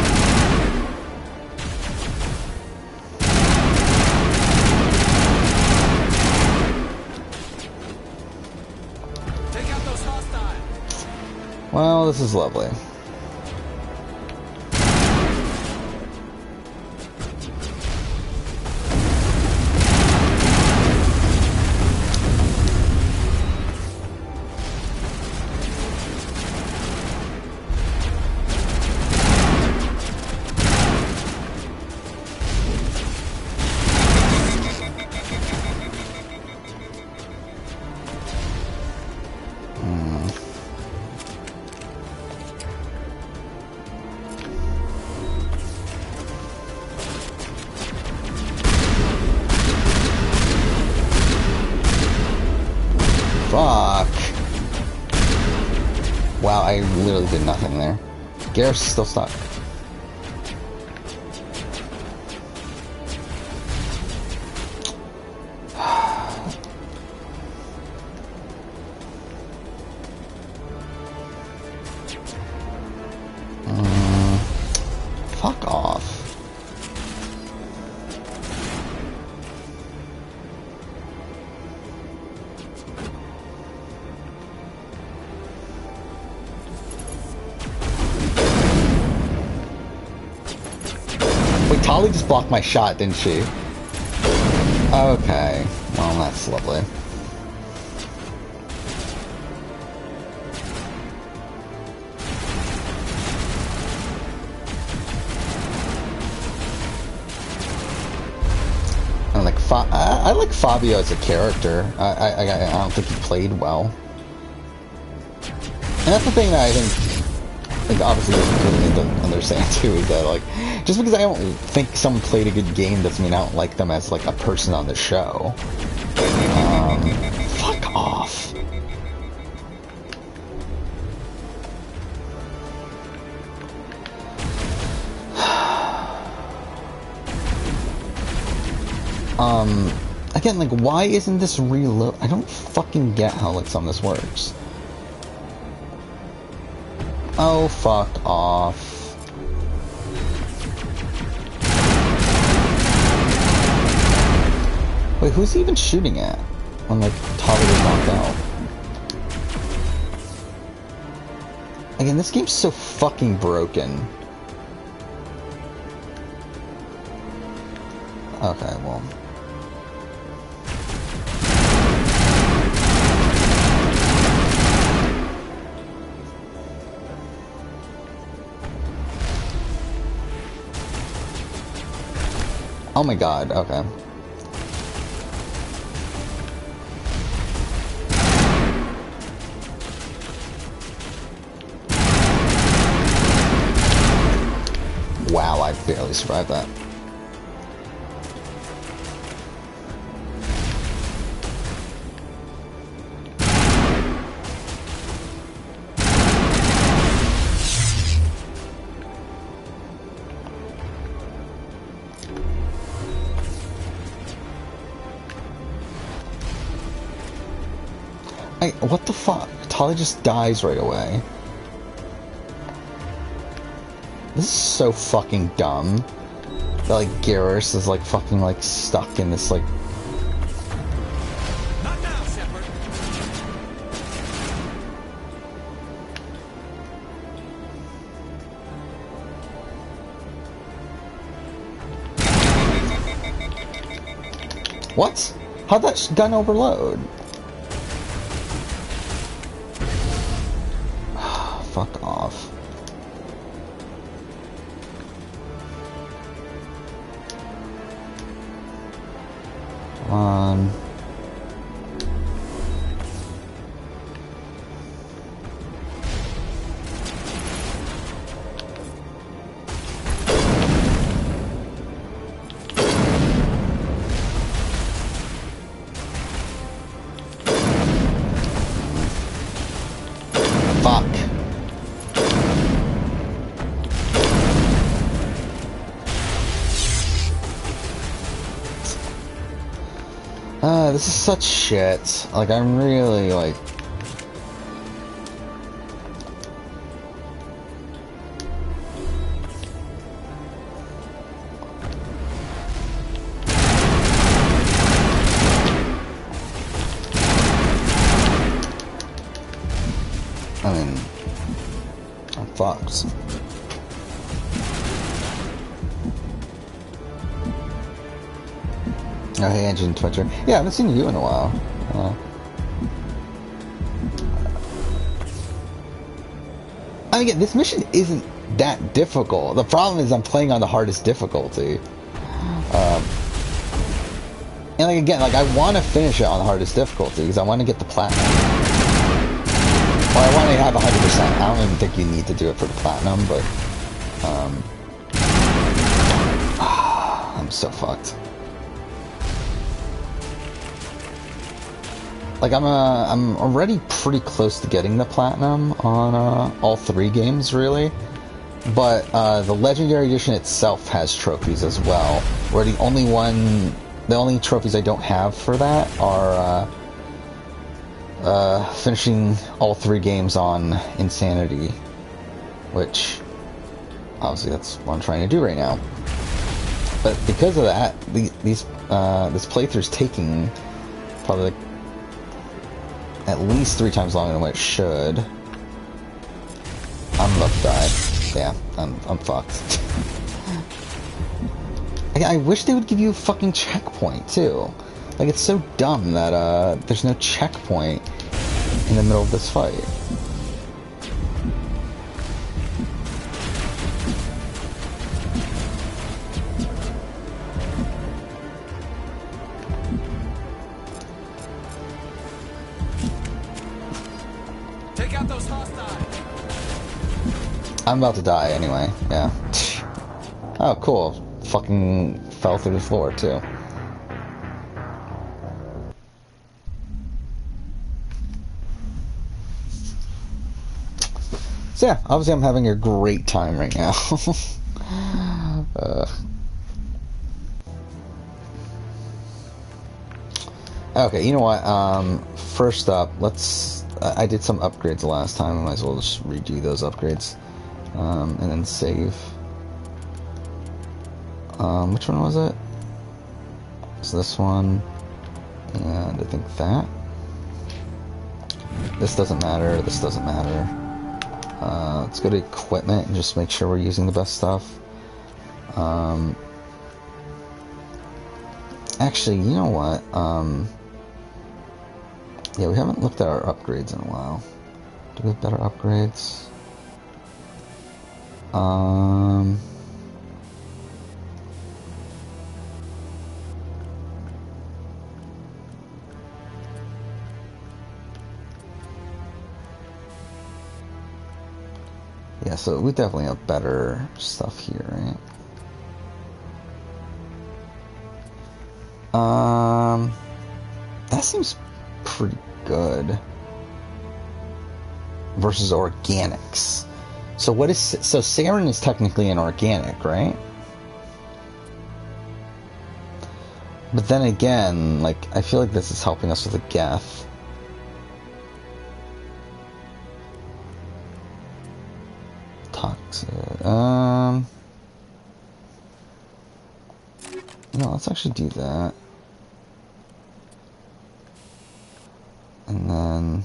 Well, this is lovely. Fuck. Wow, I literally did nothing there. Garrus is still stuck. Fuck off. Wait, Tali just blocked my shot, didn't she? Okay. Well, that's lovely. I like Fabio as a character. I don't think he played well. And that's the thing that I think obviously people need to understand too, is that like, just because I don't think someone played a good game doesn't mean I don't like them as like a person on the show. Fuck off. Again, like, why isn't this reload? I don't fucking get how, like, some of this works. Oh, fuck off. Wait, who's he even shooting at? When, like, Tali was knocked out. Again, this game's so fucking broken. Okay, well... Oh my god, okay. Wow, I barely survived that. What the fuck? Tali just dies right away. This is so fucking dumb. That, like, Garrus is, like, fucking, like, stuck in this, like... Not now, Shepard. What? How'd that gun overload? Fuck off. Come on. This is such shit. Like, I'm really, like... I mean... I'm fucked. Oh, hey, Engine Twitcher. Yeah, I haven't seen you in a while. I mean, again, this mission isn't that difficult. The problem is I'm playing on the hardest difficulty. And, like, again, like, I want to finish it on the hardest difficulty because I want to get the platinum. Or I want to have 100%. I don't even think you need to do it for the platinum, but... I'm so fucked. like I'm already pretty close to getting the platinum on all 3 games, really. But the Legendary Edition itself has trophies as well. Where the only trophies I don't have for that are finishing all 3 games on Insanity, which obviously that's what I'm trying to do right now. But because of that, this playthrough's taking probably like at least 3 times longer than what it should. I'm about to die. Yeah, I'm fucked. I wish they would give you a fucking checkpoint too. Like, it's so dumb that there's no checkpoint in the middle of this fight. Take out those hostiles. I'm about to die anyway, yeah. Oh, cool. Fucking fell through the floor, too. So yeah, obviously I'm having a great time right now. Okay, you know what? First up, let's... I did some upgrades last time. I might as well just redo those upgrades. And then save. Which one was it? It's this one. And I think that. This doesn't matter. This doesn't matter. Let's go to equipment and just make sure we're using the best stuff. Actually, you know what? Yeah, we haven't looked at our upgrades in a while. Do we have better upgrades? Yeah, so we definitely have better stuff here, right? That seems pretty good. Versus organics. So what is... So sarin is technically an organic, right? But then again, like, I feel like this is helping us with the geth. Toxic. No, let's actually do that. And then...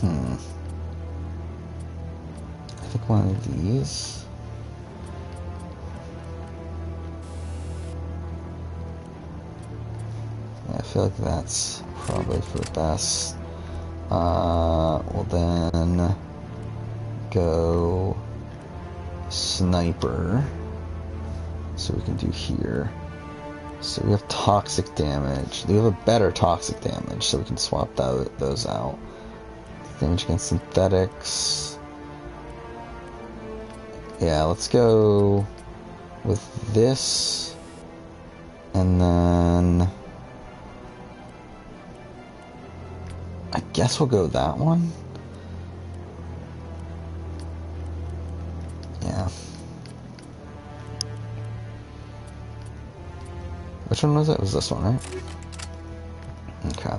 I think one of these. Yeah, I feel like that's probably for the best. We'll then go sniper. So we can do here. So we have toxic damage. We have a better toxic damage, so we can swap those out. Damage against synthetics. Yeah, let's go with this. And then... I guess we'll go that one. Yeah. Which one was it? It was this one, right? Okay.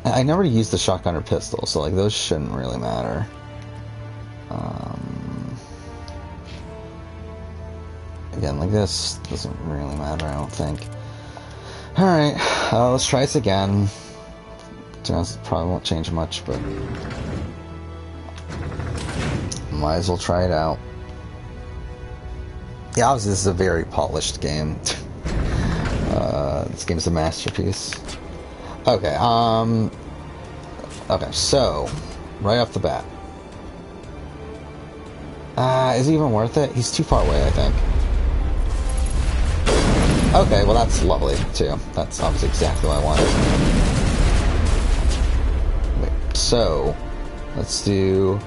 I never used the shotgun or pistol, so like those shouldn't really matter. Again, like this doesn't really matter, I don't think. Alright, let's try this again. To be honest, it probably won't change much, but might as well try it out. Yeah, obviously this is a very polished game. This game's a masterpiece. Okay, okay, so, right off the bat. Is it even worth it? He's too far away, I think. Okay, well that's lovely, too. That's obviously exactly what I wanted. Wait, so let's do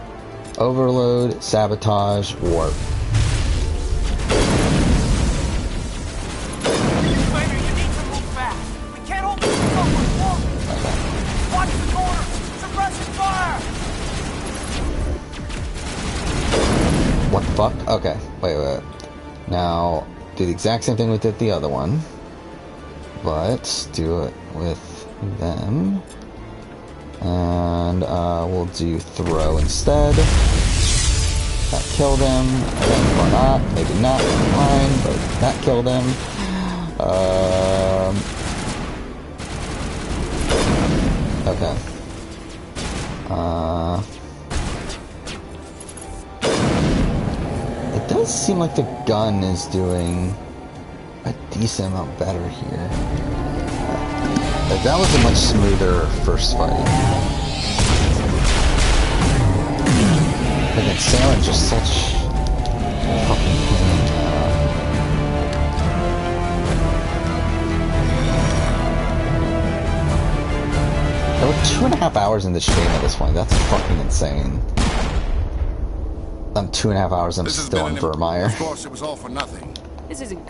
overload, sabotage, warp. Commander, you need to move fast. We can't hold this thing up much longer. Watch the corner. Suppressing fire. What the fuck? Okay, wait. Now, do the exact same thing we did the other one. But do it with them. And we'll do throw instead. That killed him. Or not. Maybe not. Fine, but that killed him. Okay. It does seem like the gun is doing a decent amount better here. That was a much smoother first fight. But then Saren's just such a fucking pain. We're 2.5 hours in the stream at this point. That's fucking insane. I'm 2.5 hours. I'm still on Vermeer. Of course, it was all for nothing. This isn't.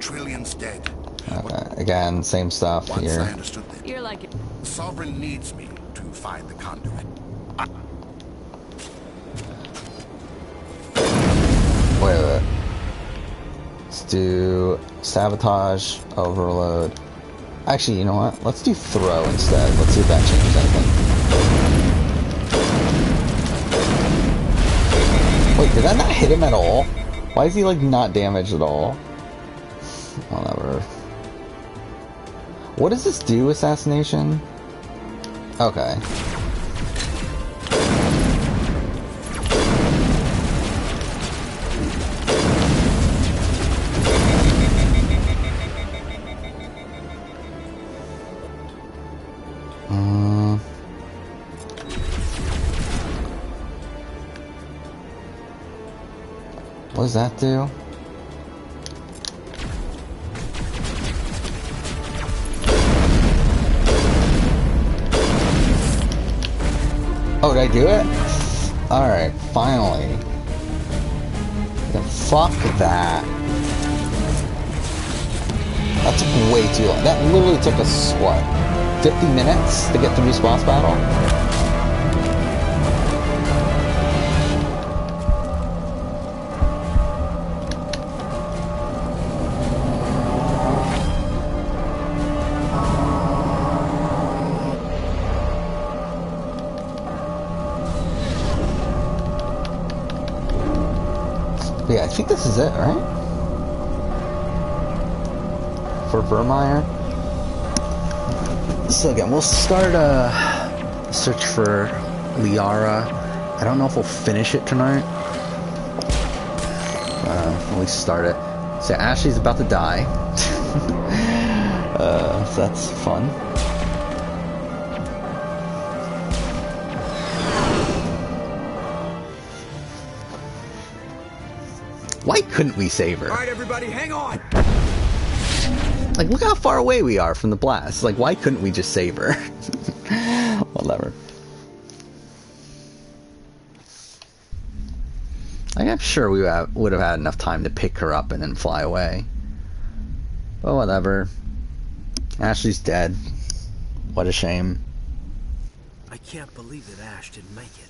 Trillions dead. Okay, again, same stuff Once here. I understood that, You're like. the Sovereign needs me to find the conduit. Wait. Let's do sabotage, overload. Actually, you know what? Let's do throw instead. Let's see if that changes anything. Wait, did that not hit him at all? Why is he, like, not damaged at all? Whatever. What does this do, assassination? Okay. What does that do? Oh, did I do it? Alright, finally. Then fuck that. That took way too long. That literally took us, what, 50 minutes to get through this boss battle? Yeah, I think this is it, right? For Vermeer. So again, we'll start a search for Liara. I don't know if we'll finish it tonight. At least start it. So Ashley's about to die. So that's fun. Why couldn't we save her? Alright, everybody, hang on! Like, look how far away we are from the blast. Like, why couldn't we just save her? Whatever. Like, I'm sure we would have had enough time to pick her up and then fly away. But whatever. Ashley's dead. What a shame. I can't believe that Ash didn't make it.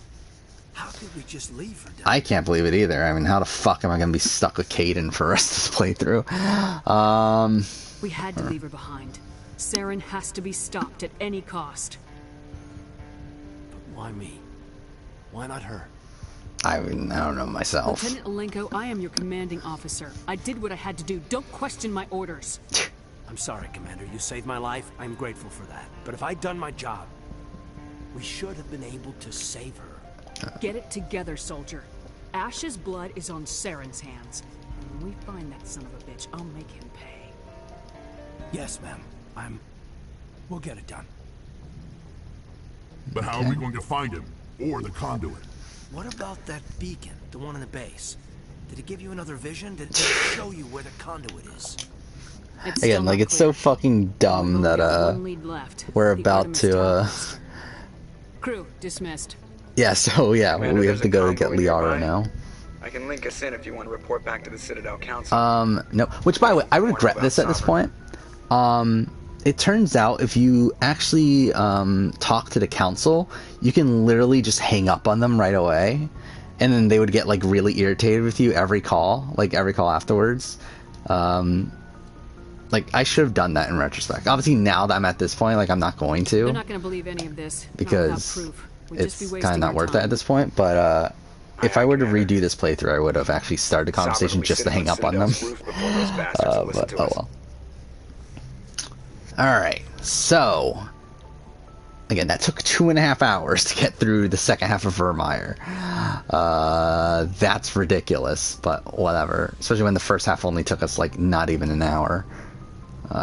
How could we just leave her down? I can't believe it either. I mean, how the fuck am I gonna be stuck with Caden for the rest of this playthrough? We had to leave her behind. Saren has to be stopped at any cost. But why me? Why not her? I mean, I don't know myself. Lieutenant Alenko, I am your commanding officer. I did what I had to do. Don't question my orders. I'm sorry, Commander. You saved my life. I'm grateful for that. But if I'd done my job, we should have been able to save her. Get it together, soldier. Ash's blood is on Saren's hands. And when we find that son of a bitch, I'll make him pay. Yes, ma'am. We'll get it done. But how are we going to find him? Or the conduit? What about that beacon, the one in the base? Did it give you another vision? Did it show you where the conduit is? Again, like, it's so fucking dumb that, we're about to, Crew, dismissed. Yeah, so yeah, Commander, we have there's to a go get convoy Liara nearby. now. I can link us in if you want to report back to the Citadel Council. No. Which, by the way, I regret this at this point. It turns out if you actually talk to the council, you can literally just hang up on them right away, and then they would get like really irritated with you every call afterwards. Like, I should have done that in retrospect. Obviously, now that I'm at this point, like, I'm not going to. They're not going to believe any of this. Because proof. it's kind of not worth it at this point. But if I were to redo this playthrough, I would have actually started the conversation just to hang up on them. But, oh well. Alright, so... Again, that took 2.5 hours to get through the second half of Vermeer. That's ridiculous, but whatever. Especially when the first half only took us, like, not even an hour.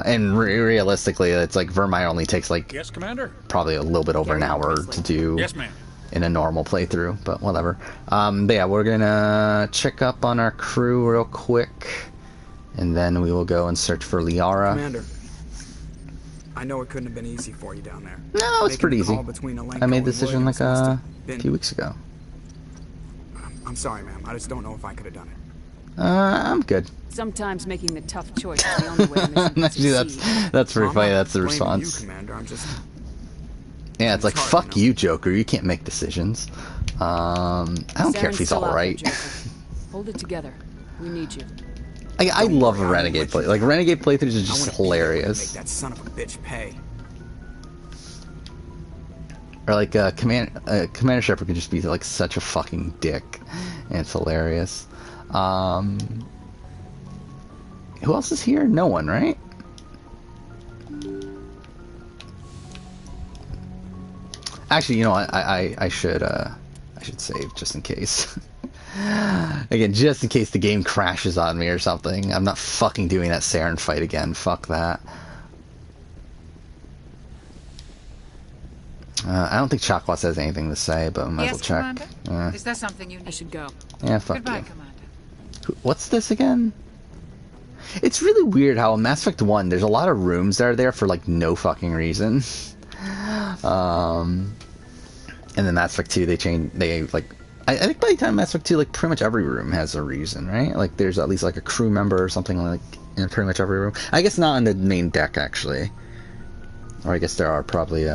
And realistically, it's like Vermeer only takes, like, yes, Commander. Probably a little bit over an hour to do yes, ma'am. In a normal playthrough, but whatever. But yeah, we're gonna check up on our crew real quick, and then we will go and search for Liara. Commander, I know it couldn't have been easy for you down there. No, it's pretty easy. I made the decision like a few weeks ago. I'm sorry, ma'am. I just don't know if I could have done it. I'm good. Sometimes making the tough choice is the only way to Actually, that's pretty funny. That's the response. You, Commander. I'm just... Yeah, it's like, fuck you, Joker. You can't make decisions. I don't care if he's alright. Hold it together. We need you. I love a Renegade play. Like, Renegade playthroughs are just hilarious. Make that son of a bitch pay. Or like, Commander Shepard could just be like such a fucking dick. And it's hilarious. Who else is here? No one, right? Actually, you know what? I should save just in case. Again, just in case the game crashes on me or something. I'm not fucking doing that Saren fight again. Fuck that. I don't think Chakwas has anything to say, but I might as well check. Commander? Is there something you need? I should go. Yeah, fuck Goodbye, you. Commander. What's this again? It's really weird how in Mass Effect 1, there's a lot of rooms that are there for like no fucking reason. And then Mass Effect 2, they like, I think by the time Mass Effect 2, like pretty much every room has a reason, right? Like there's at least like a crew member or something like in pretty much every room. I guess not on the main deck actually. Or I guess there are probably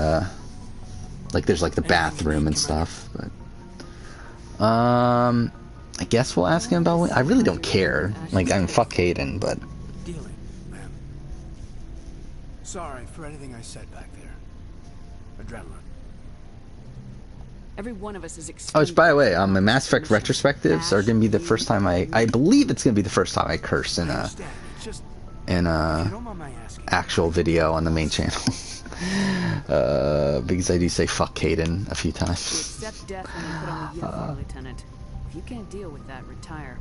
like there's like the bathroom and stuff, but I guess we'll ask him about. I really don't care. Like, I mean, fuck Hayden, but. Dealing, ma'am. Sorry for anything I said back there. Adrenaline. Every one of us is. Oh, which, by the way, my Mass Effect retrospectives are gonna be the first time I believe it's gonna be the first time I curse in actual video on the main channel. Because I do say fuck Hayden a few times. Accept death when you put on the uniform, Lieutenant. If you can't deal with that, retire.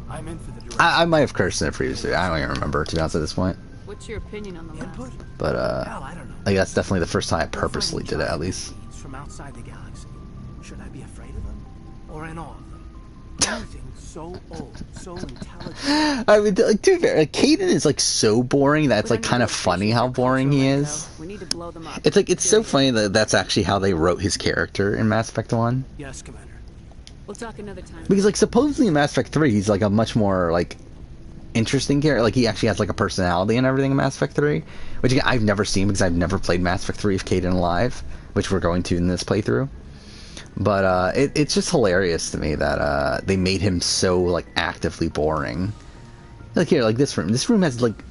I'm in for the direction. I might have cursed in it previously. I don't even remember, to be honest, at this point. What's your opinion on the input? But Hell, I don't know. like that's definitely the first time I purposely did it, at least. From outside the galaxy. Should I be afraid of them, or in awe of them? Anything so old, so intelligent. I mean, like, to be fair, like, Hayden is like so boring that it's like kind of funny how boring he is. We need to blow them up. It's like it's so funny that that's actually how they wrote his character in Mass Effect 1. Yes, Commander. We'll talk another time. Because like supposedly in Mass Effect 3 he's like a much more like interesting character. Like he actually has like a personality and everything in Mass Effect 3, which again, I've never seen because I've never played Mass Effect 3 of Hayden alive, which we're going to in this playthrough. But it's just hilarious to me that they made him so like actively boring. Like here, like this room. This room has like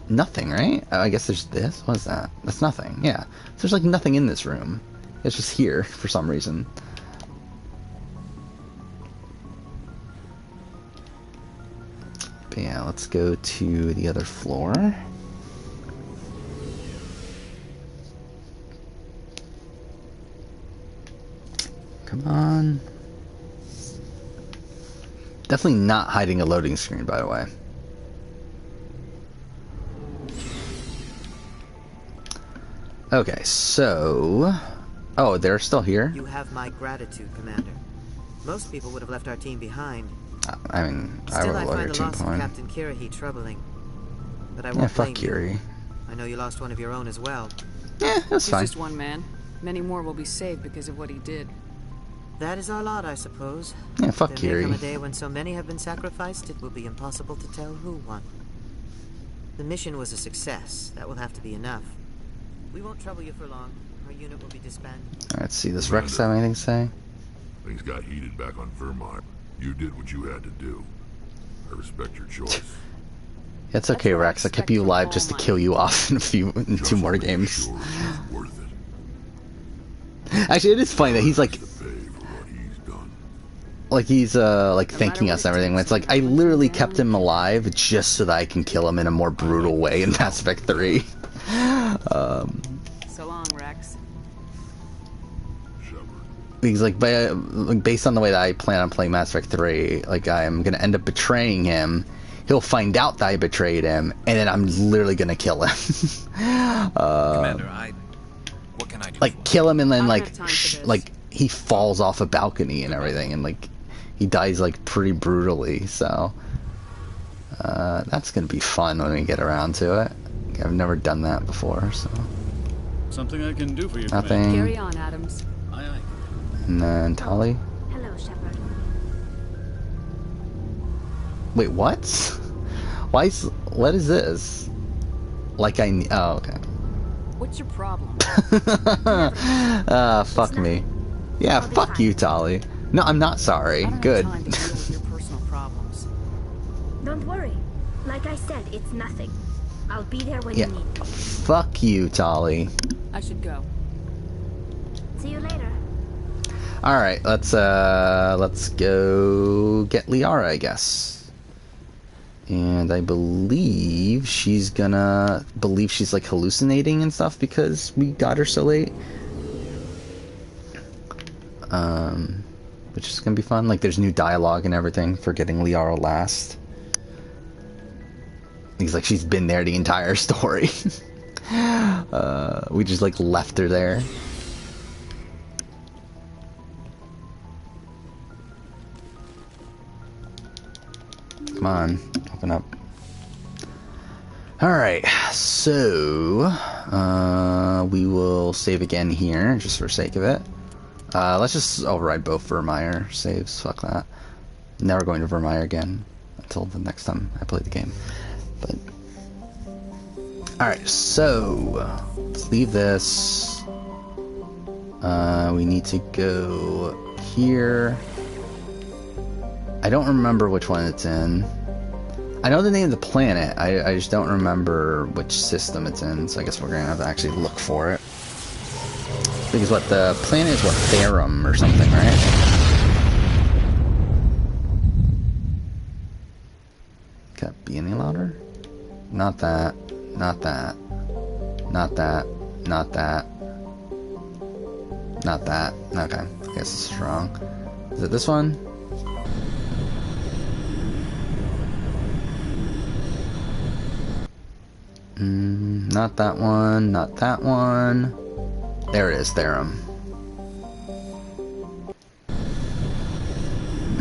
nothing, right? I guess there's this. What is that? That's nothing. Yeah. So there's like nothing in this room. It's just here for some reason. But yeah, let's go to the other floor. Come on. Definitely not hiding a loading screen, by the way. Okay, so... Oh, they're still here? You have my gratitude, Commander. Most people would have left our team behind. I mean, I Still, would I have let your find the team loss of behind. Captain Kirahi troubling. But I Yeah, won't fuck blame Kiri. you. I know you lost one of your own as well. Yeah, that's He's fine. just one man. Many more will be saved because of what he did. That is our lot, I suppose. Yeah, fuck There may come Kiri. a day when so many have been sacrificed, it will be impossible to tell who won. The mission was a success. That will have to be enough. We won't trouble you for long. Our unit will be disbanded. Alright, let's see. Does Rex have anything to say? Things got heated back on Vermeer. You did what you had to do. I respect your choice. It's okay, Rex. I kept you alive just to kill you off in two more games. Actually, it is funny that he's like thanking us and everything. When it's like I literally kept him alive just so that I can kill him in a more brutal way in Mass Effect 3. So long, Rex. Because like based on the way that I plan on playing Mass Effect 3, like I'm gonna end up betraying him. He'll find out that I betrayed him, and then I'm literally gonna kill him. Commander, what can I do? Like kill him, and then like he falls off a balcony and everything, and like he dies like pretty brutally. So that's gonna be fun when we get around to it. I've never done that before, so something I can do for you. Nothing. Carry on, Adams. Aye, aye. And then Tali. Hello, Shepard. Wait, what? What is this? Like oh, okay. What's your problem? Fuck me. Yeah, fuck you, Tali. No, I'm not sorry. Good. Time to deal with your personal problems. Don't worry. Like I said, it's nothing. I'll be there when Yeah. you need me. Fuck you, Tali. I should go. See you later. Alright, let's go get Liara, I guess. And I believe she's like hallucinating and stuff because we got her so late. Which is gonna be fun. Like there's new dialogue and everything for getting Liara last. He's like she's been there the entire story. We just like left her there. Come on, open up. Alright, so we will save again here, just for sake of it. Let's just override both Vermeer saves, fuck that. Never going to Vermeer again until the next time I play the game. But alright, so let's leave this. We need to go here. I don't remember which one it's in. I know the name of the planet. I just don't remember which system it's in. So I guess we're gonna have to actually look for it. Because what the planet is, what, Therum or something, right? Can it be any louder? Not that. Not that. Not that. Not that. Not that. Okay. I guess it's wrong. Is it this one? Not that one, not that one. There it is, Therum.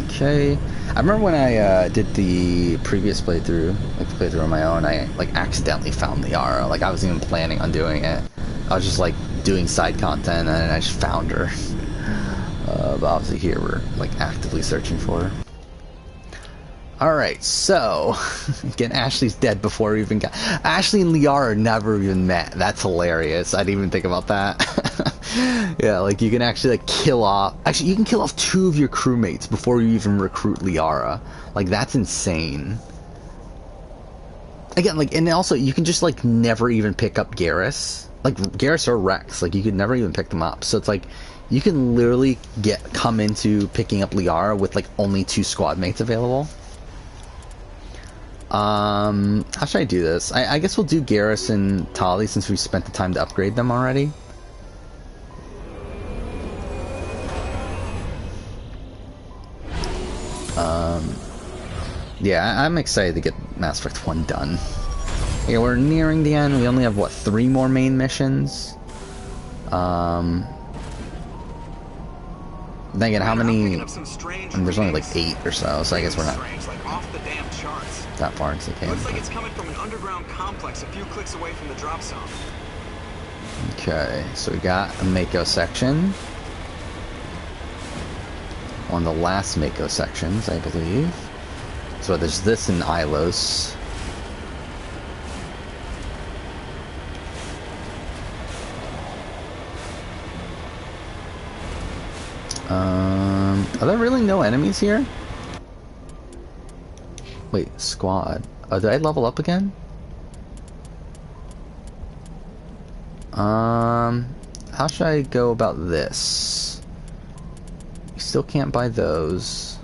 Okay. I remember when I did the previous playthrough, like the playthrough on my own, I like accidentally found Liara. Like I wasn't even planning on doing it. I was just like doing side content and I just found her. But obviously here we're like actively searching for her. Alright, so, again, Ashley's dead before we even got... Ashley and Liara never even met. That's hilarious. I didn't even think about that. Yeah, like, you can actually, like, kill off... Actually, you can kill off 2 of your crewmates before you even recruit Liara. Like, that's insane. Again, like, and also, you can just, like, never even pick up Garrus. Like, Garrus or Rex. Like, you could never even pick them up. So it's like, you can literally come into picking up Liara with, like, only 2 squad mates available. How should I do this? I guess we'll do Garrus and Tali since we spent the time to upgrade them already. Yeah, I'm excited to get Mass Effect 1 done. Yeah, we're nearing the end. We only have, what, 3 more main missions? Then again, how many... there's only like 8 or so I guess we're not that far into the game. Looks like it's coming from an underground complex a few clicks away from the drop zone. Okay, so we got a Mako section. One of the last Mako sections, I believe. So there's this in Ilos. Are there really no enemies here? Wait, squad. Oh, did I level up again? How should I go about this? You still can't buy those.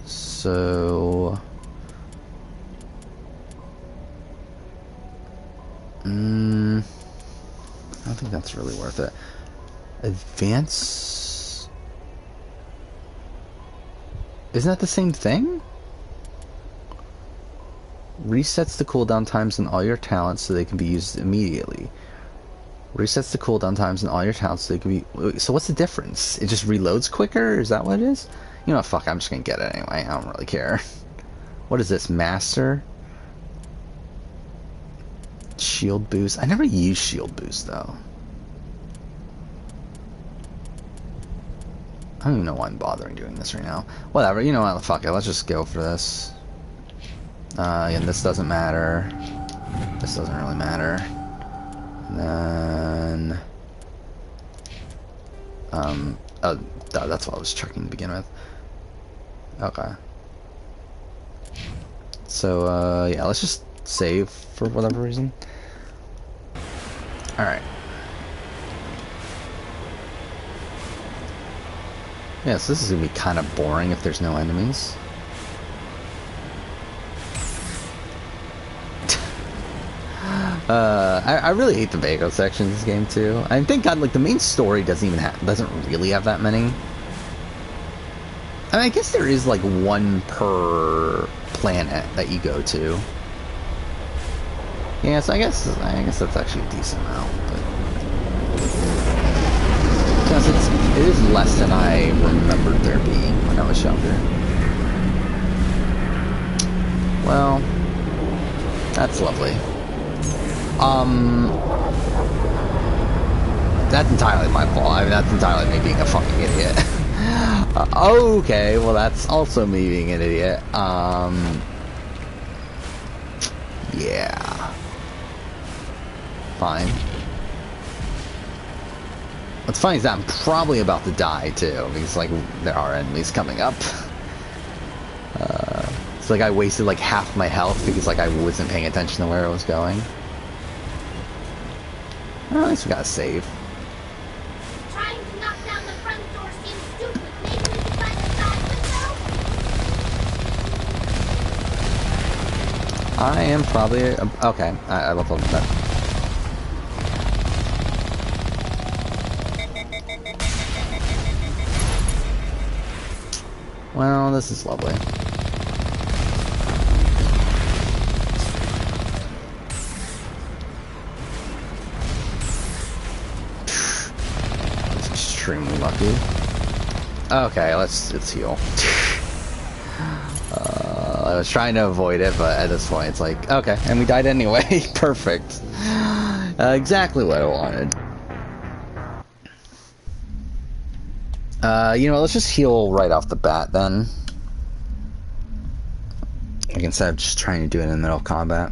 So... I don't think that's really worth it. Advance... Isn't that the same thing? Resets the cooldown times in all your talents so they can be used immediately. Resets the cooldown times in all your talents so they can be... So what's the difference? It just reloads quicker? Is that what it is? You know what, fuck, I'm just gonna get it anyway. I don't really care. What is this? Master? Shield boost? I never use shield boost, though. I don't even know why I'm bothering doing this right now. Whatever, you know what, fuck it, let's just go for this. And this doesn't matter. This doesn't really matter. And then... oh, that's what I was checking to begin with. Okay. So, yeah, let's just save for whatever reason. Alright. Yeah, so this is gonna be kind of boring if there's no enemies. I really hate the Mako sections in this game too. I thank God, like the main story doesn't really have that many. I mean, I guess there is like one per planet that you go to. Yeah, so I guess that's actually a decent amount, but because it is less than I remembered there being when I was younger. Well, that's lovely. That's entirely my fault. I mean, that's entirely me being a fucking idiot. Okay, well, that's also me being an idiot. Yeah. Fine. What's funny is that I'm probably about to die, too, because, like, there are enemies coming up. It's like I wasted, like, half my health because, like, I wasn't paying attention to where I was going. Well, at least we got a save. Trying to knock down the front door seems stupid. Maybe we can find a side window? I am probably... okay, I love that. Well, this is lovely. Extremely lucky. Okay, let's heal. I was trying to avoid it, but at this point it's like, okay, and we died anyway. Perfect. Exactly what I wanted. You know, let's just heal right off the bat then. Like, instead of just trying to do it in the middle of combat.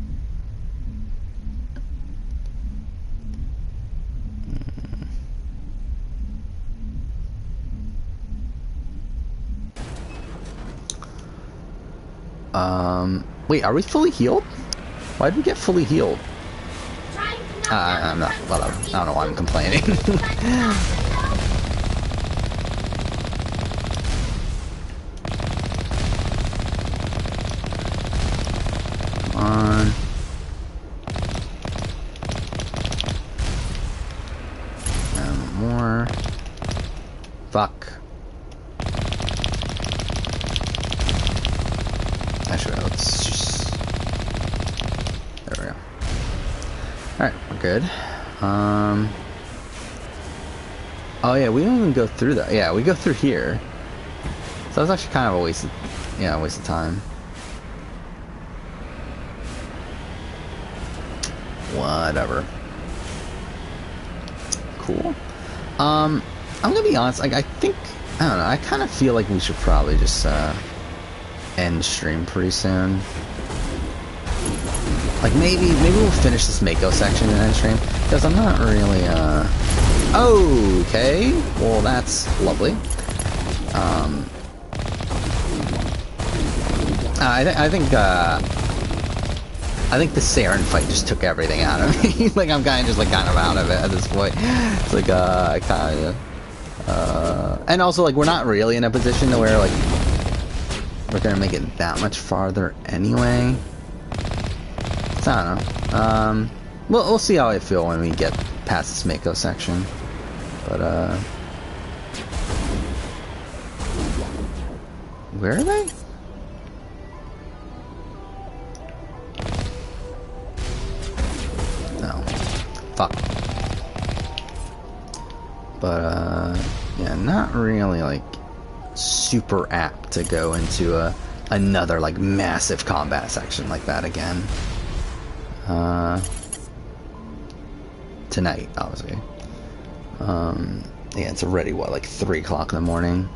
Wait, are we fully healed? Why did we get fully healed? I'm not, whatever. I don't know why I'm complaining. Come on. And more. Fuck. Actually, let's just... There we go. Alright, we're good. Oh yeah, we don't even go through that. Yeah, we go through here. So that's actually kind of a waste of... yeah, a waste of time. Whatever. cool. I'm gonna be honest, like, I think, I don't know, I kind of feel like we should probably just, end stream pretty soon. Like, maybe we'll finish this Mako section and end stream, because I'm not really, okay, well, that's lovely. I think the Saren fight just took everything out of me. Like, I'm kind of out of it at this point. It's like, I kind of, and also, like, we're not really in a position to where, like, we're gonna make it that much farther anyway. So, I don't know. We'll see how I feel when we get past this Mako section. But, where are they? No. Fuck. But, yeah, not really, like, super apt to go into another, like, massive combat section like that again. Tonight, obviously. Yeah, it's already, what, like 3 o'clock in the morning.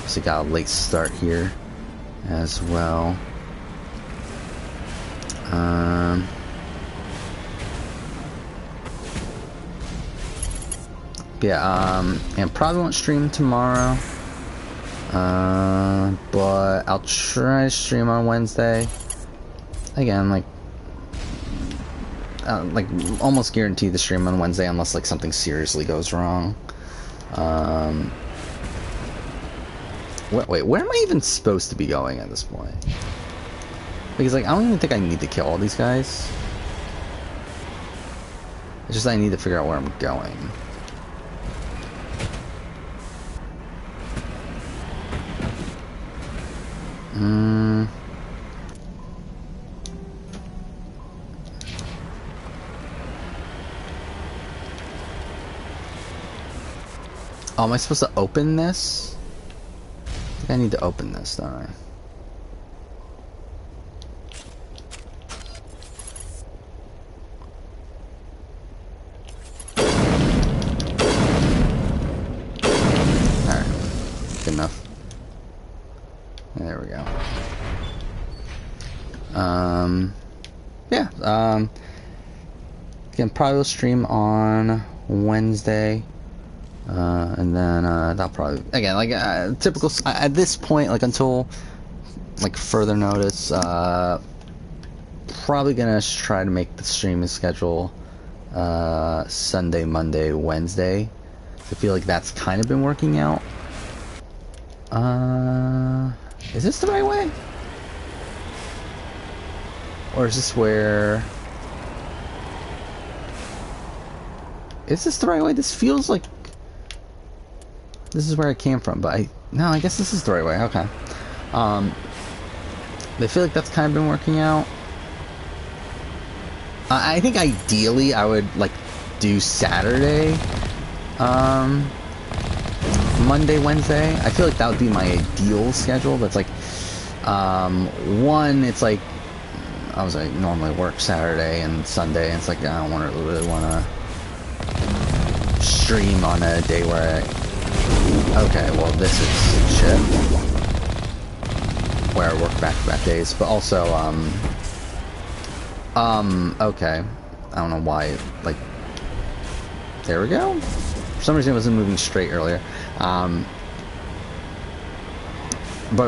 So got a late start here as well. Yeah, and probably won't stream tomorrow. But I'll try to stream on Wednesday. Again, like almost guarantee the stream on Wednesday unless like something seriously goes wrong. Wait, where am I even supposed to be going at this point? Because like I don't even think I need to kill all these guys. It's just I need to figure out where I'm going. Oh, am I supposed to open this? I think I need to open this, don't I? Alright. Good enough. There we go. Yeah, again, probably will stream on Wednesday. And then, that'll probably, again, like, typical, at this point, like, until, like, further notice, probably gonna try to make the streaming schedule, Sunday, Monday, Wednesday. I feel like that's kind of been working out. Is this the right way? Or is this where... Is this the right way? This feels like... This is where I came from, but no, I guess this is the right way, okay. I feel like that's kind of been working out. I think ideally I would, like, do Saturday, Monday, Wednesday. I feel like that would be my ideal schedule, but it's like, one, it's like, I was like, normally work Saturday and Sunday, and it's like, I don't really want to stream on a day where okay, well, this is shit. Where I work back-to-back days, but also, okay. I don't know why, like, there we go. For some reason it wasn't moving straight earlier. But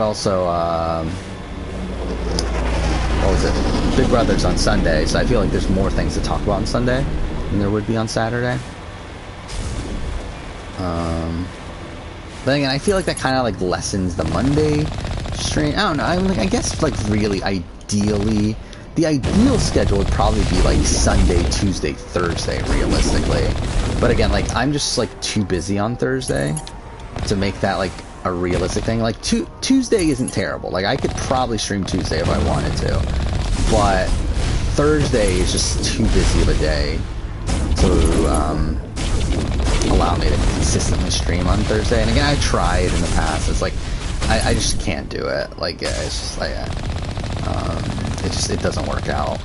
also, what was it? Big Brother's on Sunday, so I feel like there's more things to talk about on Sunday than there would be on Saturday. But again, I feel like that kind of like lessens the Monday stream. I don't know. I guess like really ideally, the ideal schedule would probably be like Sunday, Tuesday, Thursday, realistically. But again, like I'm just like too busy on Thursday to make that like a realistic thing. Like Tuesday isn't terrible. Like I could probably stream Tuesday if I wanted to, but Thursday is just too busy of a day to allow me to consistently stream on Thursday. And again, I tried in the past. It's like I just can't do it. Like it's just like it doesn't work out.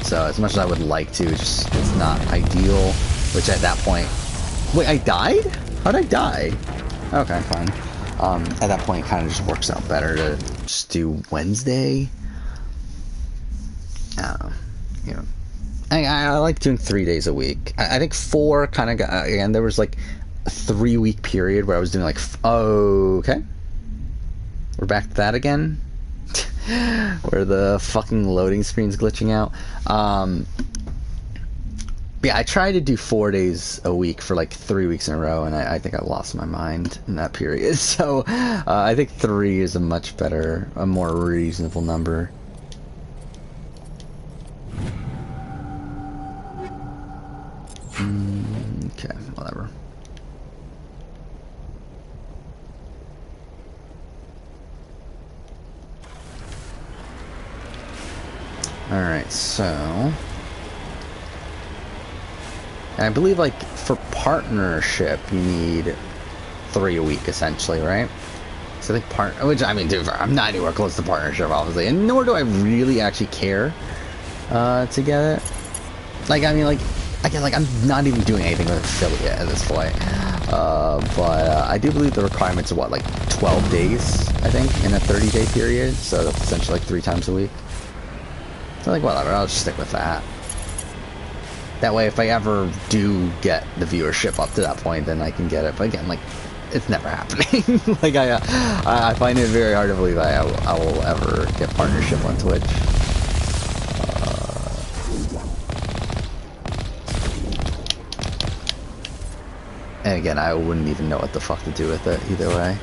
So as much as I would like to, it's not ideal. which at that point, wait, I died? How'd I die? Okay, fine. At that point, it kind of just works out better to just do Wednesday. You know, I like doing 3 days a week. I think 4 kind of got, again, there was like a 3-week period where I was doing like, okay. We're back to that again. Where the fucking loading screen's glitching out. Yeah, I tried to do 4 days a week for like 3 weeks in a row, and I think I lost my mind in that period. So I think 3 is a much better, a more reasonable number. Okay, whatever. Alright, so... And I believe, like, for partnership, you need 3 a week, essentially, right? So I think which, I mean, dude, I'm not anywhere close to partnership, obviously, and nor do I really actually care to get it. Like, I mean, like, again, like, I'm not even doing anything with affiliate at this point. But I do believe the requirements are, what, like, 12 days, I think, in a 30-day period, so that's essentially, like, 3 times a week. So, like, whatever, I'll just stick with that. That way, if I ever do get the viewership up to that point, then I can get it. But again, like, it's never happening. Like, I find it very hard to believe I will ever get partnership on Twitch. And again, I wouldn't even know what the fuck to do with it either way.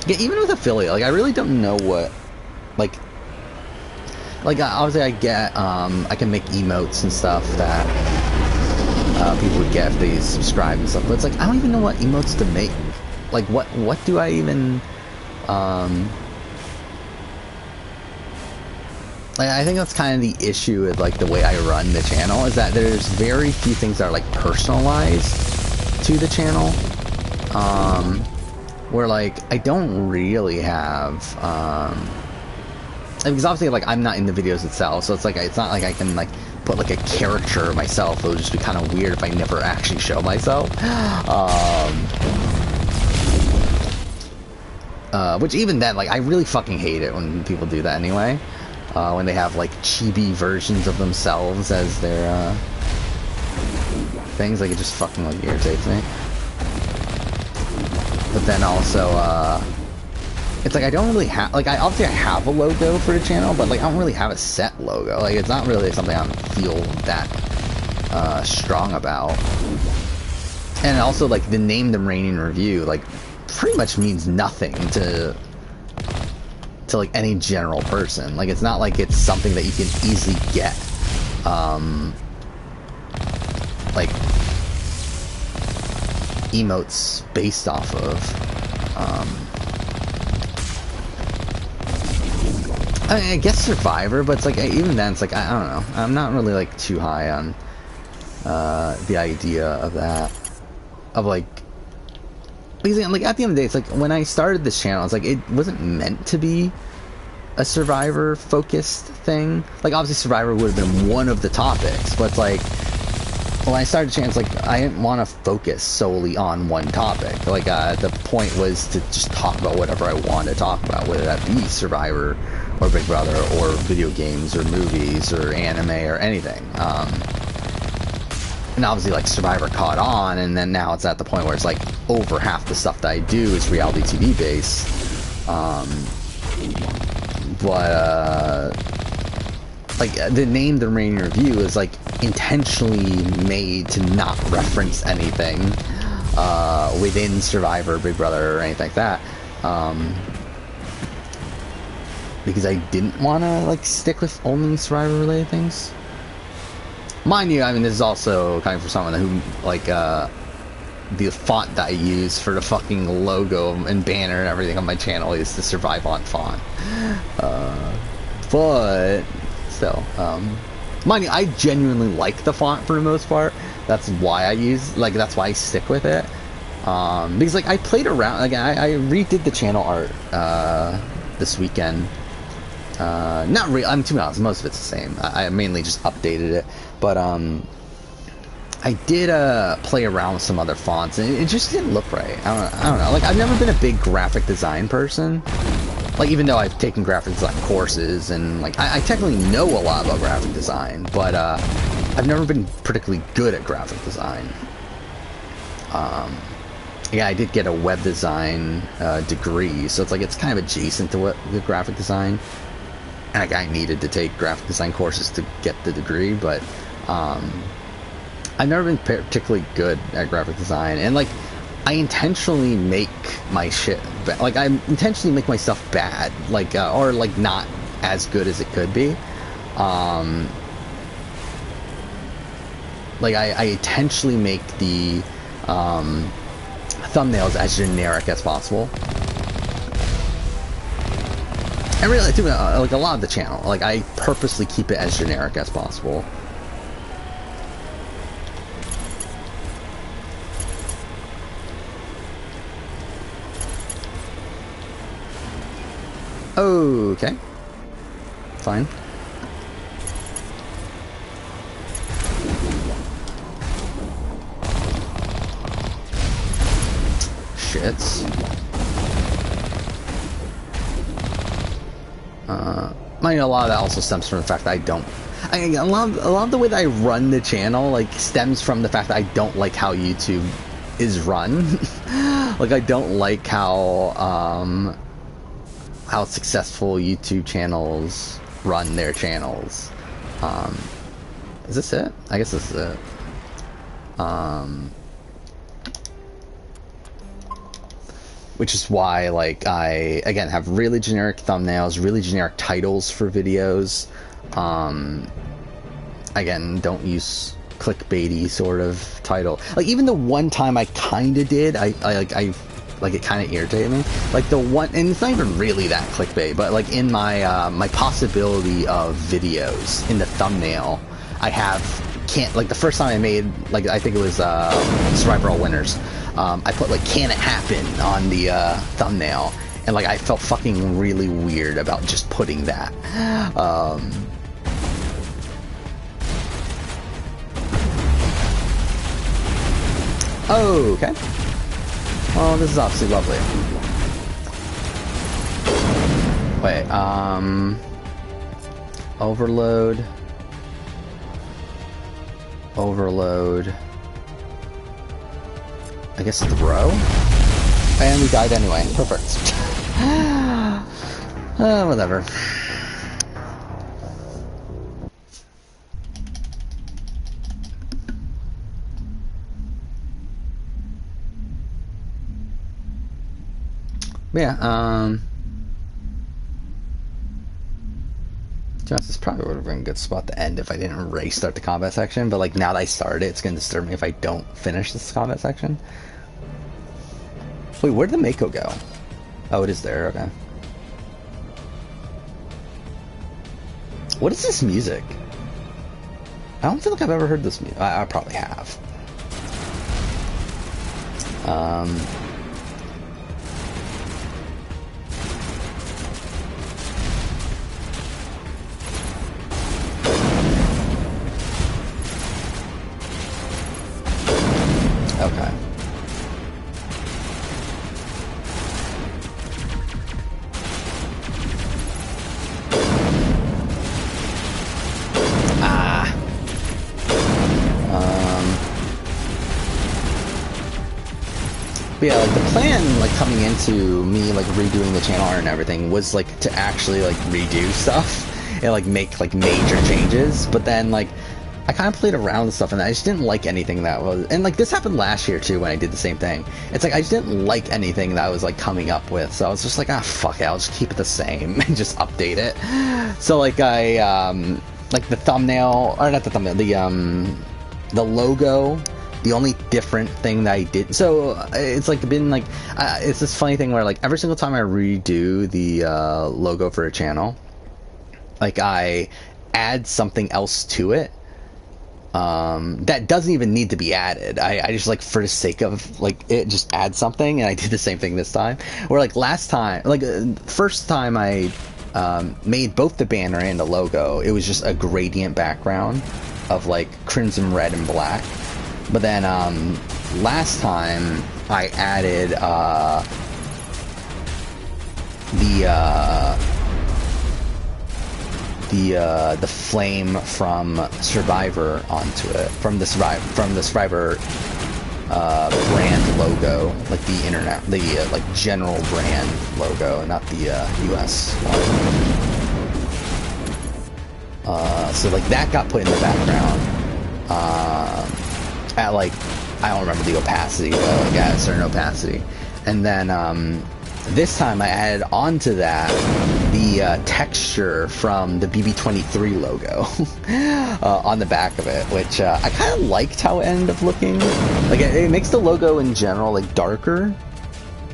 Yeah, even with affiliate, like, I really don't know what, like obviously I get, I can make emotes and stuff that people would get if they subscribe and stuff, but it's like, I don't even know what emotes to make. Like, what do I even, like, I think that's kind of the issue with, like, the way I run the channel, is that there's very few things that are, like, personalized to the channel, where, like, I don't really have, because obviously, like, I'm not in the videos itself, so it's like, it's not like I can, like, put, like, a character of myself. It would just be kind of weird if I never actually show myself. Which even then, like, I really fucking hate it when people do that anyway. When they have, like, chibi versions of themselves as their, things, like, it just fucking, like, irritates me. But then also, it's like I don't really have, like, obviously I have a logo for the channel, but, like, I don't really have a set logo. Like, it's not really something I feel that strong about. And also, like, the name the reigning review, like, pretty much means nothing to like any general person. Like, it's not like it's something that you can easily get like emotes based off of. I mean, I guess Survivor, but it's like, even then, it's like, I don't know. I'm not really, like, too high on the idea of that. Of, like, because, like, at the end of the day, it's like, when I started this channel, it's like, it wasn't meant to be a Survivor-focused thing. Like, obviously, Survivor would have been one of the topics, but it's like, when I started the channel, it's like, I didn't want to focus solely on one topic. Like, the point was to just talk about whatever I wanted to talk about, whether that be Survivor, or Big Brother, or video games, or movies, or anime, or anything. And obviously, like, Survivor caught on, and then now it's at the point where it's like, over half the stuff that I do is reality TV based. Like, the name the reigning review is, like, intentionally made to not reference anything within Survivor, Big Brother, or anything like that. Because I didn't want to, like, stick with only Survivor-related things. Mind you, I mean, this is also coming from someone who, like, the font that I use for the fucking logo and banner and everything on my channel is the Survivant font. But, still, mind you, I genuinely like the font for the most part. That's why I use, like, that's why I stick with it. Because, like, I played around, like, I redid the channel art, this weekend. Not really, to be honest, most of it's the same. I mainly just updated it. But, I did play around with some other fonts, and it just didn't look right. I don't know. Like, I've never been a big graphic design person. Like, even though I've taken graphic design courses, and like I technically know a lot about graphic design, but I've never been particularly good at graphic design. Yeah, I did get a web design degree, so it's kind of adjacent to what the graphic design. And like, I needed to take graphic design courses to get the degree, but I've never been particularly good at graphic design, and like I intentionally make my shit like I intentionally make my stuff bad, like or like not as good as it could be. Like I intentionally make the thumbnails as generic as possible. And really, too, like a lot of the channel, like I purposely keep it as generic as possible. Okay. Fine. Shits. A lot of that also stems from the fact that a lot of the way that I run the channel like stems from the fact that I don't like how YouTube is run. Like I don't like how successful YouTube channels run their channels. Is this it? I guess this is it. Which is why, like, I, again, have really generic thumbnails, really generic titles for videos. Again, don't use clickbaity sort of title. Like, even the one time I kind of did, I it kind of irritated me. Like, the one, and it's not even really that clickbait, but, like, in my, my possibility of videos, in the thumbnail, I have, like, the first time I made, like, I think it was, Survivor All Winners. I put like "Can it happen" on the thumbnail, and like I felt fucking really weird about just putting that. Okay. Well, this is obviously lovely. Wait, overload. I guess throw? And we died anyway. Perfect. Whatever. Yeah, this probably would have been a good spot to end if I didn't restart the combat section, but like now that I started it, it's going to disturb me if I don't finish this combat section. Wait, where did the Mako go? Oh, it is there, okay. What is this music? I don't feel like I've ever heard this music. I probably have. Okay. But yeah, like the plan, like coming into me, like redoing the channel art and everything, was like to actually like redo stuff and like make like major changes. But then like I kind of played around with stuff and I just didn't like anything that was, and like this happened last year too when I did the same thing. It's like I just didn't like anything that I was like coming up with, so I was just like, ah, fuck it, I'll just keep it the same and just update it. So like I like the thumbnail, or not the thumbnail, the logo. The only different thing that I did, so it's like been like it's this funny thing where like every single time I redo the logo for a channel, like I add something else to it that doesn't even need to be added. I just like for the sake of like it, just add something, and I did the same thing this time. Where like last time, like first time I made both the banner and the logo, it was just a gradient background of like crimson, red, and black. But then last time I added the flame from Survivor onto it, from the Survivor brand logo, like the internet, the like general brand logo, not the US one. So like that got put in the background at like, I don't remember the opacity, but like at a certain opacity. And then this time I added onto that the texture from the BB-23 logo on the back of it, which I kind of liked how it ended up looking. Like it makes the logo in general like darker,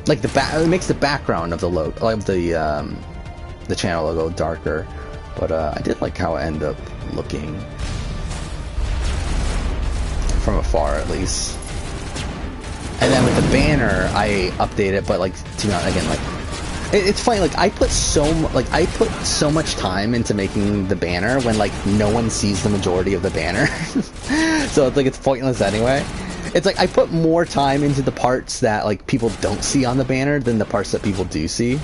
like it makes the background of the logo, like the channel logo, darker. But I did like how it ended up looking from afar, at least. And then with the banner, I updated it, but like, to be honest, again, like, it's funny. Like I put so much time into making the banner when like no one sees the majority of the banner, so it's like it's pointless anyway. It's like I put more time into the parts that like people don't see on the banner than the parts that people do see.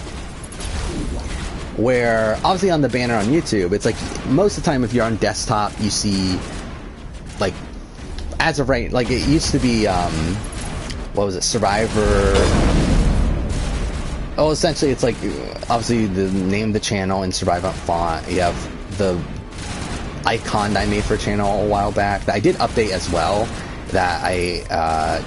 Where obviously on the banner on YouTube, it's like most of the time if you're on desktop, you see like, as of right, like it used to be what was it, Survivor. Oh, essentially it's like obviously the name of the channel in Survivor font. You have the icon that I made for a channel a while back that I did update as well, that I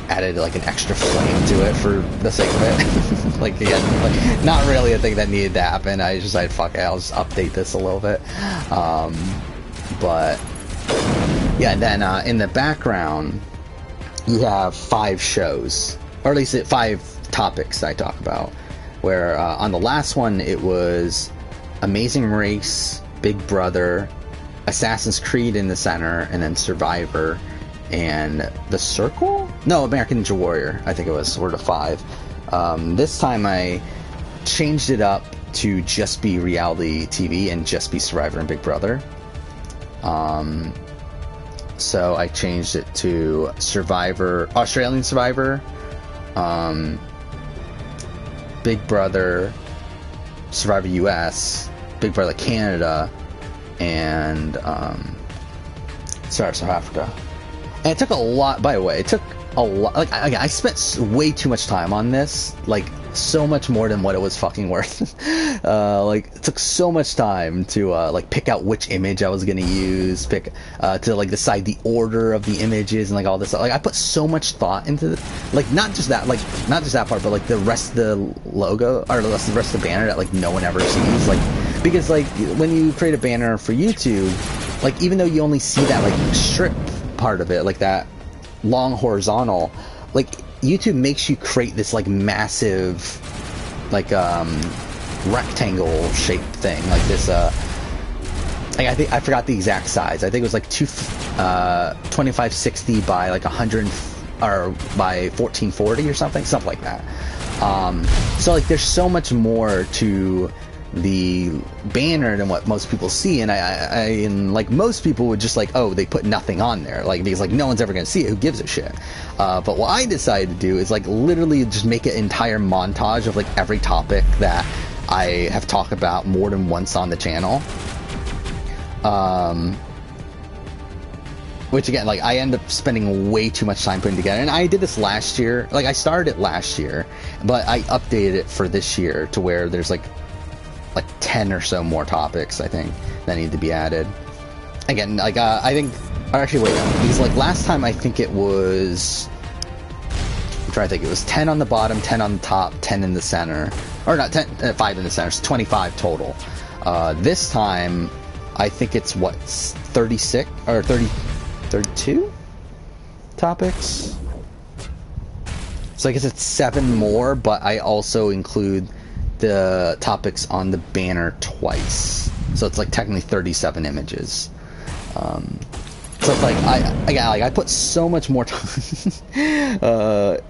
added like an extra flame to it for the sake of it. Like again, like not really a thing that needed to happen. I just decided, fuck it, I'll just update this a little bit. But yeah, and then in the background you have 5 shows, or at least 5 topics that I talk about. Where on the last one it was Amazing Race, Big Brother, Assassin's Creed in the center, and then Survivor, and The Circle? No, American Ninja Warrior, I think it was, were the 5. This time I changed it up to just be reality TV and just be Survivor and Big Brother. So I changed it to Survivor, Australian Survivor, Big Brother, Survivor US, Big Brother Canada, and South Africa. And it took a lot, by the way, it took a lot, like, I spent way too much time on this, like, so much more than what it was fucking worth. Like, it took so much time to, like, pick out which image I was gonna use, to, like, decide the order of the images and, like, all this. Like, I put so much thought into, like, not just that part, but, like, the rest of the logo, or the rest of the banner that, like, no one ever sees. Like, because, like, when you create a banner for YouTube, like, even though you only see that, like, strip part of it, like, that long horizontal, like, YouTube makes you create this like massive like rectangle shaped thing, like this like, I think I forgot the exact size. I think it was like 2560 by like 100 or by 1440 or something like that. So like there's so much more to the banner than what most people see, and and like most people would just like, oh, they put nothing on there, like, because like no one's ever gonna see it, who gives a shit. But what I decided to do is like literally just make an entire montage of like every topic that I have talked about more than once on the channel. Which again, like, I end up spending way too much time putting together, and I did this last year. Like, I started it last year, but I updated it for this year to where there's like 10 or so more topics, I think, that need to be added. Again, like, I think, or actually, wait, no, because, like, last time I think it was, I'm trying to think, it was 10 on the bottom, 10 on the top, 10 in the center, or not, 10, 5 in the center, so 25 total. This time, I think it's, what, 36, or 32 topics? So I guess it's 7 more, but I also include the topics on the banner twice, so it's like technically 37 images. So it's like I put so much more time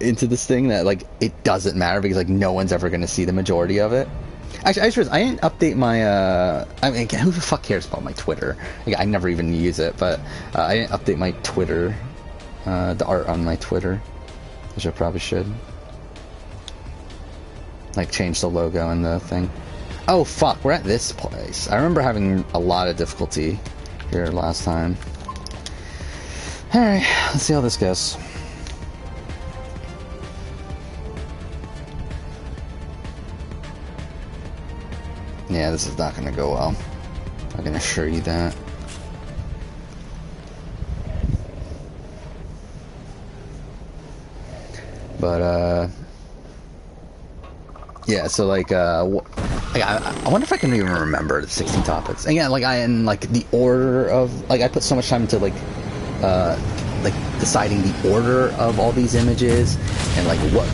into this thing that like it doesn't matter, because like no one's ever gonna see the majority of it. Actually, I didn't update my I mean, again, who the fuck cares about my Twitter? Like, I never even use it, but I didn't update my Twitter the art on my Twitter, which I probably should. Like, change the logo and the thing. Oh, fuck, we're at this place. I remember having a lot of difficulty here last time. Alright, let's see how this goes. Yeah, this is not gonna go well. I can assure you that. But, yeah, so, like, I wonder if I can even remember the 16 topics. Again, like, in, like, the order of, like, I put so much time into, like, deciding the order of all these images, and, like, what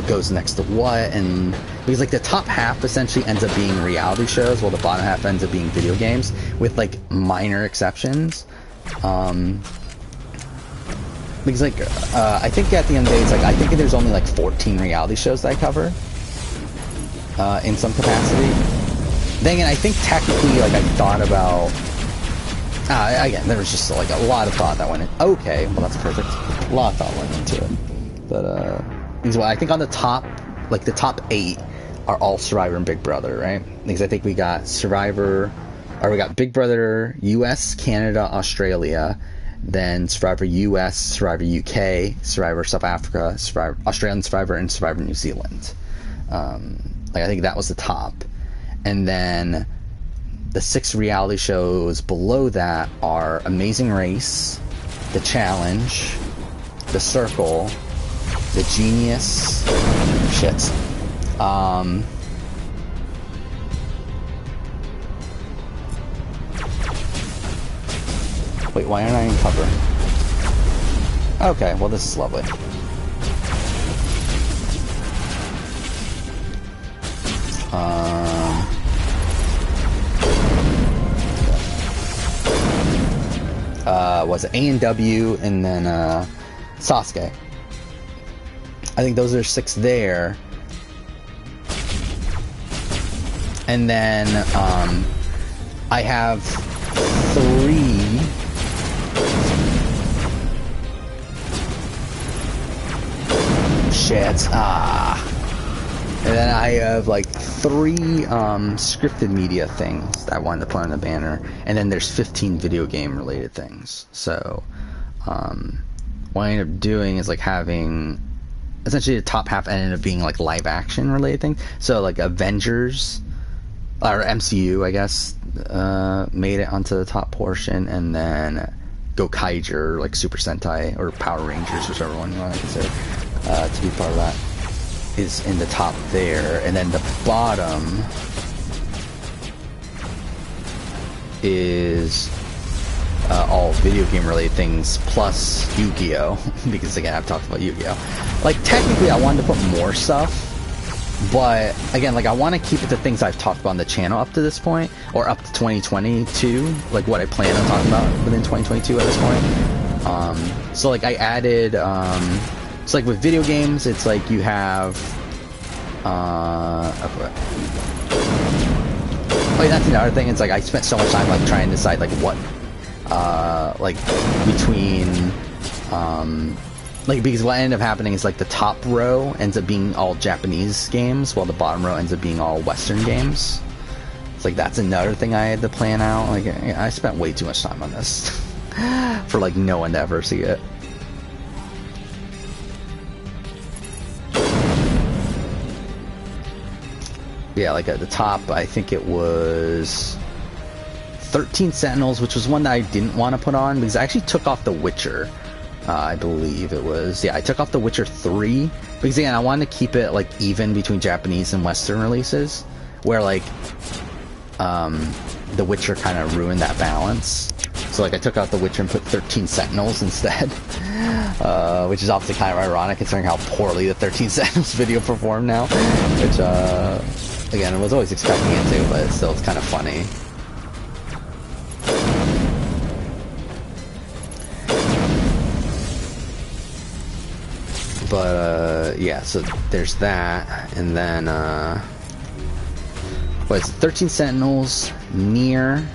goes next to what, and, because, like, the top half essentially ends up being reality shows, while the bottom half ends up being video games, with, like, minor exceptions. Because, like, I think at the end of the day, it's like, I think there's only, like, 14 reality shows that I cover, in some capacity. Then again, I think technically, like, I thought about, again, there was just, like, a lot of thought that went in. Okay, well, that's perfect. A lot of thought went into it. But, because, well, I think on the top, like, the top 8 are all Survivor and Big Brother, right? Because I think we got Survivor, or we got Big Brother, US, Canada, Australia, then Survivor US, Survivor UK, Survivor South Africa, Survivor Australian Survivor, and Survivor New Zealand. Like, I think that was the top. And then the 6 reality shows below that are Amazing Race, The Challenge, The Circle, The Genius, shit. Wait, why aren't I in cover? Okay, well, this is lovely. Was it A&W and then Sasuke? I think those are 6 there. And then I have 3. Shit. And then I have like 3 scripted media things that I wanted to put on the banner, and then there's 15 video game related things. So what I ended up doing is like having essentially the top half ended up being like live action related things. So like Avengers or MCU, I guess, made it onto the top portion, and then Gokaiger, like Super Sentai or Power Rangers, whichever one you want to consider to be part of that, is in the top there. And then the bottom is all video game related things plus Yu-Gi-Oh! Because again, I've talked about Yu-Gi-Oh! Like, technically I wanted to put more stuff, but again, like, I want to keep it to things I've talked about on the channel up to this point, or up to 2022, like what I plan on talking about within 2022 at this point. So like I added so like with video games, it's like you have oh, that's another thing. It's like I spent so much time like trying to decide like what like between like, because what ended up happening is like the top row ends up being all Japanese games, while the bottom row ends up being all Western games. It's like that's another thing I had to plan out. Like, I spent way too much time on this for like no one to ever see it. Yeah, like at the top, I think it was 13 Sentinels, which was one that I didn't want to put on because I actually took off The Witcher. I believe it was. Yeah, I took off The Witcher 3 because, again, I wanted to keep it like even between Japanese and Western releases, where like The Witcher kind of ruined that balance. So like I took out The Witcher and put 13 Sentinels instead, which is obviously kind of ironic considering how poorly the 13 Sentinels video performed now, which again, I was always expecting it to, but still it's kind of funny. But yeah, so there's that, and then what is it, 13 Sentinels, Nier,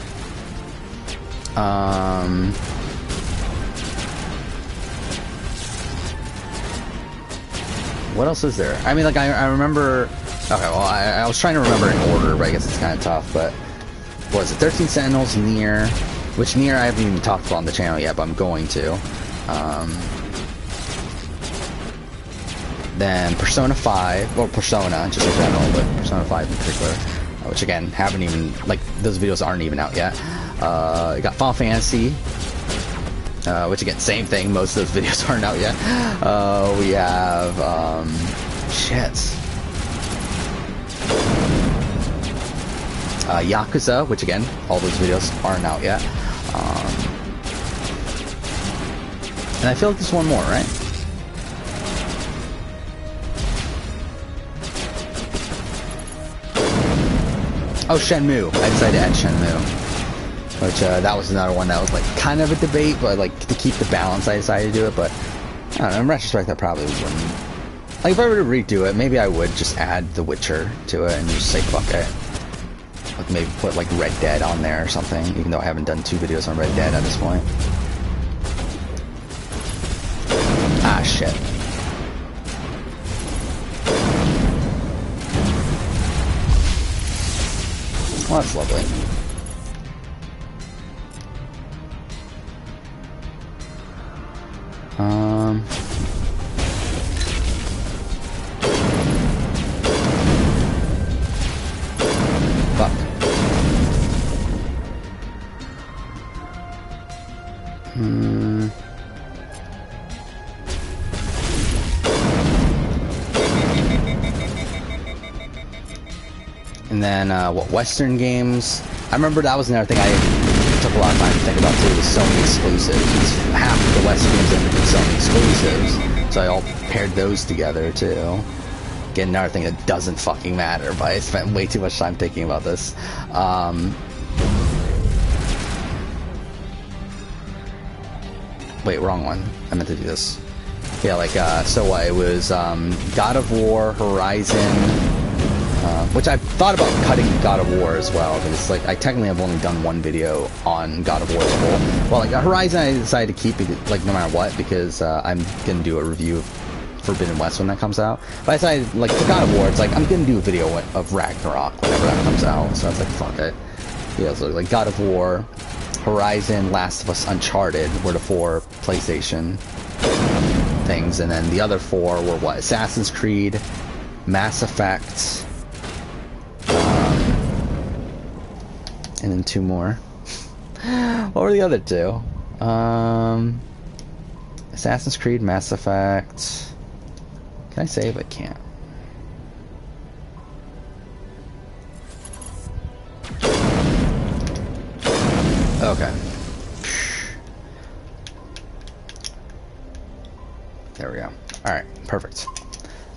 What else is there? I mean, like, I remember... Okay, well, I was trying to remember in order, but I guess it's kind of tough, but... What is it? 13 Sentinels, Nier... Which Nier I haven't even talked about on the channel yet, but I'm going to. Then Persona 5, or Persona, just in general, but Persona 5 in particular. Which, again, haven't even... Like, those videos aren't even out yet. You got Final Fantasy... which again, same thing, most of those videos aren't out yet. We have, shit. Yakuza, which again, all those videos aren't out yet. And I feel like there's one more, right? Oh, Shenmue. I decided to add Shenmue. Which, that was another one that was, like, kind of a debate, but, like, to keep the balance, I decided to do it, but, I don't know, in retrospect, I probably wouldn't. Like, if I were to redo it, maybe I would just add The Witcher to it and just say, fuck it. Like, maybe put, like, Red Dead on there or something, even though I haven't done 2 videos on Red Dead at this point. Ah, shit. Well, that's lovely. Fuck. And then, what, Western games? I remember that was another thing I took a lot of time to think about too, was Sony exclusives. Half of the Western games ended up Sony exclusives, so I all paired those together too. Again, another thing that doesn't fucking matter, but I spent way too much time thinking about this. Wait, wrong one. I meant to do this. Yeah, like, so what, it was, God of War, Horizon, which I've thought about cutting God of War as well, because it's like, I technically have only done one video on God of War as a whole. Well, like, Horizon I decided to keep it, like, no matter what, because, I'm gonna do a review of Forbidden West when that comes out. But I decided, like, for God of War, it's like, I'm gonna do a video of Ragnarok whenever that comes out, so I was like, fuck it. Yeah, so, like, God of War, Horizon, Last of Us, Uncharted were the 4 PlayStation things, and then the other 4 were what? Assassin's Creed, Mass Effect, and then 2 more. What were the other 2? Assassin's Creed, Mass Effect. Can I save? I can't. Okay. There we go. Alright, perfect.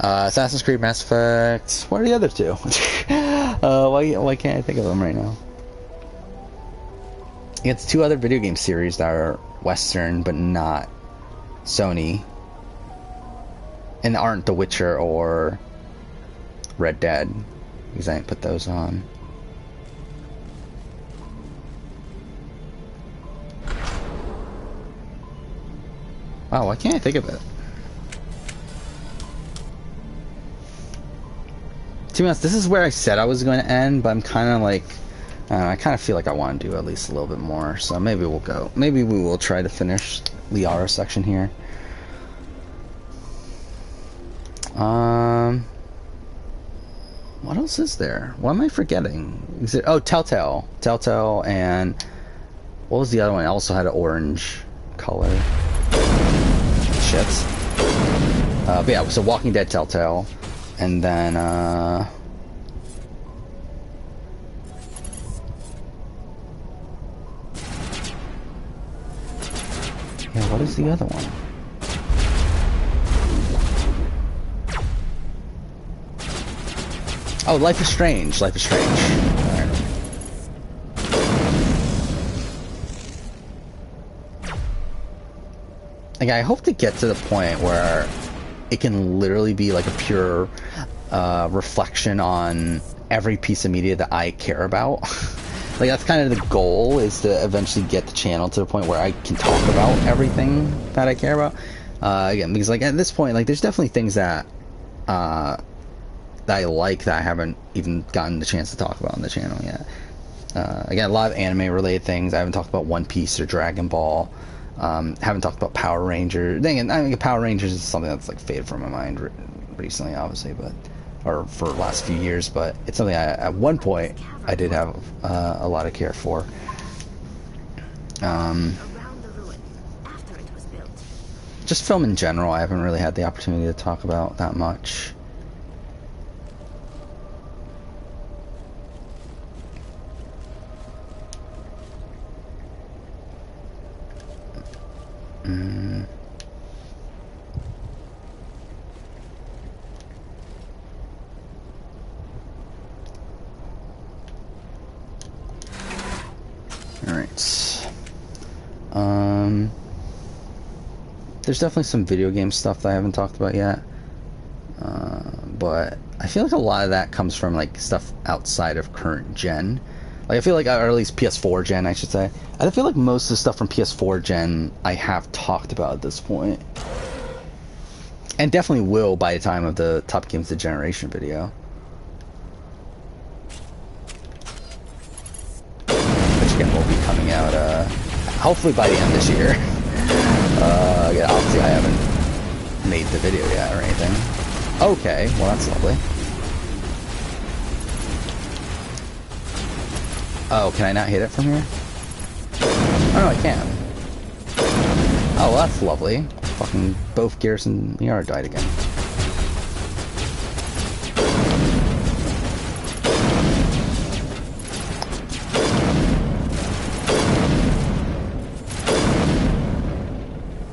Assassin's Creed, Mass Effect. What are the other 2? Why can't I think of them right now? It's 2 other video game series that are Western, but not Sony. And aren't The Witcher or Red Dead, because I didn't put those on. Wow, why can't I think of it? To be honest, this is where I said I was going to end, but I'm kind of like, I kind of feel like I want to do at least a little bit more, so maybe we'll go. Maybe we will try to finish Liara section here. What else is there? What am I forgetting? Is it? Oh, Telltale. Telltale, and what was the other one? It also had an orange color. Shit. But yeah, so Walking Dead, Telltale, and then yeah, what is the other one? Oh, Life is Strange. Life is Strange. Alright. Like, I hope to get to the point where it can literally be like a pure reflection on every piece of media that I care about. Like, that's kind of the goal, is to eventually get the channel to the point where I can talk about everything that I care about. Again, because like at this point, like there's definitely things that that I like that I haven't even gotten the chance to talk about on the channel yet. Again, a lot of anime related things. I haven't talked about One Piece or Dragon Ball. Haven't talked about Power Rangers. Dang it, I think Power Rangers is something that's like faded from my mind recently, obviously, or for the last few years. But it's something at one point I did have a lot of care for. Just film in general, I haven't really had the opportunity to talk about that much. Alright. There's definitely some video game stuff that I haven't talked about yet. But I feel like a lot of that comes from like stuff outside of current gen. Like I feel like, or at least PS4 gen, I should say. I feel like most of the stuff from PS4 gen I have talked about at this point. And definitely will by the time of the Top Games of the Generation video. Which again will be coming out hopefully by the end of this year. Yeah, obviously I haven't made the video yet or anything. Okay, well that's lovely. Oh, can I not hit it from here? Oh no, I can. Oh, well, that's lovely. Fucking both Garrison Yara died again.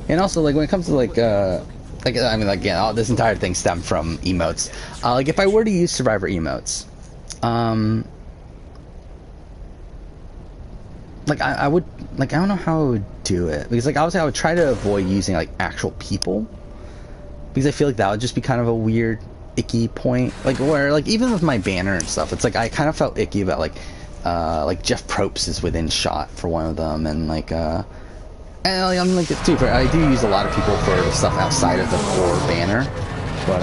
And also, like, when it comes to, like, I mean, like, again, this entire thing stemmed from emotes. Like, if I were to use Survivor emotes, like, I would, like, I don't know how I would do it. Because, like, obviously I would try to avoid using, like, actual people. Because I feel like that would just be kind of a weird, icky point. Like, where, like, even with my banner and stuff, it's like, I kind of felt icky about, like Jeff Probst is within shot for one of them, and, like, and like, I'm like too. I do use a lot of people for stuff outside of the core banner, but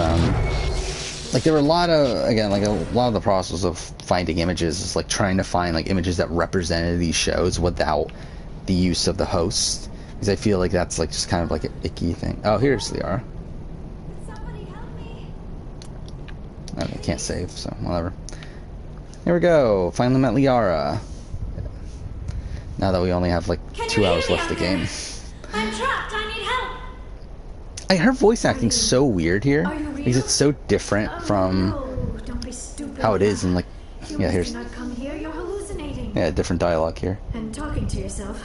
like there were a lot of, again, like a lot of the process of finding images is like trying to find like images that represented these shows without the use of the host, because I feel like that's like just kind of like an icky thing. Oh, here's Liara. I can't save, so whatever. Here we go. Finally met Liara. Now that we only have like 2 hours left of the game. I'm trapped. I need help. Her voice acting's so weird here because it's so different from how it is in like, yeah, here's, not come here. You're hallucinating. yeah, different dialogue here. And talking to yourself.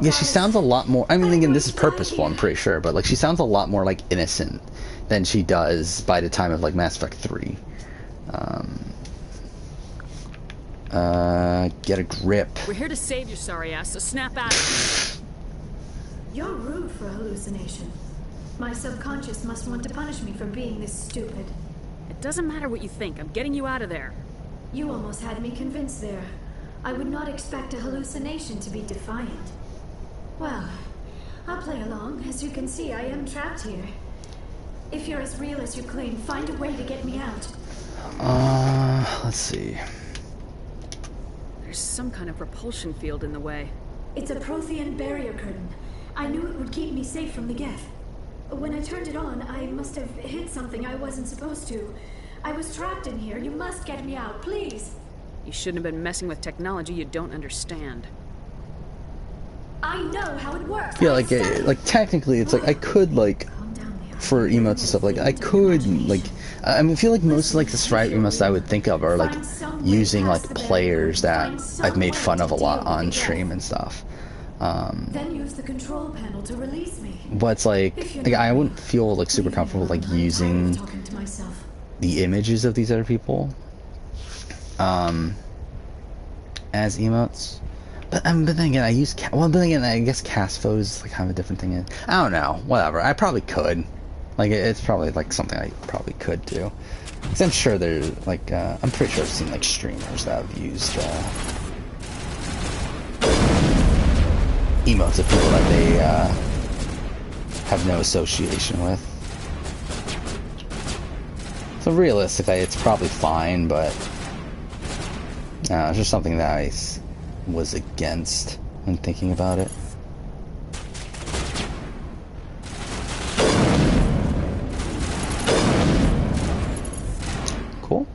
Yeah, she sounds a lot more, I mean, again, this is purposeful, I'm pretty sure, but like she sounds a lot more like innocent than she does by the time of like Mass Effect 3. Get a grip. We're here to save your sorry ass, so snap out of it. You're rude for a hallucination. My subconscious must want to punish me for being this stupid. It doesn't matter what you think. I'm getting you out of there. You almost had me convinced there. I would not expect a hallucination to be defiant. Well, I'll play along. As you can see, I am trapped here. If you're as real as you claim, find a way to get me out. Let's see. There's some kind of repulsion field in the way. It's a Prothean barrier curtain. I knew it would keep me safe from the Geth. When I turned it on, I must have hit something I wasn't supposed to. I was trapped in here. You must get me out, please. You shouldn't have been messing with technology you don't understand. I know how it works. Yeah, like technically, it's like I could like for emotes and stuff. Like I could like, I mean, I feel like most like the Survivor emotes I would think of are like using like players that I've made fun of a lot on stream and stuff. Then use the control panel to release me. But it's like I wouldn't feel like super comfortable like using the images of these other people as emotes. But then again, I use well. Then again, I guess cast photos is like kind of a different thing. I don't know. Whatever. I probably could. Like it's probably like something I probably could do. Cause I'm sure there's like I'm pretty sure I've seen like streamers that have used emotes of people that they have no association with. So realistically, it's probably fine, but it's just something that I was against when thinking about it. Cool.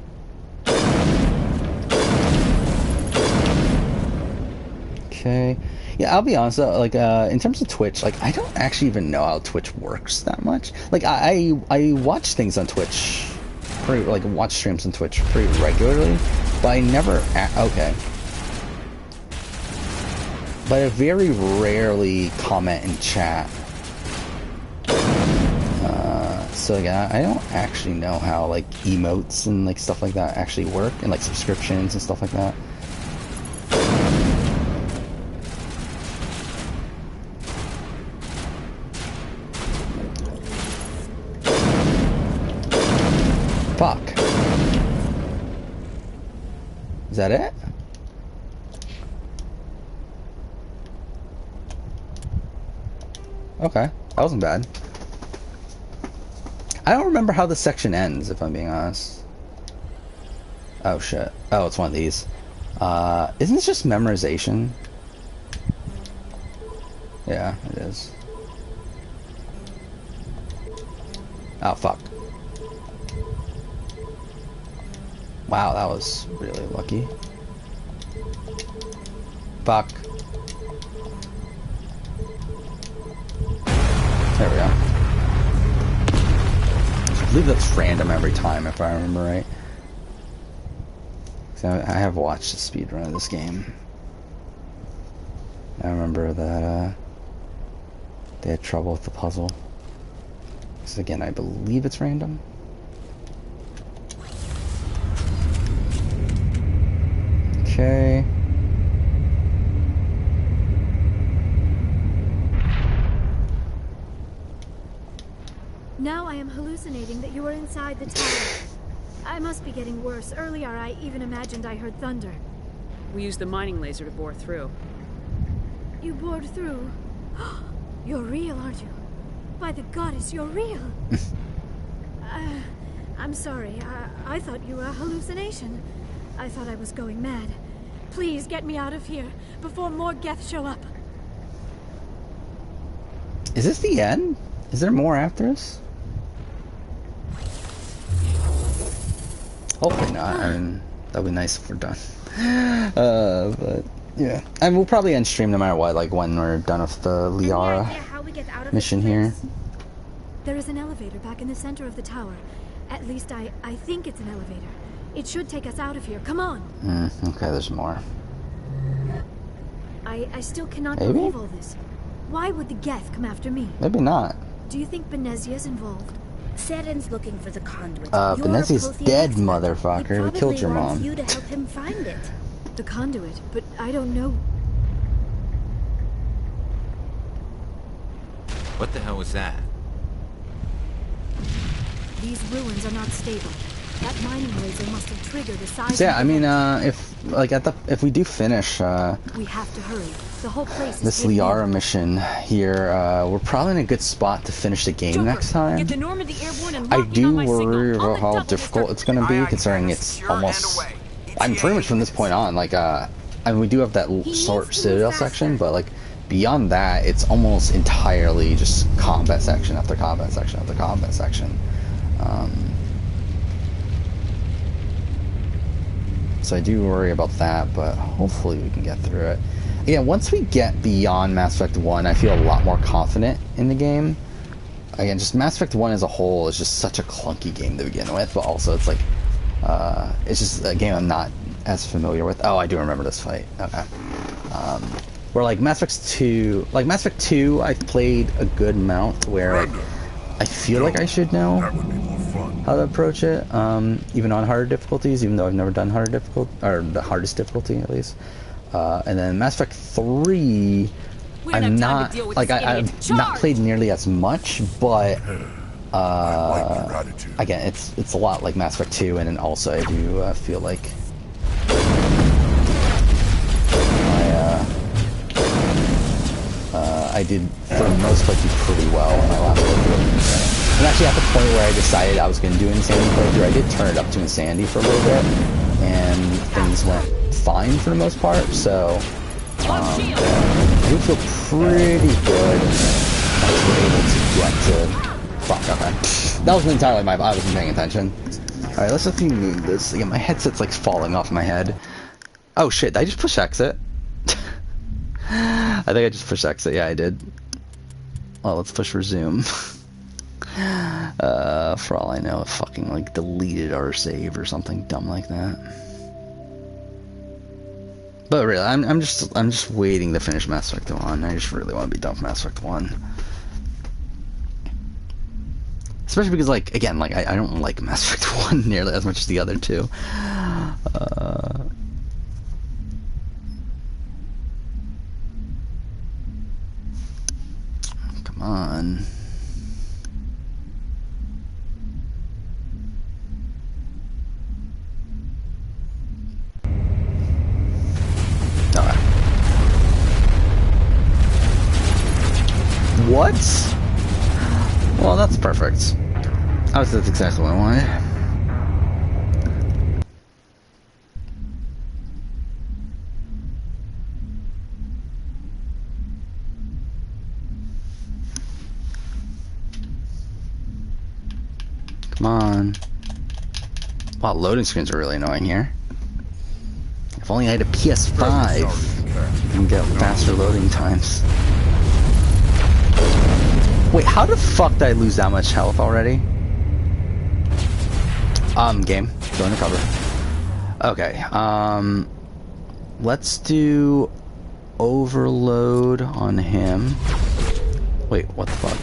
Okay. Yeah, I'll be honest though, like, in terms of Twitch, like, I don't actually even know how Twitch works that much. Like, I watch things on Twitch, watch streams on Twitch pretty regularly, but I never, okay. But I very rarely comment in chat. So yeah, I don't actually know how, like, emotes and, like, stuff like that actually work, and, like, subscriptions and stuff like that. Fuck. Is that it? Okay, that wasn't bad. I don't remember how this section ends, if I'm being honest. Oh shit. Oh, it's one of these. Isn't this just memorization? Yeah, it is. Oh, fuck. Wow, that was really lucky. Fuck. There we go. I believe that's random every time, if I remember right. So I have watched the speedrun of this game. I remember that they had trouble with the puzzle. So again, I believe it's random. Okay. Now I am hallucinating that you are inside the tower. I must be getting worse. Earlier I even imagined I heard thunder. We used the mining laser to bore through. You bored through? You're real, aren't you? By the goddess, you're real! I'm sorry. I thought you were a hallucination. I thought I was going mad. Please get me out of here before more Geth show up. Is this the end? Is there more after this? Hopefully not. I mean, that'd be nice if we're done. But yeah, and we'll probably end stream no matter what. Like when we're done with the Liara mission here. There is an elevator back in the center of the tower. At least I think it's an elevator. It should take us out of here. Come on. Okay, there's more. I still cannot Maybe? believe all this. Why would the Geth come after me? Maybe not. Do you think Benezia's involved? Saren's looking for the conduit. Benezia's dead, motherfucker. We killed your mom. You to help him find it. The conduit, but I don't know. What the hell was that? These ruins are not stable. That mining laser must have triggered a seismic. So yeah, I mean, if we do finish we have to hurry. The whole place is this Liara mission here, we're probably in a good spot to finish the game next time. Get the Normandy airborne and I lock in do on my worry signal. about how difficult it's going to be, considering it's almost. I'm pretty much from this point on, like, I mean, we do have that short Citadel section, but like beyond that, it's almost entirely just combat section after combat section after combat section. So I do worry about that, but hopefully we can get through it. Yeah, once we get beyond Mass Effect 1, I feel a lot more confident in the game. Again, just Mass Effect 1 as a whole is just such a clunky game to begin with, but also it's like, it's just a game I'm not as familiar with. Oh, I do remember this fight. Okay. Where like Mass Effect 2, I've played a good amount where like, I feel like I should know how to approach it, even on harder difficulties, even though I've never done harder difficulty, or the hardest difficulty at least. And then Mass Effect 3, I'm not, like, I've not played nearly as much, but again, it's a lot like Mass Effect 2, and then also I do feel like I did, for the most part, do pretty well in my last playthrough. I'm actually at the point where I decided I was going to do Insanity playthrough. I did turn it up to Insanity for a little bit, and things went fine for the most part, so I do feel pretty good once we're able to get to... Fuck, okay. That wasn't entirely my... I wasn't paying attention. Alright, let's just move this. Again, my headset's like falling off my head. Oh shit, did I just push exit? I think I just pushed exit. Yeah, I did. Well, let's push resume. For all I know, it fucking like deleted our save or something dumb like that. But really, I'm just waiting to finish Mass Effect 1. I just really want to be done with Mass Effect 1. Especially because, like, again, like I don't like Mass Effect 1 nearly as much as the other two. Come on. Alright. What? Well, that's perfect. That's exactly what I wanted. Come on. Wow, loading screens are really annoying here. If only I had a PS5 and get faster loading times. Wait, how the fuck did I lose that much health already? Game. Join the cover. Okay, let's do overload on him. Wait, what the fuck?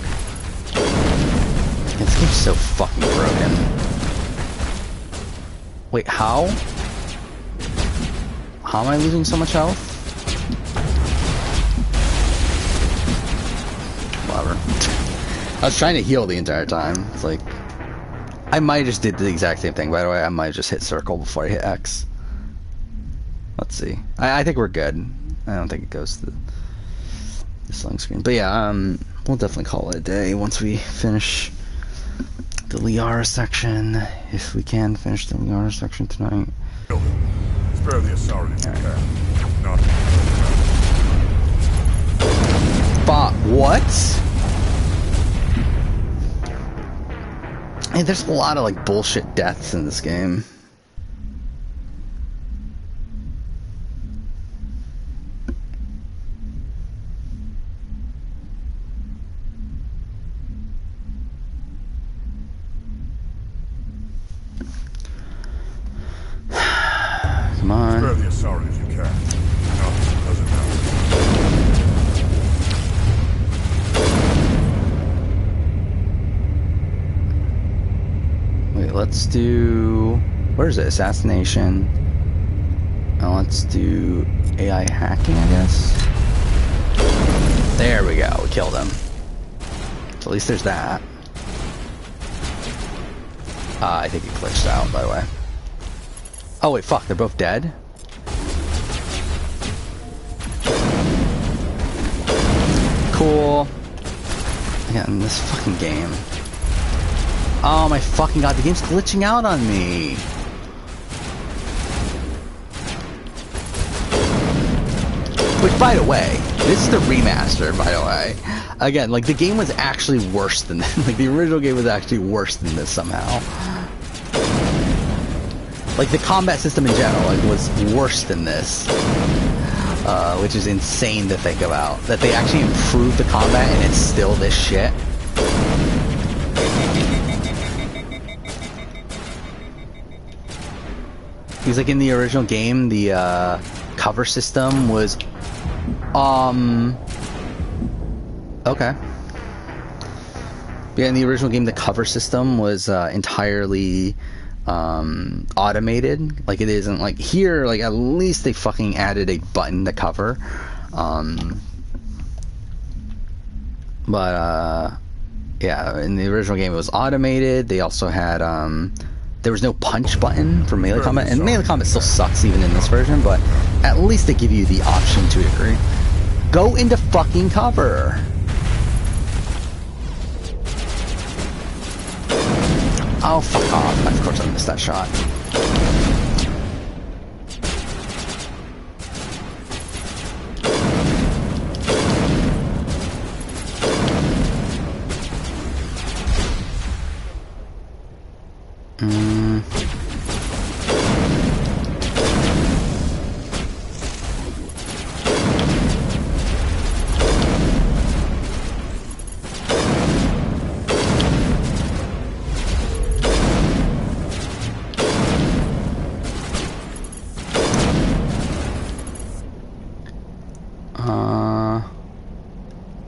This game's so fucking broken. Wait, how? How am I losing so much health? Whatever. I was trying to heal the entire time. It's like... I might have just did the exact same thing. By the way, I might have just hit circle before I hit X. Let's see. I think we're good. I don't think it goes to the selling screen. But yeah, we'll definitely call it a day once we finish the Liara section. If we can finish the Liara section tonight. Spare the authority. Not. But what? Hey, there's a lot of like bullshit deaths in this game. Come on. Spare the authority if you can. No, doesn't matter. Wait, let's do... Where is it? Assassination. Let's do AI hacking, I guess. There we go. We killed him. So at least there's that. I think he glitched out, by the way. Oh wait, fuck, they're both dead? Cool. Again, this fucking game. Oh my fucking god, the game's glitching out on me. Which, by the way, this is the remaster, by the way. Again, like, the game was actually worse than this. Like, the original game was actually worse than this somehow. Like, the combat system in general, like, was worse than this. Which is insane to think about. That they actually improved the combat and it's still this shit. Because, like, in the original game, the, cover system was, okay. Yeah, in the original game, the cover system was, entirely... automated. Like, it isn't like here, like, at least they fucking added a button to cover. Yeah, in the original game it was automated. They also had there was no punch button for melee combat, and melee combat still sucks even in this version, but at least they give you the option to a degree. Go into fucking cover. Oh, fuck off. Of course I missed that shot.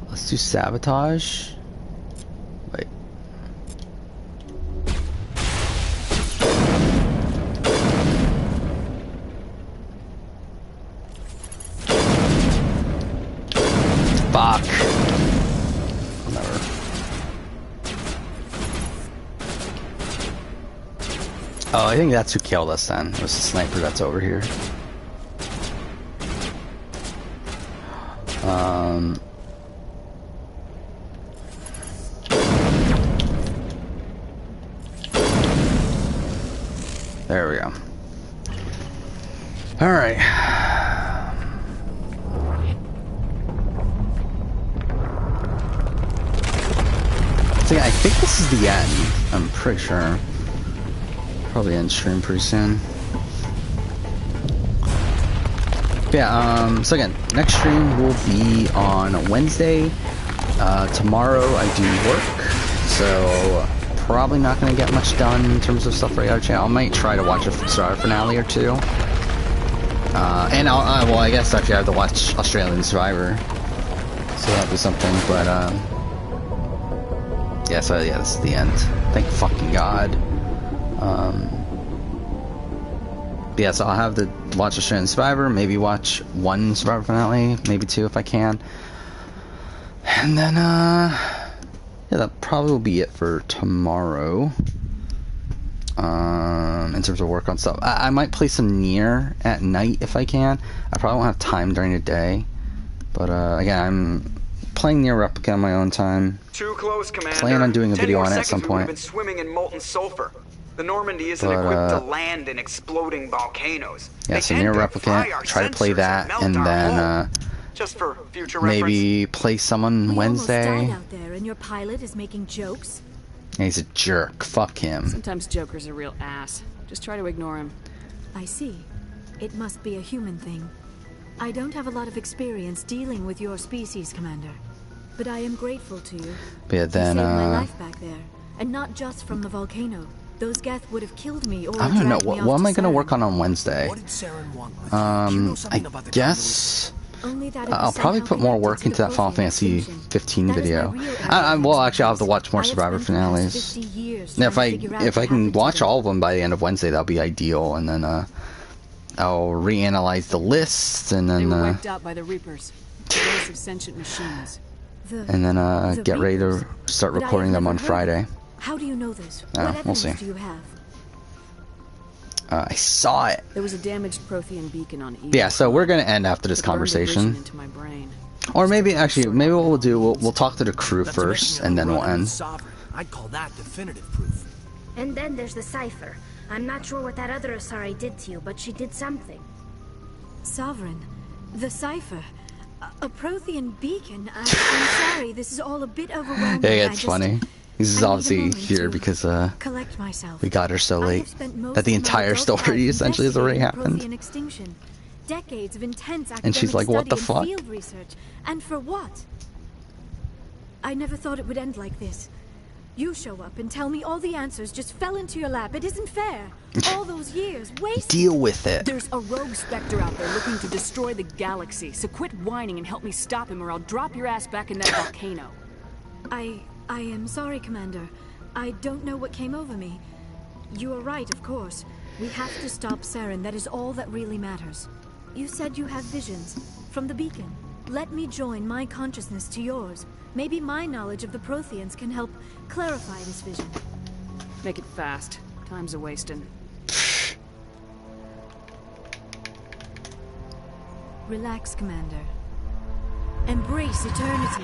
Let's do sabotage. Wait. Fuck. Whatever. Oh, I think that's who killed us then. It was the sniper that's over here. There we go. All right. So yeah, I think this is the end. I'm pretty sure. Probably end stream pretty soon. Yeah, so again, next stream will be on Wednesday. Tomorrow I do work, so probably not going to get much done in terms of stuff right out of channel. I might try to watch a Survivor finale or two. And well, I guess actually I have to watch Australian Survivor, so that'll be something, but, yeah, so yeah, this is the end. Thank fucking God. Yeah, so I'll have to watch Australian Survivor, maybe watch one Survivor finale, maybe two if I can. And then, yeah, that probably will be it for tomorrow. In terms of work on stuff. I might play some Nier at night if I can. I probably won't have time during the day. But, again, I'm playing Nier Replica on my own time. Too close, Commander. Plan on doing a video on it at some point. We've been swimming in molten sulfur. The Normandy isn't equipped to land in exploding volcanoes. Yeah, so Nier Replicant, try to play that, and then just for future maybe play someone Wednesday. Almost died out there, and your pilot is making jokes. He's a jerk. Fuck him. Sometimes Joker's a real ass. Just try to ignore him. I see. It must be a human thing. I don't have a lot of experience dealing with your species, Commander. But I am grateful to you. Yeah, then, you saved my life back there. And not just from the volcano. Those Geth would have killed me or I don't know. dragged me What off am I to going to Saren. work on Wednesday? I guess I'll probably put more work into that Final Fantasy 15 video. Well, actually, I'll have to watch more Survivor finales. Now, if I can watch all of them by the end of Wednesday, that'll be ideal. And then I'll reanalyze the list, and then They were wiped out by the Reapers, the race of sentient machines. and then get ready to start recording them on Friday. How do you know this? We'll see. Do you have? I saw it. There was a damaged Prothean beacon on Eve. Yeah, so we're gonna end after this conversation. Into my brain. Or maybe what we'll do, we'll talk to the crew first, and then we'll end. I'd call that definitive proof. And then there's the cipher. I'm not sure what that other Asari did to you, but she did something. Sovereign, the cipher, a Prothean beacon. I'm sorry, this is all a bit overwhelming. Yeah, it's funny. This is obviously here because collect myself. we got her so late that the entire story essentially has already happened. Extinction. Decades of intense And she's like, what the fuck? Field research. And for what? I never thought it would end like this. You show up and tell me all the answers just fell into your lap. It isn't fair. All those years wasted. Deal with it. There's a rogue Spectre out there looking to destroy the galaxy, so quit whining and help me stop him or I'll drop your ass back in that volcano. I am sorry, Commander. I don't know what came over me. You are right, of course. We have to stop Saren. That is all that really matters. You said you have visions from the beacon. Let me join my consciousness to yours. Maybe my knowledge of the Protheans can help clarify this vision. Make it fast. Time's a wasting. Relax, Commander. Embrace eternity.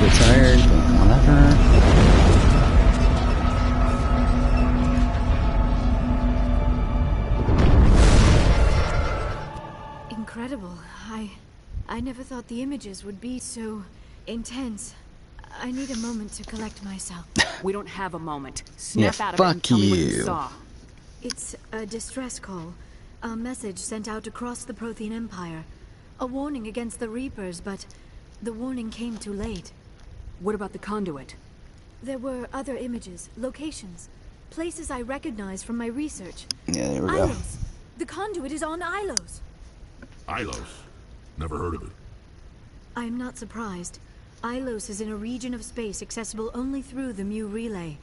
bit tired, but whatever. Incredible. I never thought the images would be so intense. I need a moment to collect myself. We don't have a moment. Snap Yeah, out of it and fuck tell me what you you. saw. It's a distress call. A message sent out across the Prothean Empire. A warning against the Reapers, but the warning came too late. What about the conduit? There were other images, locations, places I recognized from my research. Yeah, there we go. Ilos. The conduit is on Ilos. Ilos? Never heard of it. I am not surprised. Ilos is in a region of space accessible only through the Mu Relay.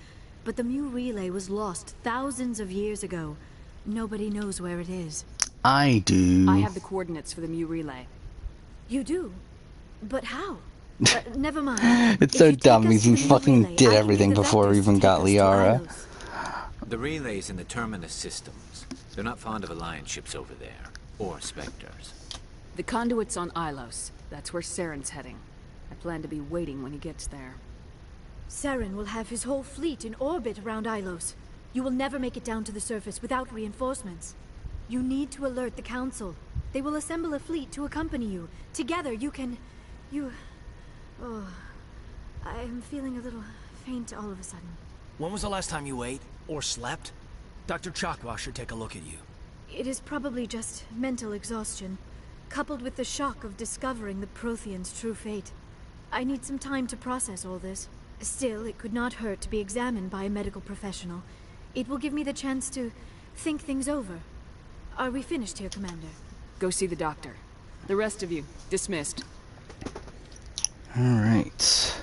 But the Mu Relay was lost thousands of years ago. Nobody knows where it is. I do. I have the coordinates for the Mu Relay. You do? But how? Never mind. It's so dumb because he fucking did everything before we even got Liara. The relays in the Terminus systems. They're not fond of Alliance ships over there. Or Spectres. The conduit's on Ilos. That's where Saren's heading. I plan to be waiting when he gets there. Saren will have his whole fleet in orbit around Ilos. You will never make it down to the surface without reinforcements. You need to alert the Council. They will assemble a fleet to accompany you. Together you can... Oh... I am feeling a little faint all of a sudden. When was the last time you ate? Or slept? Dr. Chakwa should take a look at you. It is probably just mental exhaustion, coupled with the shock of discovering the Prothean's true fate. I need some time to process all this. Still, it could not hurt to be examined by a medical professional. It will give me the chance to think things over. Are we finished here, Commander? Go see the doctor. The rest of you, dismissed. Alright.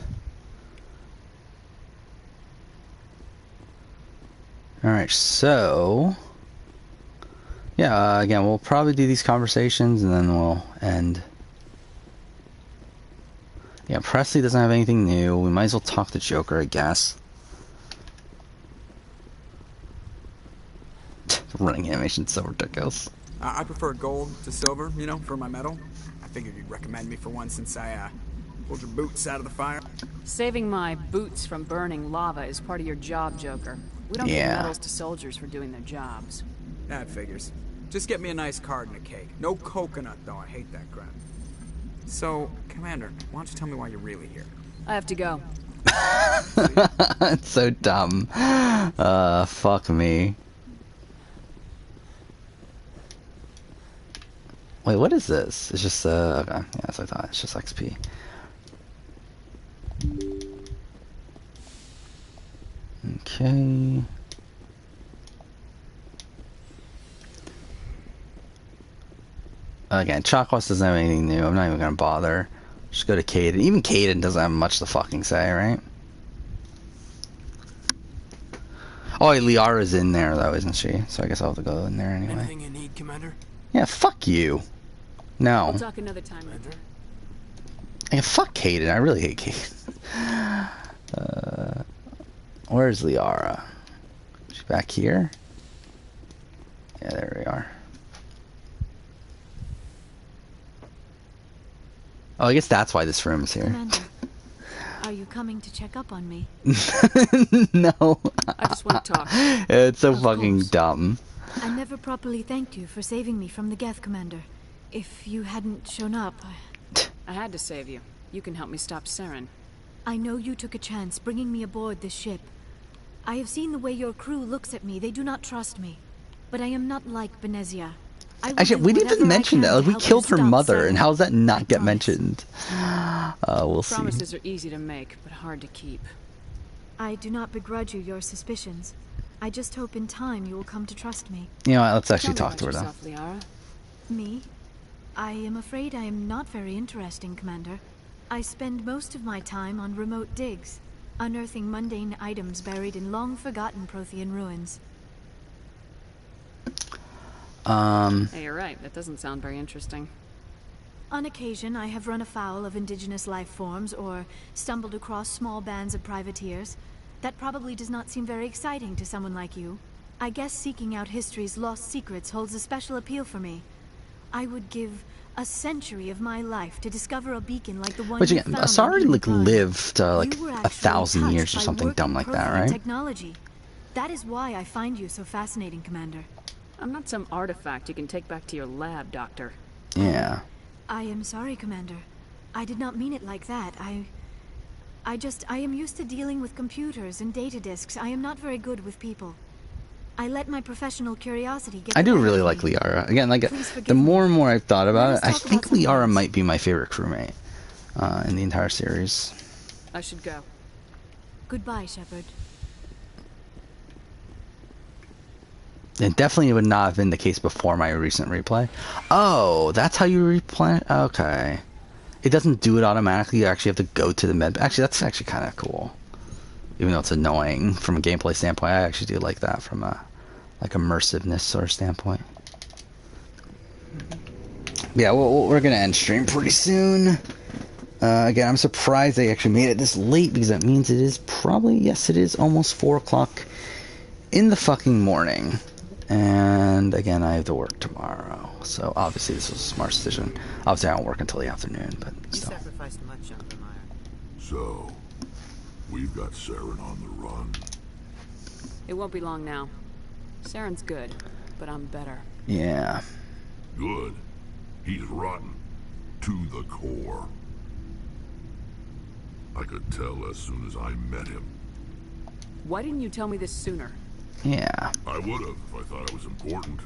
Alright, so... Yeah, again, we'll probably do these conversations and then we'll end. Yeah, Presley doesn't have anything new. We might as well talk to Joker, I guess. Running animation's so ridiculous. I prefer gold to silver, you know, for my medal. I figured you'd recommend me for one since I, pulled your boots out of the fire. Saving my boots from burning lava is part of your job, Joker. We don't give medals to soldiers for doing their jobs. That figures. Just get me a nice card and a cake. No coconut, though. I hate that crap. So, Commander, why don't you tell me why you're really here? I have to go. It's so dumb. Fuck me. Wait, what is this? It's just, okay. Yeah, that's what I thought. It's just XP. Okay. Again, Chakwas doesn't have anything new. I'm not even gonna bother. Just go to Caden. Even Caden doesn't have much to fucking say, right? Oh, Liara's in there though, isn't she? So I guess I'll have to go in there anyway. Anything you need, Commander? Yeah, fuck you. No. We'll talk another time, Commander. Yeah, fuck Caden. I really hate Caden. Where's Liara? Is she back here? Yeah, there we are. Oh, I guess that's why this room is here. Commander, are you coming to check up on me? No. I just want to talk. It's so fucking dumb. I never properly thanked you for saving me from the Geth, Commander. If you hadn't shown up... I had to save you. You can help me stop Saren. I know you took a chance bringing me aboard this ship. I have seen the way your crew looks at me. They do not trust me. But I am not like Benezia. Actually, we didn't even mention that. Like, we killed her mother, and how does that not get mentioned? We'll see. Promises are easy to make, but hard to keep. I do not begrudge you your suspicions. I just hope in time you will come to trust me. You know what? Let's actually talk to her, yourself, Liara. Me? I am afraid I am not very interesting, Commander. I spend most of my time on remote digs, unearthing mundane items buried in long-forgotten Prothean ruins. Hey, you're right. That doesn't sound very interesting. On occasion, I have run afoul of indigenous life forms or stumbled across small bands of privateers. That probably does not seem very exciting to someone like you. I guess seeking out history's lost secrets holds a special appeal for me. I would give A century of my life to discover a beacon like the one Which you again, found Asari on like Eden Prime. lived like You were actually 1,000 touched years or by something work dumb in like that, Prothean right? technology. That is why I find you so fascinating, Commander. I'm not some artifact you can take back to your lab, Doctor. Yeah. I am sorry, Commander. I did not mean it like that. I am used to dealing with computers and data disks. I am not very good with people. I let my professional curiosity get I the do better really of like me. Liara. Again, like Please the forgive more and more I've thought about it, Let I us talk think about something Liara else. might be my favorite crewmate in the entire series. I should go. Goodbye, Shepard. It definitely would not have been the case before my recent replay. Oh, that's how you replay? Okay. It doesn't do it automatically. You actually have to go to the med. Actually, that's actually kind of cool. Even though it's annoying from a gameplay standpoint, I actually do like that from a like immersiveness sort of standpoint. Yeah, we're gonna end stream pretty soon. Again, I'm surprised they actually made it this late because that means it is probably, yes, it is almost 4 o'clock in the fucking morning. And again, I have to work tomorrow, so obviously this was a smart decision. Obviously, I don't work until the afternoon, but You still. sacrificed much, Uncle Meyer. So, we've got Saren on the run. It won't be long now. Saren's good, but I'm better. Yeah. Good. He's rotten. To the core. I could tell as soon as I met him. Why didn't you tell me this sooner? Yeah. I would have if I thought it was important.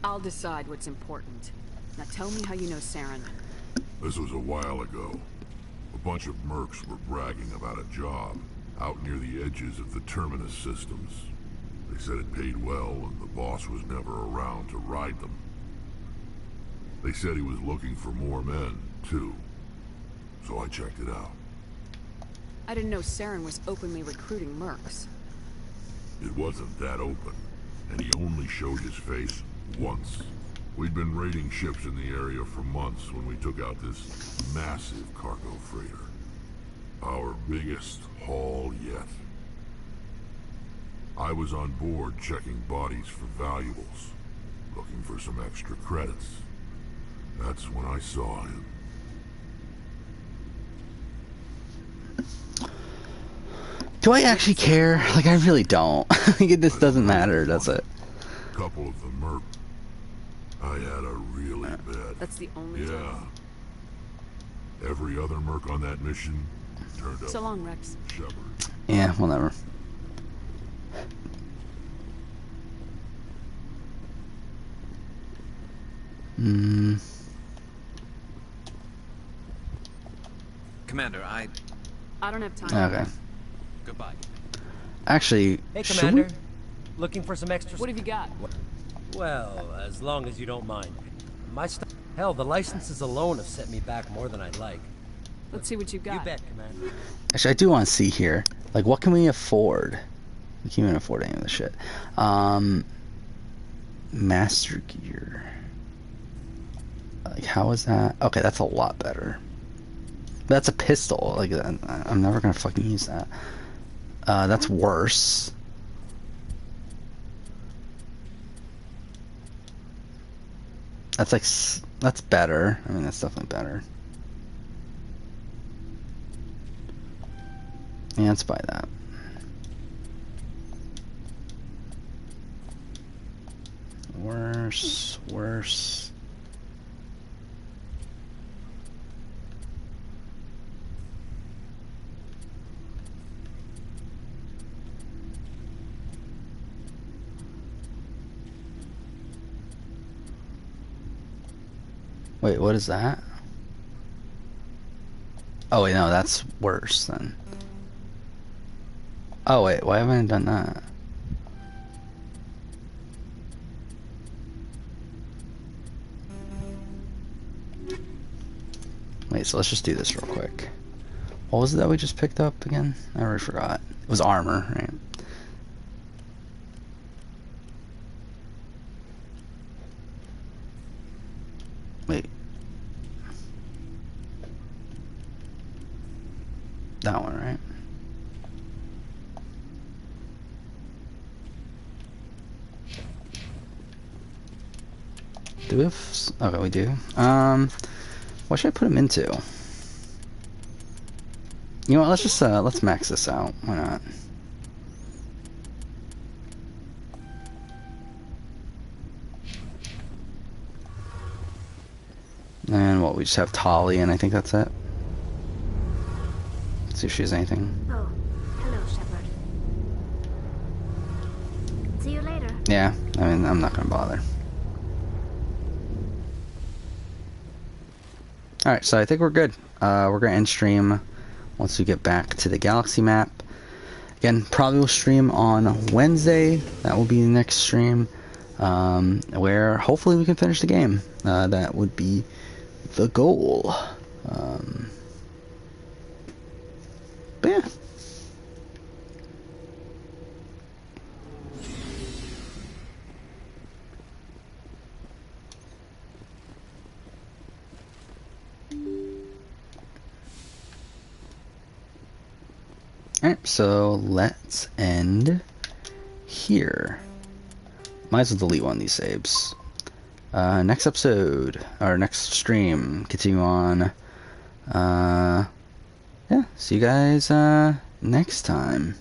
I'll decide what's important. Now tell me how you know Saren. This was a while ago. A bunch of mercs were bragging about a job out near the edges of the Terminus systems. They said it paid well and the boss was never around to ride them. They said he was looking for more men, too. So I checked it out. I didn't know Saren was openly recruiting mercs. It wasn't that open, and he only showed his face once. We'd been raiding ships in the area for months when we took out this massive cargo freighter. Our biggest haul yet. I was on board checking bodies for valuables, looking for some extra credits. That's when I saw him. Do I actually care? Like, I really don't. Like, this doesn't matter, does it? Couple of them merc. I had a really bad. That's the only Yeah. time. Every other merc on that mission turned up. So long, Rex. Shepard. Yeah, whatever. Commander, I don't have time. Okay. Goodbye. Actually, Hey, should Commander. we? Looking for some extra... What have you got? Well, as long as you don't mind. My stuff... Hell, the licenses alone have set me back more than I'd like. Let's see what you got. You bet, Commander. Actually, I do want to see here. Like, what can we afford? We can't even afford any of this shit. Master gear. Like, how is that? Okay, that's a lot better. That's a pistol. Like, I'm never gonna fucking use that. That's worse. That's like, that's better. I mean, that's definitely better. Yeah, let's buy that. Worse, worse. Wait, what is that? Oh wait, no, that's worse then. Oh wait, why haven't I done that? Wait, so let's just do this real quick. What was it that we just picked up again? I already forgot. It was armor, right? Wait. That one, right? Do we have... Okay, we do. What should I put him into? You know what, let's just, let's max this out. Why not? And what, we just have Tali, and I think that's it. Let's see if she has anything. Oh, hello, Shepard. See you later. Yeah, I mean, I'm not gonna bother. Alright, so I think we're good. We're gonna end stream once we get back to the galaxy map. Again, probably will stream on Wednesday. That will be the next stream. Where hopefully we can finish the game. That would be the goal. But yeah. Alright, so let's end here. Might as well delete one of these saves. Next episode, or next stream, continue on. Yeah, see you guys next time.